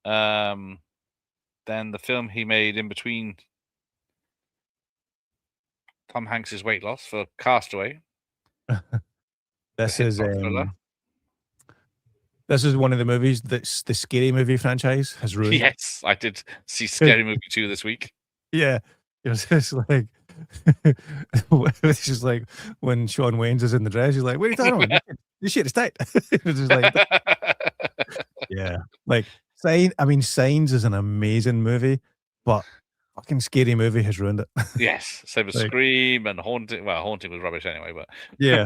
Then the film he made in between Tom Hanks's weight loss for Castaway. This the is Hitchcock thriller. this is one of the movies that's the Scary Movie franchise has ruined. Yes, I did see Scary Movie 2 this week. Yeah, it was just like it's just like when Sean Wayne's is in the dress, he's like, "What are you talking about? This shit is tight." It was just like, yeah, like Signs is an amazing movie, but fucking Scary Movie has ruined it. Yes, same as Like- Scream and Haunting. Well, Haunting was rubbish anyway, but Yeah,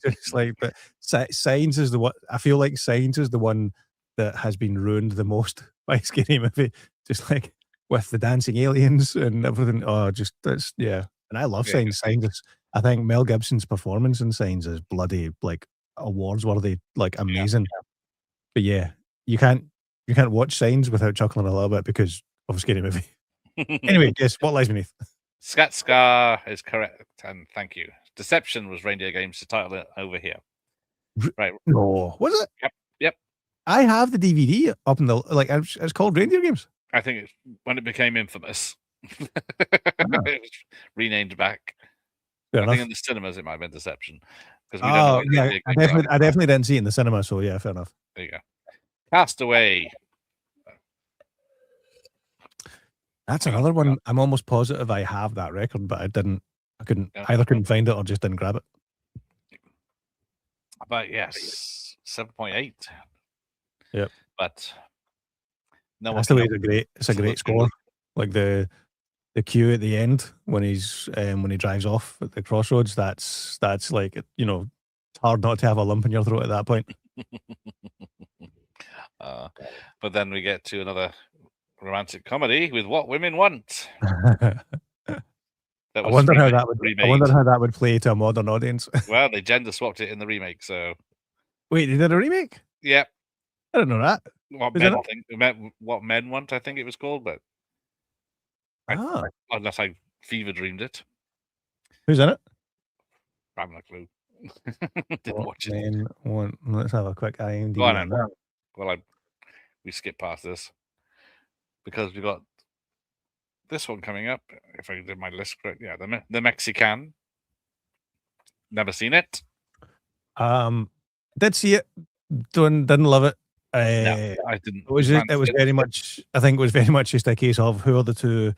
just like, but Signs is the one. I feel like Signs is the one that has been ruined the most by Scary Movie. Just like with the dancing aliens and everything. Oh, just that's yeah. And I love Yeah, Signs. Signs is, I think Mel Gibson's performance in Signs is bloody like awards worthy, like amazing. But yeah, you can't watch Signs without chuckling a little bit because of a Scary Movie. Anyway, yes, what lies beneath? Scat Scar is correct, and thank you. Deception was Reindeer Games to title it over here. Right. No, was it? Yep. I have the DVD up in the like. It's called Reindeer Games. I think it's when it became infamous. It was renamed back. Fair I enough. think in the cinemas it might have been Deception. Because Oh yeah, I definitely didn't see it in the cinema. So yeah, fair enough. There you go. Castaway. That's another one. I'm almost positive I have that record, but I didn't. I couldn't Yeah. either. Couldn't find it or just didn't grab it. But yes, 7.8. Yep. But no one. Castaway is a great. It's a great score. Like the cue at the end when when he drives off at the crossroads. That's like, you know, it's hard not to have a lump in your throat at that point. But then we get to another romantic comedy with What Women Want. I wonder how that would play to a modern audience. Well, they gender swapped it in the remake, so. Wait, they did a remake? Yeah. I didn't know that. What Men Want, I think it was called, but unless I fever dreamed it. Who's in it? I have no clue. Didn't watch it. Let's have a quick IMDb. Go on, then. Well, we skip past this because we got this one coming up. If I did my list correct, yeah, the Mexican. Never seen it. Did see it. Didn't love it. No, I didn't. It was very much. I think it was very much just a case of who are the two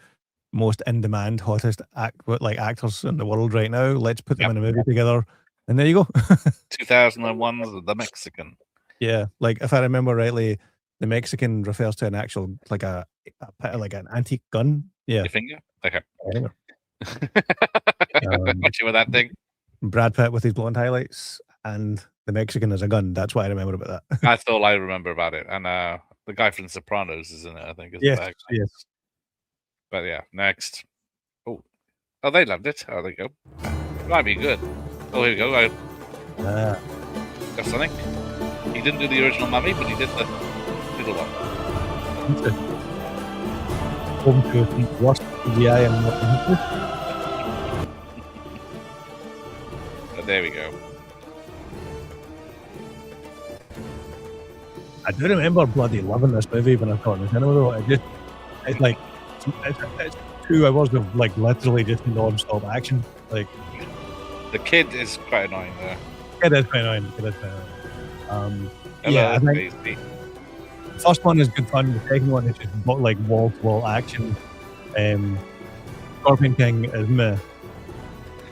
most in-demand, hottest actors in the world right now. Let's put them in a movie together, and there you go. 2001's The Mexican. Yeah, like if I remember rightly, the Mexican refers to an actual like an antique gun. Yeah. Your finger? Okay. Watch you with that thing. Brad Pitt with his blonde highlights, and the Mexican as a gun. That's what I remember about that. That's all I remember about it. And the guy from The Sopranos is in it, I think. Yes. But yeah, next. Oh, they loved it. Oh, there you go. Might be good. Oh, here we go. Got something. He didn't do the original Mummy, but he did the middle one. Home to the worst CGI in modern history. But there we go. I do remember bloody loving this movie when I saw it in the cinema though. It's like it's 2 hours of like literally just non-stop action. Like the kid is quite annoying there. It is quite annoying. Yeah, I think the first one is good fun. The second one is just like wall-to-wall action. Scorpion King is meh.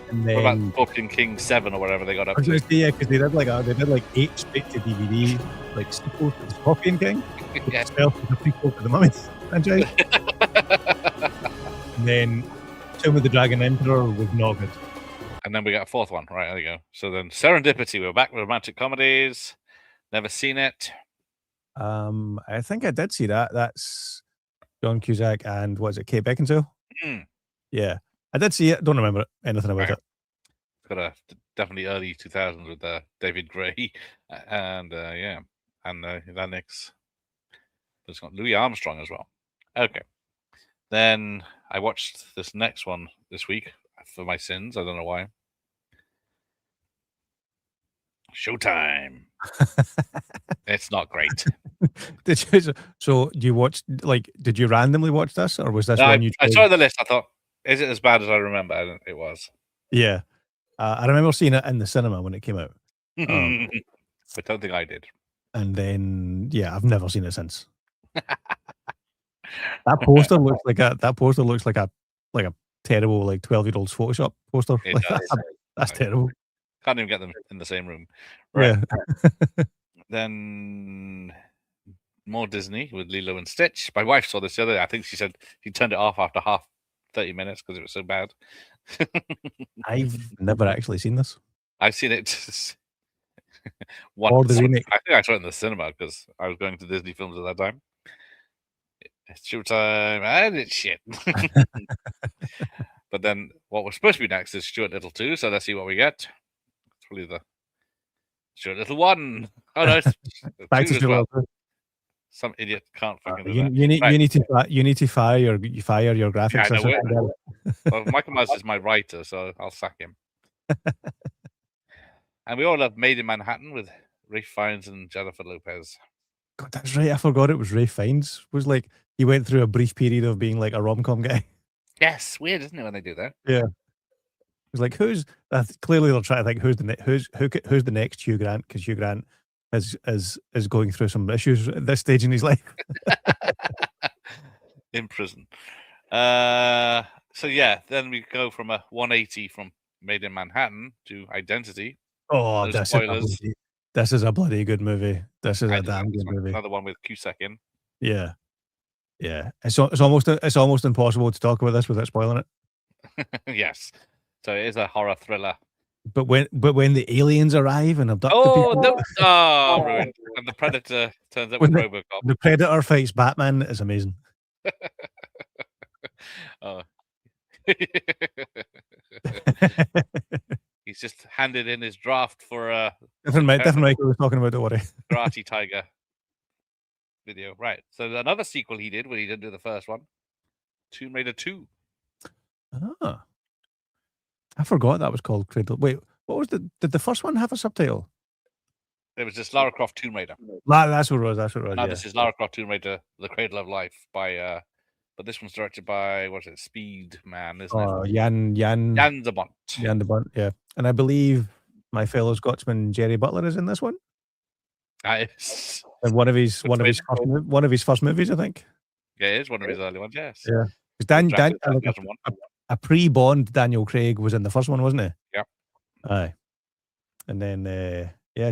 And then, what about Scorpion King 7 or whatever they got up to? Yeah, because they did like 8 straight to DVD like sequels to the Scorpion King. Yeah. Itself was a prequel to the Mummy franchise. And then Tomb of the Dragon Emperor was not good. And then we got a 4th one. Right, there you go. So then Serendipity. We're back with romantic comedies. Never seen it. I think I did see that. That's John Cusack and was it Kate Beckinsale? Yeah, I did see it. Don't remember anything about it. It's got a definitely early 2000s with David Gray and and that next. It's got Louis Armstrong as well. Okay, Then I watched this next one this week for my sins. I don't know why. Showtime. It's not great. Did you? So you watched Did you randomly watch this, or was this No, one you? I saw the list. I thought, is it as bad as I remember? It was. Yeah, I remember seeing it in the cinema when it came out. I don't think I did. And then, yeah, I've never seen it since. That poster looks like a terrible 12-year-old's Photoshop poster. It Like, does. that's terrible. Can't even get them in the same room. Right. Yeah. Then more Disney with Lilo and Stitch. My wife saw this the other day. I think she said she turned it off after 30 minutes because it was so bad. I've never actually seen this. I've seen it Or once. the remake. I think I saw it in the cinema because I was going to Disney films at that time. It's Showtime, and it's shit. But then what was supposed to be next is Stuart Little 2, so let's see what we get. It's probably the Stuart Little 1. Oh no, it's Back 2 to as well. Stuart. Some idiot can't fucking do You that. need to fire your graphics. Yeah, I know, assistant. well, Michael Myers is my writer, so I'll sack him. And we all love Made in Manhattan with Ralph Fiennes and Jennifer Lopez. God, that's right. I forgot it was Ralph Fiennes. Was like he went through a brief period of being like a rom-com guy. Yes, weird, isn't it, when they do that? Yeah. It was like, clearly they're trying to think who's the next Hugh Grant, because Hugh Grant is going through some issues at this stage in his life. In prison. So yeah, then we go from a 180 from Made in Manhattan to Identity. Oh, No spoilers. This is a bloody good movie. This is a damn good movie. Another one with Cusack in. Yeah. Yeah. It's almost impossible to talk about this without spoiling it. Yes. So it is a horror thriller. But when the aliens arrive and abduct the people, ruined. And the Predator turns up When with the- Robocop. the Predator fights Batman is amazing. Oh. He's just handed in his draft for different Michael was talking about, don't worry. Karate Tiger video. Right. So another sequel he did when he didn't do the first one. Tomb Raider 2. Ah. I forgot that was called Cradle. Wait, what was did the first one have a subtitle? It was just Lara Croft Tomb Raider. That's what it was. That's what it was. Now Yeah. this is Lara Croft Tomb Raider: The Cradle of Life by but this one's directed by Speed Man, isn't it? Jan Jan de Bont. Jan de Bont, yeah. And I believe my fellow Scotsman Jerry Butler is in this one. Nice. And one of his first movies, I think. Yeah, it is one of his early ones, yes. Yeah. Because Drafted in 2001. a pre-Bond Daniel Craig was in the first one, wasn't he? Yep. Aye. And then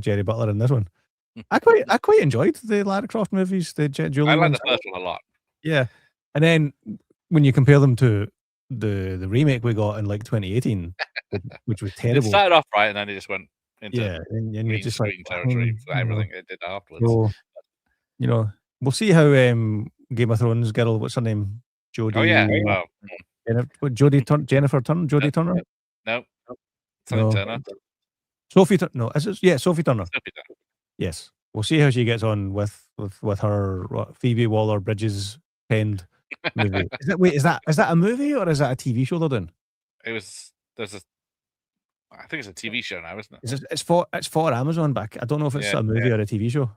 Jerry Butler in this one. I quite enjoyed the Lara Croft movies, the Julie I like ones. the first one a lot. Yeah. And then when you compare them to the remake we got in 2018, which was It terrible. started off right, and then it just went into and you're green just screen territory for everything it did afterwards. So, we'll see how Game of Thrones girl, what's her name? Jodie. Oh yeah, well, Jennifer Turner? Jodie Turner? no, Sophie Turner. Sophie Turner. No, is it? Yeah, Sophie Turner. Sophie Turner. Yes. We'll see how she gets on with her Phoebe Waller-Bridges penned movie. Is that a movie or is that a TV show they're doing? I think it's a TV show now, isn't it? It's for Amazon, but I don't know if it's a movie or a TV show.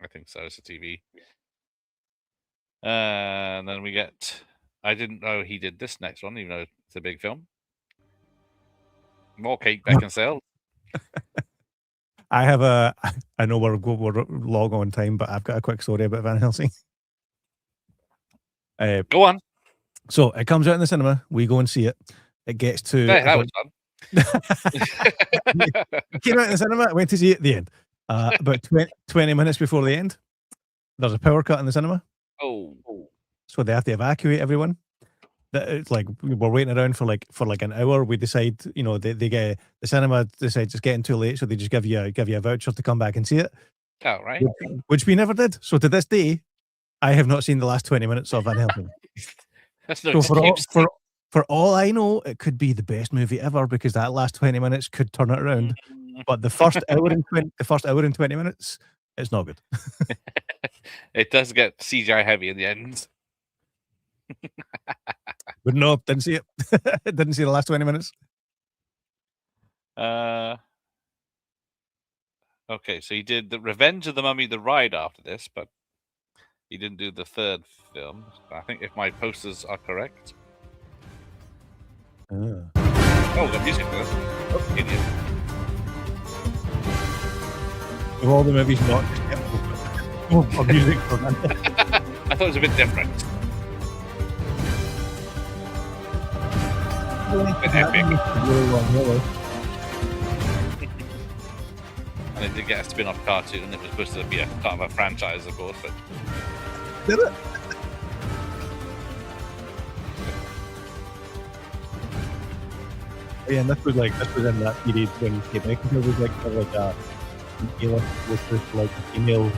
I think so. It's a TV. And then we get. I didn't know he did this next one, even though it's a big film. More Kate Beckinsale. I know we're long on time, but I've got a quick story about Van Helsing. Go on. So it comes out in the cinema. We go and see it. It gets to. Hey, that was fun. Came out in the cinema. I went to see it at the end. About 20 minutes before the end, there's a power cut in the cinema. Oh. So they have to evacuate everyone. It's like we're waiting around for an hour. We decide, they get the cinema decides it's getting too late, so they just give you a voucher to come back and see it. Oh, right. Which we never did. So to this day, I have not seen the last 20 minutes of Van Helsing. That's no So excuse. for all I know, it could be the best movie ever because that last 20 minutes could turn it around. But the first hour and 20 minutes, it's not good. It does get CGI heavy in the end. But no, didn't see it. Didn't see the last 20 minutes. Okay, so he did the Revenge of the Mummy, the ride after this, but he didn't do the third film. I think if my posters are correct. Oh, the music for this. Oh, idiot. Of all the movies not just for music for them. I thought it was a bit different. A bit epic. And it did get a spin-off cartoon, and it was supposed to be a part of a franchise, of course, but... Did it? Yeah, and this was in that period when Kate Beckinsale was like a with like a female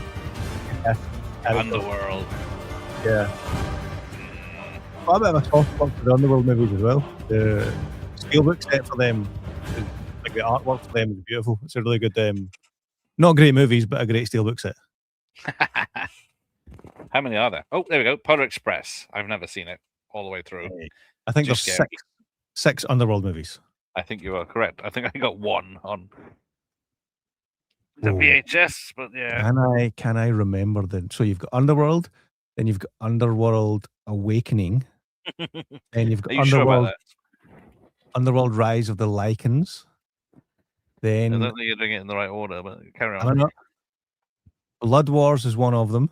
Underworld. Yeah. Quite a bit of a soft spot for the Underworld movies as well. The steelbook set for them, like the artwork for them is beautiful. It's a really good, not great movies, but a great steelbook set. How many are there? Oh, there we go. Polar Express. I've never seen it all the way through. I think there's six Underworld movies. I think you are correct. I think I got one on the VHS, but yeah. Can I remember them? So you've got Underworld, then you've got Underworld Awakening, then you've got Underworld Rise of the Lycans. Then I don't think you're doing it in the right order, but carry on. I don't know. Blood Wars is one of them.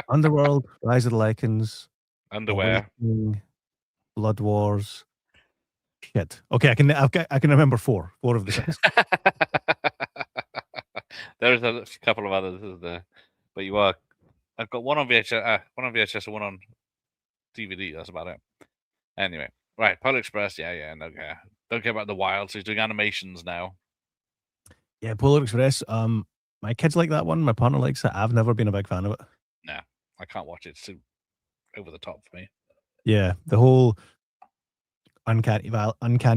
Underworld, Rise of the Lycans, Underwear, Awakening, Blood Wars. Shit. Okay, I can remember four of the six. There's a couple of others, isn't there? But you are. I've got one on VHS, and one on DVD. That's about it. Anyway, right. Polar Express. Yeah. No care. Don't care about the wild. So he's doing animations now. Yeah, Polar Express. My kids like that one. My partner likes it. I've never been a big fan of it. Nah, I can't watch it. It's too over the top for me. Yeah, the whole Uncanny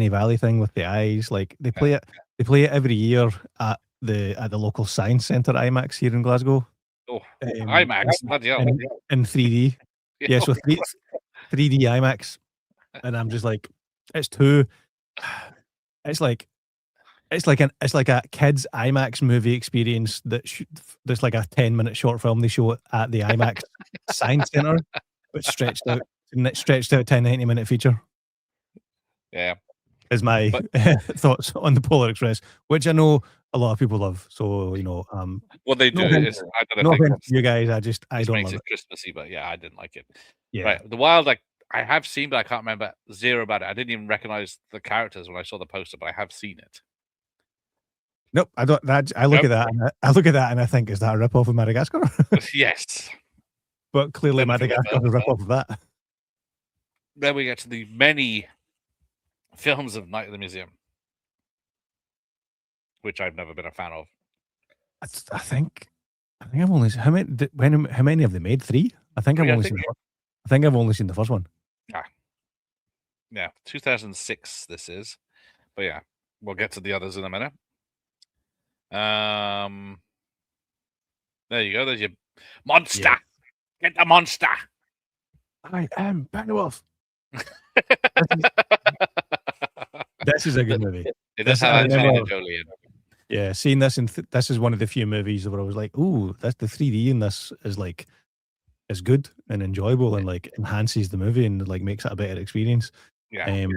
Valley thing with the eyes. Like they play it. They play it every year at the local science centre IMAX here in Glasgow. Oh, IMAX, bloody hell. In 3D. Yeah, so 3D IMAX, and I'm just like, it's like a kids IMAX movie experience that's like a 10-minute short film they show at the IMAX Science Centre, but stretched out to 90-minute feature. Yeah, is my thoughts on the Polar Express, which I know a lot of people love. So what they do is I don't know. You guys, I don't makes love it Christmassy, but yeah, I didn't like it. Yeah, right. The Wild, I have seen, but I can't remember zero about it. I didn't even recognize the characters when I saw the poster, but I have seen it. Nope, I don't. I look at that. And I think, is that a rip-off of Madagascar? Yes, but clearly Madagascar is a rip-off of that. Then we get to the many films of Night at the Museum, which I've never been a fan of. I think I've only how many have they made? 3? I think I've only seen the first one. Yeah, 2006 this is, but yeah, we'll get to the others in a minute. There you go. There's your monster. Yeah. Get the monster. I am Pennyworth. This is a good movie. It does have Angelina Jolie in. Yeah, seeing this, and this is one of the few movies where I was like, "Ooh, that's the 3D in this is good and enjoyable, and like enhances the movie and like makes it a better experience." Yeah.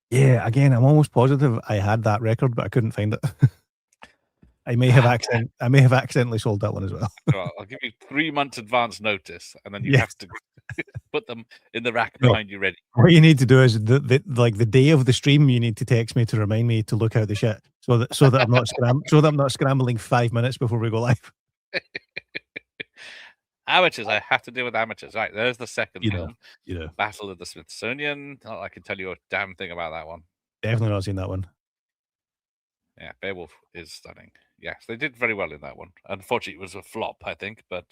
Yeah. Again, I'm almost positive I had that record, but I couldn't find it. I may have accidentally sold that one as well. Well, I'll give you 3 months advance notice, and then you have to put them in the rack behind you ready. What you need to do is the day of the stream, you need to text me to remind me to look out the shit, so that I'm not scrambling 5 minutes before we go live. Amateurs, I have to deal with amateurs. Right, there's the second film. Yeah. Battle of the Smithsonian. Not I can tell you a damn thing about that one. Definitely not seen that one. Yeah, Beowulf is stunning. Yes, they did very well in that one. Unfortunately, it was a flop, I think, but...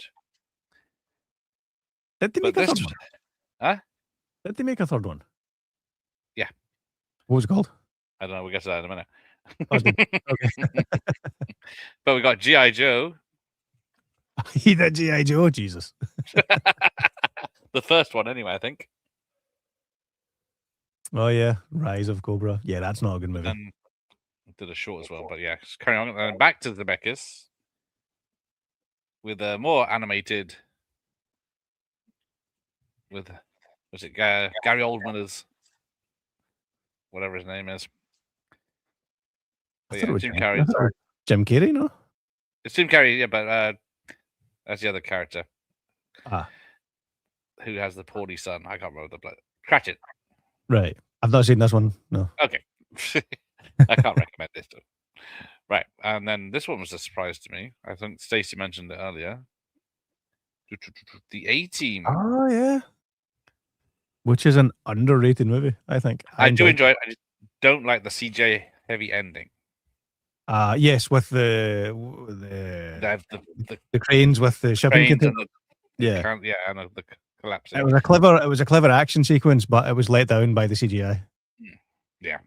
Did they make a third one? Huh? Did they make a third one? Yeah. What was it called? I don't know. We'll get to that in a minute. Okay. But we got G.I. Joe. He did G.I. Joe, Jesus. The first one, anyway, I think. Oh yeah, Rise of Cobra. Yeah, that's not a good movie. And did a short as well, but yeah, just carry on. And back to the Zemeckis with a more animated. With was it Gary Oldman as whatever his name is? I But thought it yeah, was Jim I Carrey. thought it was Jim Carrey, no? It's Jim Carrey, yeah, but that's the other character Ah, who has the poorly son. I can't remember the blood. Cratchit. right. I've not seen this one. No. Okay. I can't recommend this. Though. Right. And then this one was a surprise to me. I think Stacey mentioned it earlier. The A-Team. Oh yeah. Which is an underrated movie, I think. I do enjoy it. I just don't like the CJ heavy ending. Yes, with the cranes with the shipping container. Yeah, and the collapsing. It was a clever action sequence, but it was let down by the CGI. Yeah.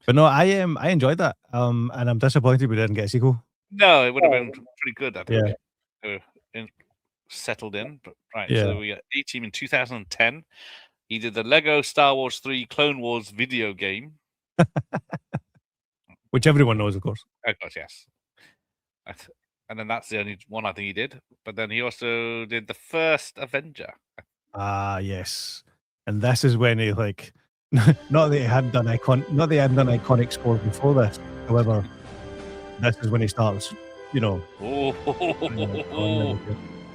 But no, I enjoyed that. And I'm disappointed we didn't get a sequel. No, it would have been pretty good, I think. Settled in. But right, so we got A-Team in 2010. He did the Lego Star Wars 3 Clone Wars video game. Which everyone knows, of course. Of course, yes. And then that's the only one I think he did. But then he also did the first Avenger. Yes. And this is when he not that he hadn't done iconic scores before this. However, this is when he starts, Oh.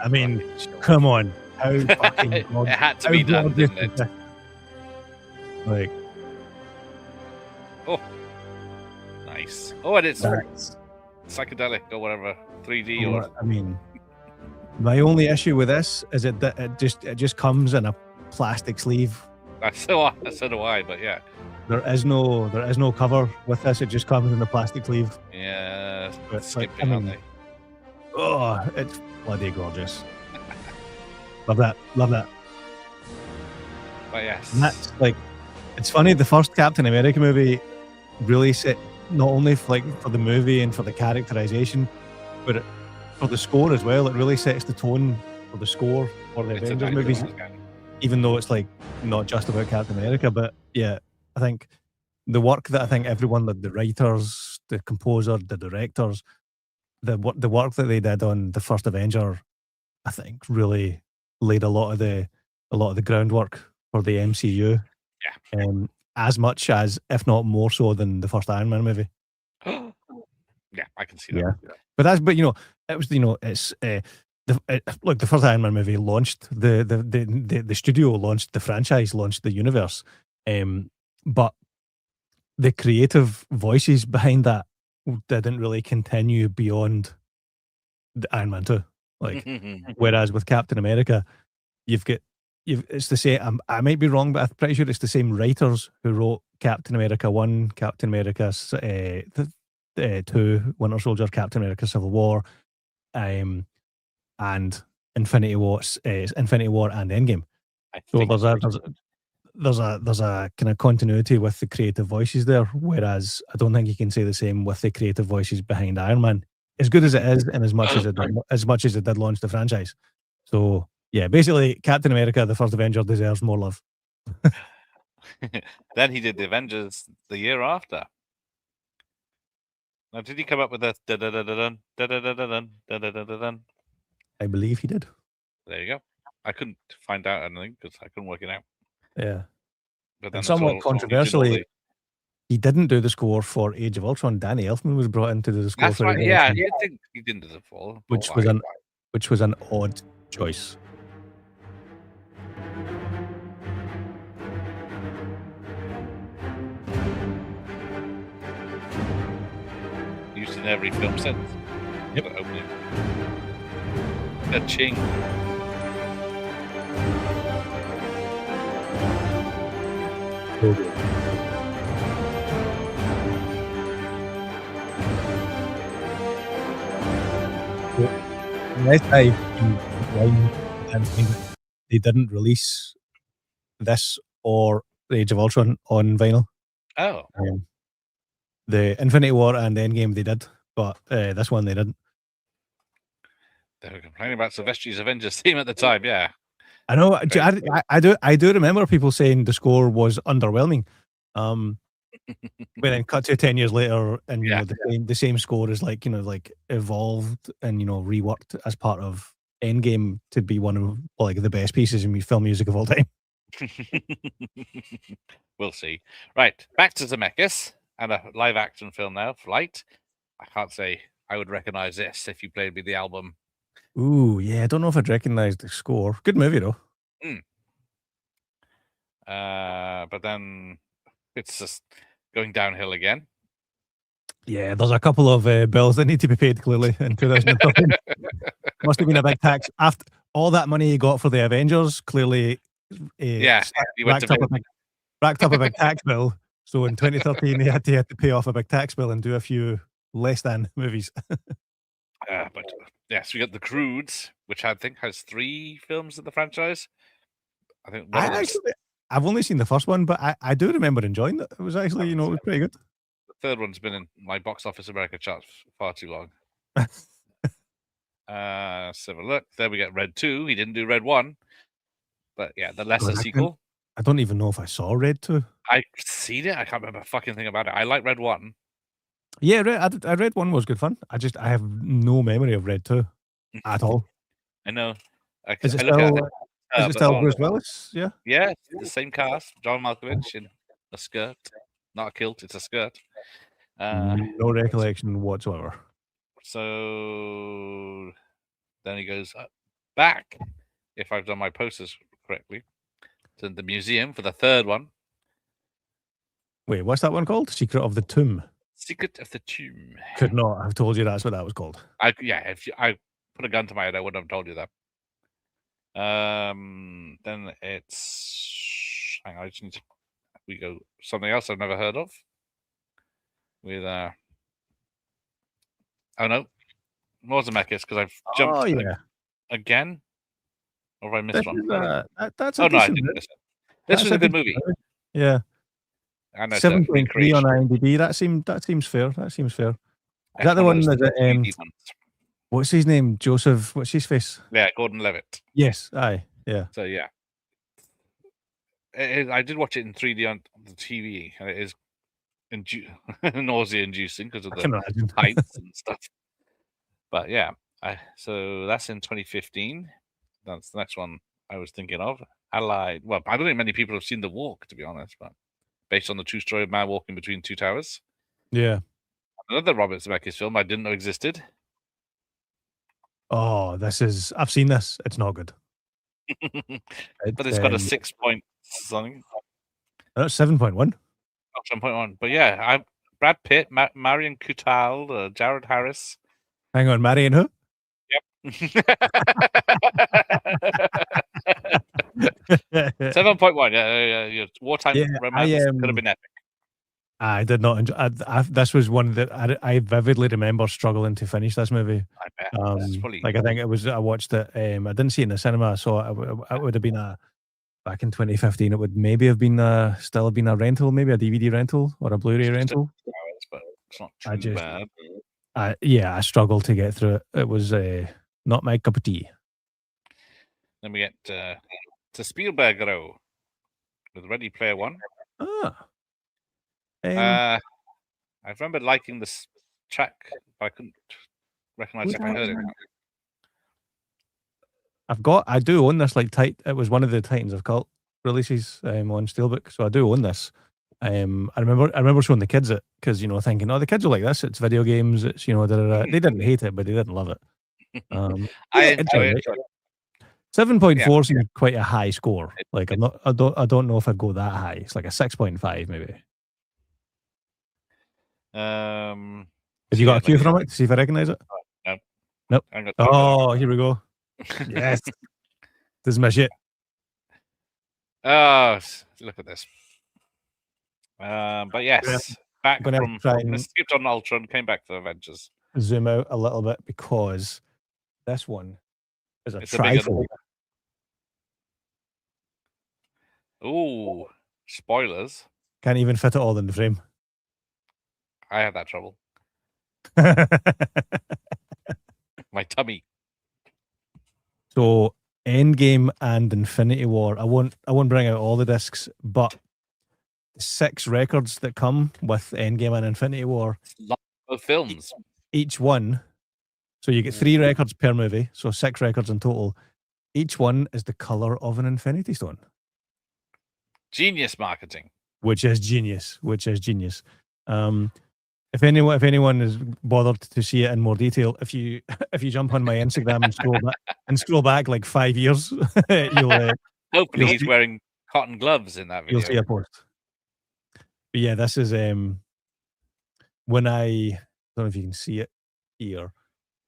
I mean, come on. How fucking it had to be done, didn't it? Like, nice. Oh, and it's that's, psychedelic or whatever, 3D or. I mean, my only issue with this is it just comes in a plastic sleeve. So do I, but yeah. There is no cover with this. It just comes in a plastic sleeve. Yeah, skipping, aren't they? Oh, it's bloody gorgeous. Love that. But yes. And that's it's funny, the first Captain America movie really set not only for the movie and for the characterization, but for the score as well. It really sets the tone for the score for the Avengers movies. Even though it's not just about Captain America, but yeah, I think the work that everyone, the writers, the composer, the directors, the work that they did on the first Avenger, I think really laid a lot of the groundwork for the MCU. Yeah. As much as, if not more so, than the first Iron Man movie. Yeah, I can see that. Yeah. But it was it's the first Iron Man movie launched the studio, launched the franchise, launched the universe, but the creative voices behind that didn't really continue beyond the Iron Man 2. Whereas with Captain America, it's the same. I might be wrong, but I'm pretty sure it's the same writers who wrote Captain America 1, Captain America 2, Winter Soldier, Captain America Civil War, and Infinity War and Endgame. So there's a kind of continuity with the creative voices there, whereas I don't think you can say the same with the creative voices behind Iron Man, as good as it is, and as much as it did launch the franchise. So yeah, basically, Captain America, the first Avenger, deserves more love. Then he did the Avengers the year after. Now, did he come up with a da-da-da-da-dun, da-da-da-da-dun, da-da-da-da-dun? I believe he did. There you go. I couldn't find out anything because I couldn't work it out. Yeah. But then and somewhat controversially, he didn't do the score for Age of Ultron. Danny Elfman was brought in to do the score. That's right. Yeah, he didn't do the fall. Which was an odd choice. Used in every film since. Yep. The opening. The ching. They didn't release this or the Age of Ultron on vinyl. Oh. The Infinity War and Endgame they did, but this one they didn't. They were complaining about Silvestri's Avengers theme at the time. Yeah, I know. I do remember people saying the score was underwhelming. But then cut to 10 years later, and Yeah. the same score is like like evolved and reworked as part of Endgame to be one of like the best pieces in film music of all time. We'll see. Right, back to Zemeckis and a live action film now, Flight. I can't say I would recognize this if you played me the album. Ooh, yeah, I don't know if I'd recognize the score. Good movie though. But then it's just going downhill again. Yeah, there's a couple of bills that need to be paid clearly in 2013. Must have been a big tax after all that money he got for the Avengers. Clearly, He went racked up a big tax bill. So in 2013, he had to pay off a big tax bill and do a few less than movies. But yes, we got The Croods, which I think has 3 films in the franchise. I think I've only seen the first one, but I do remember enjoying it. It was actually, it was pretty good. The third one's been in my box office America charts far too long. So have a look. There we get Red 2. He didn't do Red 1. But yeah, the lesser sequel. I don't even know if I saw Red 2. I've seen it. I can't remember a fucking thing about it. I like Red 1. Yeah, I Red 1 was good fun. I have no memory of Red 2 at all. I know. Is it still Bruce Willis? Yeah. Yeah, the same cast. John Malkovich in a skirt. Not a kilt, it's a skirt. No recollection whatsoever. So then he goes back, if I've done my posters correctly, to the museum for the third one. Wait, what's that one called? Secret of the Tomb. Secret of the Tomb. Could not have told you that's what that was called. If I put a gun to my head, I wouldn't have told you that. Then it's hang on, we go something else I've never heard of. With oh no, more Zemeckis because I've jumped again. Or have I missed one? That's no, I didn't miss it. This was a good movie. Yeah. I know 7.3 on IMDb. That seems fair. That seems fair. Is that the one that what's his name? Joseph. What's his face? Yeah, Gordon-Levitt. Yes. Aye. Yeah. So yeah, I did watch it in 3D on the TV, and it is nausea-inducing because of the heights and stuff. But yeah, so that's in 2015. That's the next one I was thinking of. Allied. Well, I don't think many people have seen The Walk, to be honest, but based on the true story of man walking between two towers. Yeah. Another Robert Zemeckis film I didn't know existed. Oh, I've seen this. It's not good. But it's got a 6 point something. That's 7.1. Oh, 7.1. But yeah, Brad Pitt, Marion Cotillard, Jared Harris. Hang on, Marion who? Yep. 7.1. Yeah. Wartime romance could have been epic. I did not enjoy. This was one that I vividly remember struggling to finish this movie. I bet. I think it was. I watched it. I didn't see it in the cinema, so it would have been back in 2015. It would maybe have been still have been a rental, maybe a DVD rental or a Blu-ray rental. But it's not too bad. I struggled to get through it. It was not my cup of tea. Then we get to Spielberg with Ready Player One. I remember liking this track, but I couldn't recognize if I heard it. I do own this. It was one of the Titans of Cult releases on Steelbook, so I do own this. I remember showing the kids it because thinking, oh, the kids will like this. It's video games. It's They didn't hate it, but they didn't love it. I enjoy it. 7.4 seems quite a high score. I don't know if I'd go that high. It's like a 6.5 maybe. Have you got a cue from it to see if I recognize it? No. Nope. Oh, here we go. Yes. This is my shit. Oh, look at this. But yes, back from skipped on Ultron, came back to Avengers. Zoom out a little bit because this one is a trifle. Ooh, spoilers. Can't even fit it all in the frame. I had that trouble. My tummy. So Endgame and Infinity War. I won't bring out all the discs, but the 6 records that come with Endgame and Infinity War, Both films. each one. So you get 3 records per movie, so 6 records in total. Each one is the color of an Infinity Stone. Genius marketing. Which is genius. If anyone is bothered to see it in more detail, if you jump on my Instagram and scroll back like 5 years, you'll hopefully he's wearing cotton gloves in that video. You'll see a post. But yeah, this is when I don't know if you can see it here.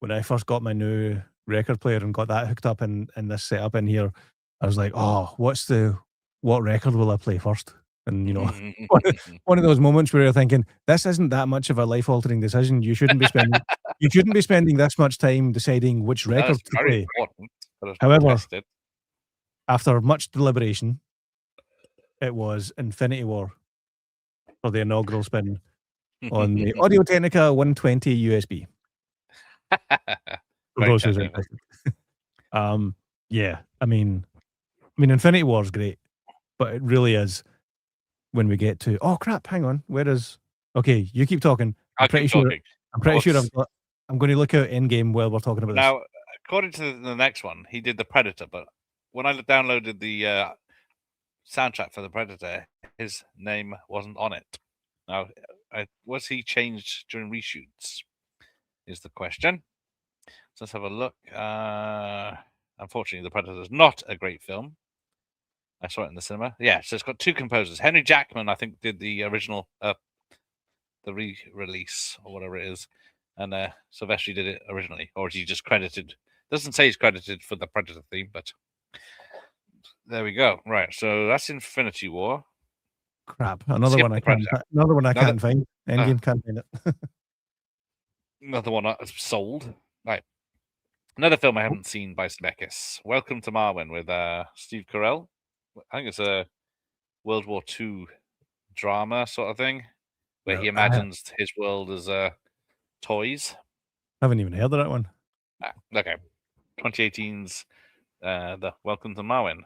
When I first got my new record player and got that hooked up in this setup in here, I was like, oh, what record will I play first? And one of those moments where you're thinking, this isn't that much of a life-altering decision. You shouldn't be spending this much time deciding which record to play. However, after much deliberation, it was Infinity War for the inaugural spin on the Audio-Technica 120 USB. For those who's interested. Yeah, I mean, Infinity War is great, but it really is when we get to, oh crap, hang on, okay, you keep talking. I'm pretty sure I'm going to look out Endgame while we're talking about this. Now, according to the next one, he did the Predator, but when I downloaded the soundtrack for the Predator, his name wasn't on it. Now, was he changed during reshoots? Is the question. So let's have a look. Unfortunately, The Predator is not a great film. I saw it in the cinema. Yeah, so it's got 2 composers. Henry Jackman, I think, did the original, the re-release or whatever it is, and Silvestri did it originally, or is he just credited? Doesn't say he's credited for the Predator theme, but there we go. Right, so that's Infinity War. Crap, another one I can't find. Endgame can't find it. Another one sold. Right. Another film I haven't seen by Zemeckis. Welcome to Marwen with Steve Carell. I think it's a World War II drama sort of thing, where he imagines his world as toys. I haven't even heard of that one. Okay. 2018's the Welcome to Marwen.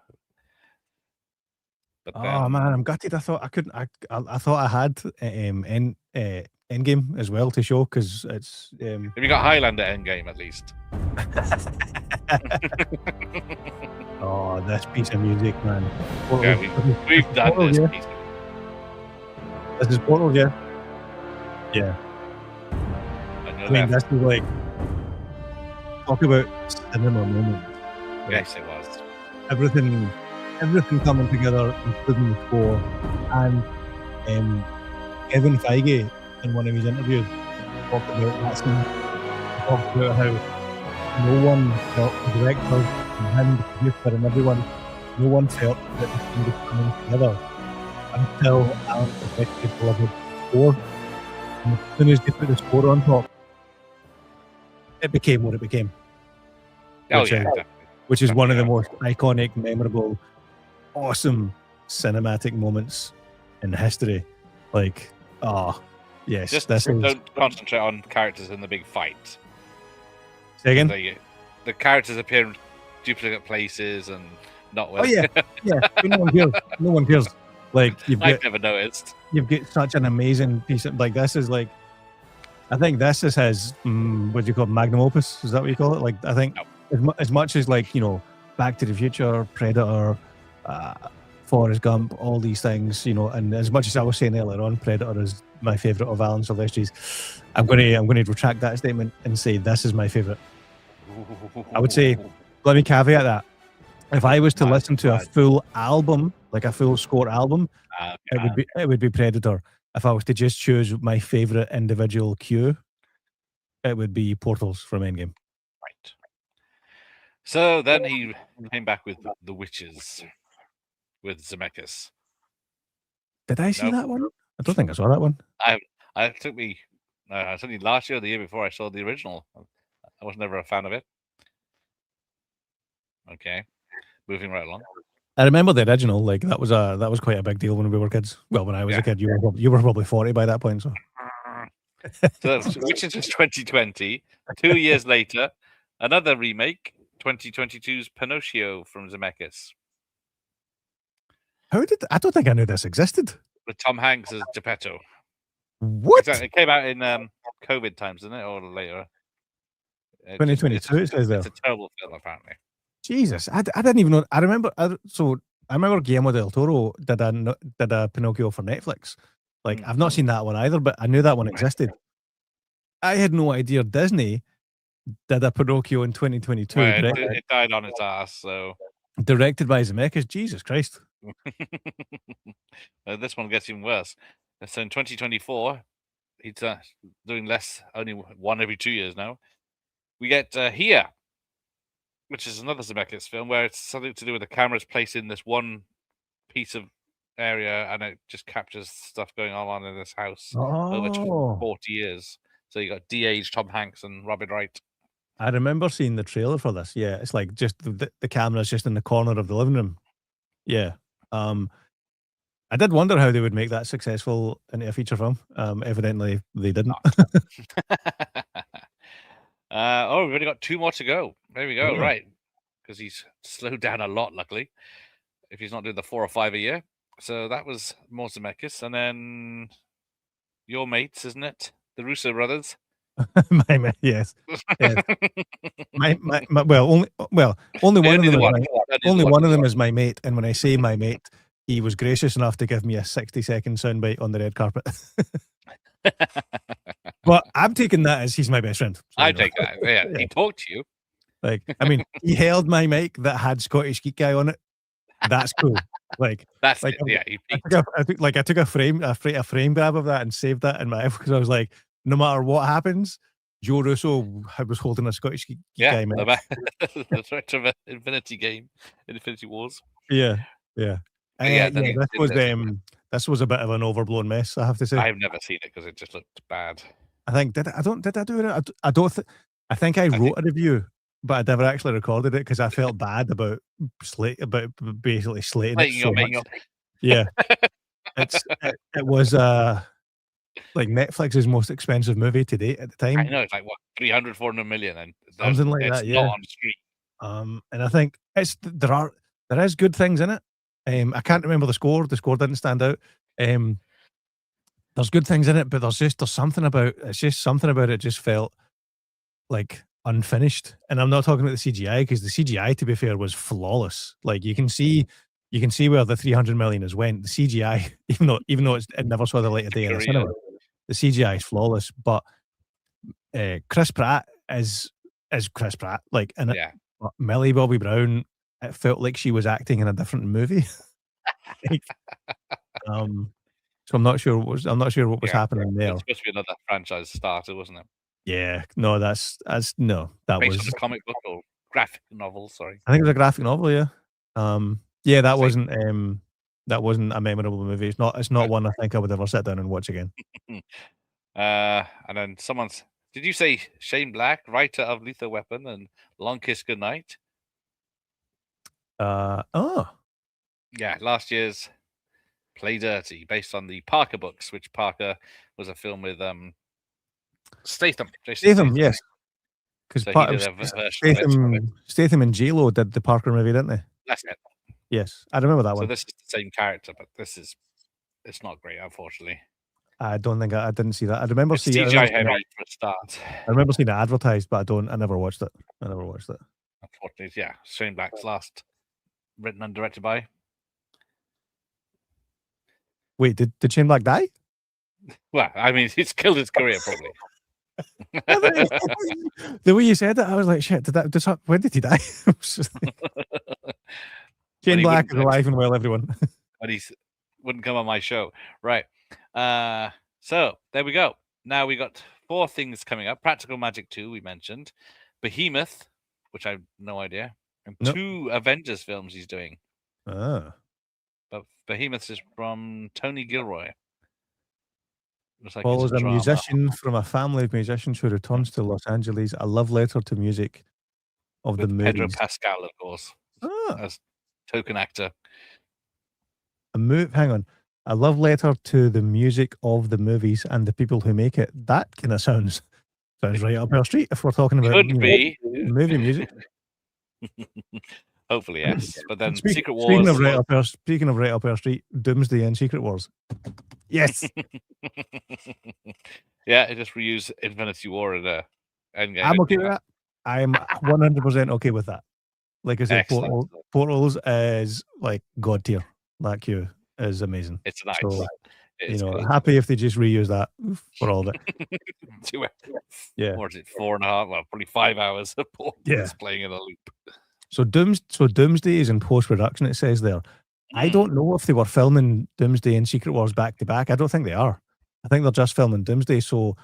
But man, I'm gutted. I thought I couldn't. I thought I had Endgame as well to show because it's. Have you got Highlander Endgame at least? Oh, this piece of music, man. Yeah, we've done Portal, this yeah. piece. This is Portal, yeah. Yeah. I mean, this is like talk about cinema moment. Yes, it was. Everything coming together, including the score, and Kevin Feige in one of his interviews talked about that scene. He talked about how no one felt the director and him, the producer, and everyone, no one felt that the thing was coming together until Alan Silvestri delivered the score. And as soon as they put the score on top, it became what it became. Which is one of the most iconic, memorable, awesome cinematic moments in history. Like, yes. Just don't concentrate on characters in the big fight. Say again? The characters appear in duplicate places and not well. Oh, yeah. No one cares. No one cares. Like, I've never noticed. You've got such an amazing piece of, like, this is like, I think this is his, what do you call it, magnum opus? Is that what you call it? Like, I think as much as, like, Back to the Future, Predator, Forrest Gump, all these things, and as much as I was saying earlier on, Predator is my favourite of Alan Silvestri's, I'm going to retract that statement and say this is my favourite. I would say, let me caveat that. If I was to listen to a full album, like a full score album, it would be Predator. If I was to just choose my favourite individual cue, it would be Portals from Endgame. Right. So then he came back with The Witches with Zemeckis. Did I see that one? I don't think I saw that one. It took me, I saw it last year or the year before I saw the original. I was never a fan of it. Okay. Moving right along. I remember the original. Like that was quite a big deal when we were kids. Well, when I was a kid, you were probably 40 by that point. So, Which is just 2020. 2 years later, another remake, 2022's Pinocchio from Zemeckis I don't think I knew this existed. with Tom Hanks as Geppetto. What? It came out in COVID times, didn't it, or later? 2022, it says there. It's a terrible film, apparently. Jesus, I didn't even know. I remember Guillermo del Toro did a Pinocchio for Netflix. Like, I've not seen that one either, but I knew that one existed. I had no idea Disney did a Pinocchio in 2022. Well, it died on its ass, so. Directed by Zemeckis. Jesus Christ. This one gets even worse. So in 2024, he's doing less, only one every 2 years now. We get Here, which is another Zemeckis film where it's something to do with the cameras placed in this one piece of area and it just captures stuff going on in this house over 40 years. So you got de-aged Tom Hanks and Robin Wright. I remember seeing the trailer for this. Yeah, it's like just the camera's just in the corner of the living room. Yeah. I did wonder how they would make that successful into a feature film. Evidently, they didn't. We've only got 2 more to go. There we go. Right. Because he's slowed down a lot, luckily, if he's not doing the 4 or 5 a year. So that was more Zemeckis. And then your mates, isn't it? The Russo brothers. My mate, yes. my only one of them. Only one of them is my mate, and when I say my mate, he was gracious enough to give me a 60-second soundbite on the red carpet. But I'm taking that as he's my best friend. So I take that. Yeah, he talked to you. Like, I mean, he held my mic that had Scottish Geek Guy on it. That's cool. Like, that's like, it. Yeah, I took a frame grab of that and saved that in my because I was like, no matter what happens, Joe Russo was holding a Scottish Geek Guy mic. The threat of Infinity Wars. Yeah. This was a bit of an overblown mess, I have to say. I've never seen it because it just looked bad. I think did I do it? I think I wrote a review, but I never actually recorded it because I felt bad about basically slating it so much. Yeah, it was like Netflix's most expensive movie to date at the time. I know, it's like what 300, 400 million, and something like that. Yeah, not on the street. And I think there is good things in it. I can't remember the score. The score didn't stand out. There's good things in it, but there's something about it just felt like unfinished. And I'm not talking about the CGI because the CGI, to be fair, was flawless. Like you can see where the 300 million has went. The CGI, even though it never saw the light of day in the cinema, the CGI is flawless. But Chris Pratt is Chris Pratt. Like, and Millie Bobby Brown, it felt like she was acting in a different movie. So I'm not sure what was happening there. It's supposed to be another franchise starter, wasn't it? Yeah, no, that based was on a comic book or graphic novel. Sorry, I think it was a graphic novel. Yeah, that wasn't a memorable movie. It's not one I think I would ever sit down and watch again. And then did you say Shane Black, writer of Lethal Weapon and Long Kiss Goodnight? Yeah, last year's Play Dirty, based on the Parker books, which Parker was a film with Statham. Statham, yes. Because Statham and J-Lo did the Parker movie, didn't they? That's it. Yes, I remember that one. So this is the same character, but it's not great, unfortunately. I don't think I didn't see that. I remember seeing it. CGI heavy for a start. I remember seeing it advertised, but I never watched it. Unfortunately, yeah. Shane Black's last written and directed by. Wait, did Shane Black die? Well, I mean, it's killed his career, probably. The way you said that, I was like, shit, when did he die? Shane Black is alive and well, everyone. But he wouldn't come on my show. Right. So, there we go. Now we got 4 things coming up. Practical Magic 2, we mentioned. Behemoth, which I have no idea. And 2 Avengers films he's doing. Ah. But Behemoth is from Tony Gilroy. Like follows a musician from a family of musicians who returns to Los Angeles. A love letter to music of the movies. Pedro Pascal, of course, as token actor. Hang on. A love letter to the music of the movies and the people who make it. That kind of sounds right up our street if we're talking about movie music. Hopefully, yes. But then Secret Speaking Wars. of right up our street, Doomsday and Secret Wars. Yes. Yeah, it just reuse Infinity War and Endgame. I'm okay with that. I'm 100% okay with that. Like I said, Excellent. Portals is like god tier. That queue is amazing. It's nice. So, It is good. happy if they just reuse that for all of it. 2 hours. Yeah. Or is it 4.5? Well, probably 5 hours of Portals playing in a loop. So Doomsday is in post-production, it says there. I don't know if they were filming Doomsday and Secret Wars back to back. I don't think they are. I think they're just filming Doomsday. So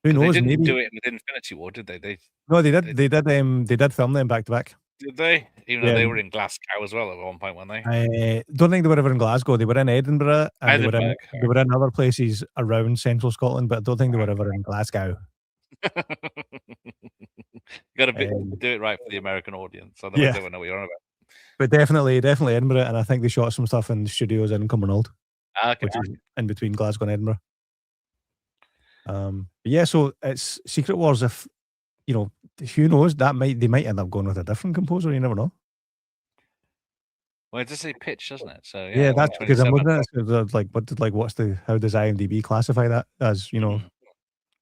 who knows? They didn't Maybe do it with Infinity War, did they? no, they did. They did film them back to back. Did they? Even though they were in Glasgow as well at one point, weren't they? I don't think they were ever in Glasgow. They were in Edinburgh, and they were in other places around central Scotland, but I don't think they were ever in Glasgow. Got to do it right for the American audience, otherwise they won't know what you're on about. But definitely Edinburgh, and I think they shot some stuff in the studios in Cumbernauld, which is in between Glasgow and Edinburgh. Yeah, so it's Secret Wars. If who knows, they might end up going with a different composer. You never know. Well, it does say pitch, doesn't it? So yeah, that's because I'm looking at it. How does IMDb classify that as?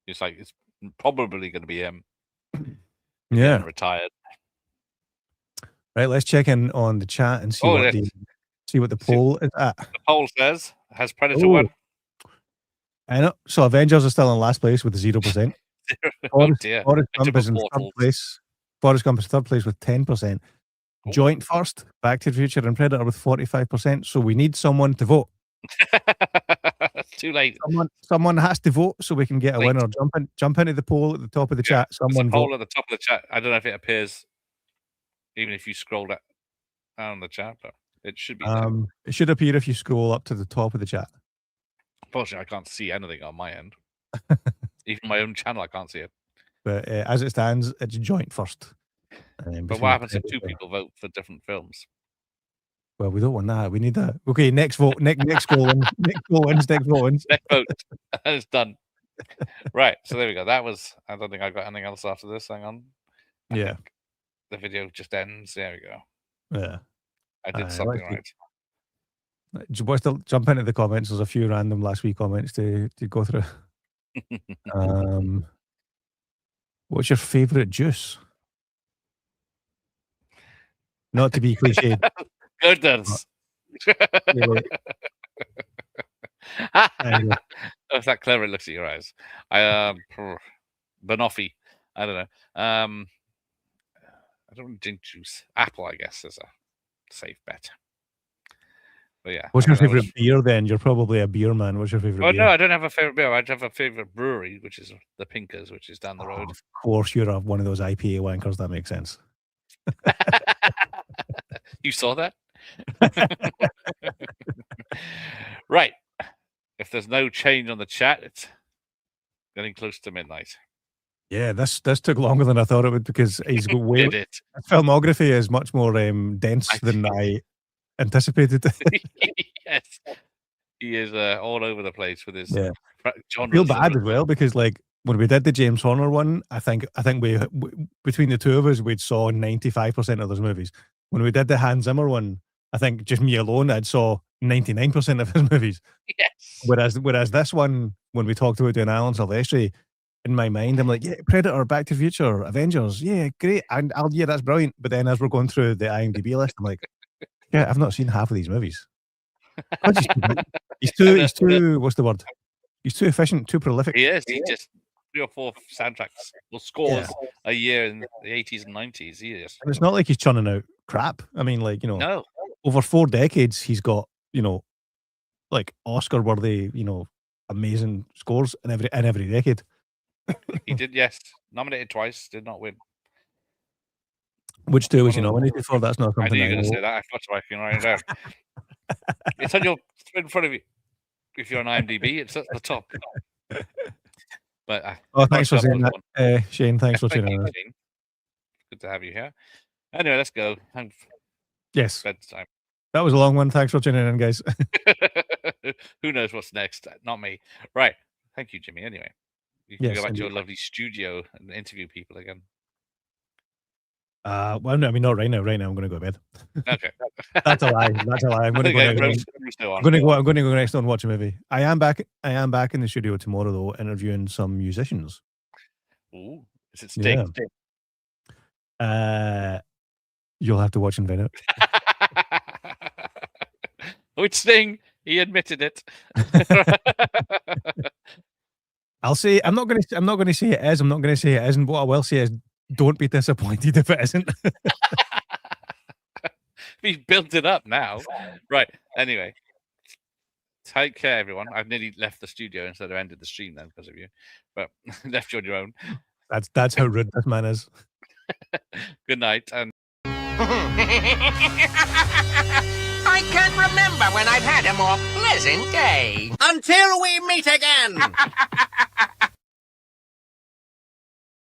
It's like it's probably going to be him. Retired. Right, let's check in on the chat and see what the poll is at. The poll says has Predator won. I know. So Avengers are still in last place with 0%. Forrest Gump is in third place. Forrest Gump is third place with 10%. Joint first, Back to the Future and Predator with 45%. So we need someone to vote. Too late. Someone has to vote so we can get a winner. Jump into the poll at the top of the chat. Someone vote. Poll at the top of the chat. I don't know if it appears, even if you scroll down the chat, but it should be. It should appear if you scroll up to the top of the chat. Unfortunately, I can't see anything on my end. Even my own channel, I can't see it. But as it stands, it's joint first. But what happens if two people vote for different films? Well, we don't want that. We need that. Okay, next vote. Next goal wins. Next goal wins. Next vote wins. Next vote. It's done. Right. So there we go. That was. I don't think I've got anything else after this. Hang on. I think the video just ends. There we go. Yeah. I did something right. Jump into the comments. There's a few random last week comments to go through. What's your favourite juice? Not to be cliche. Goodness. Oh, is that clever? It looks at your eyes. Banoffee. I don't know. I don't really drink juice. Apple, I guess, is a safe bet. But yeah. What's your favourite beer then? You're probably a beer man. What's your favourite beer? No, I don't have a favourite beer. I have a favourite brewery, which is the Pinkers, which is down the road. Of course, you're one of those IPA wankers. That makes sense. You saw that? Right. If there's no change on the chat, it's getting close to midnight. Yeah, this took longer than I thought it would because he's got way. Did it? Filmography is much more dense than I anticipated. Yes, he is all over the place with his genre. I feel bad as well because when we did the James Horner one, I think we between the two of us we'd saw 95% of those movies. When we did the Hans Zimmer one, I think just me alone I'd saw 99% of his movies. Yes. Whereas this one, when we talked about doing Alan Silvestri, in my mind I'm like, yeah, Predator, Back to the Future, Avengers, yeah, great, and that's brilliant. But then as we're going through the IMDb list, I'm like, yeah, I've not seen half of these movies. He's too. What's the word? He's too efficient, too prolific. He is. He just 3 or 4 soundtracks or scores a year in the 80s and 90s. He is. And it's not like he's churning out crap. I mean, no. Over 4 decades, he's got Oscar-worthy, amazing scores in every decade. He did, yes. Nominated twice, did not win. Which two was he nominated for? That's not something I knew you were going to say that. I thought so I can write it down. It's on in front of you. If you're on IMDb, it's at the top. But thanks for saying that, Shane. Thanks for tuning in. Good to have you here. Anyway, let's go. Yes. Bedtime. That was a long one. Thanks for tuning in, guys. Who knows what's next? Not me. Right. Thank you, Jimmy. Anyway, you can go back to your lovely studio and interview people again. Well, no, I mean, not right now. Right now, I'm going to go to bed. Okay. That's a lie. That's a lie. I'm going to go Okay, next. Russo on. I'm going to go next door and watch a movie. I am back in the studio tomorrow, though, interviewing some musicians. Ooh, is it Sting? Yeah. You'll have to watch and find out. Which Sting? He admitted it. I'll say I'm not going to say it is. I'm not going to say it isn't. What I will say is, don't be disappointed if it isn't. We've built it up now. Right. Anyway, take care, everyone. I've nearly left the studio instead of ended the stream then because of you, but left you on your own. That's how rude this man is. Good night. And I can't remember when I've had a more pleasant day. Until we meet again.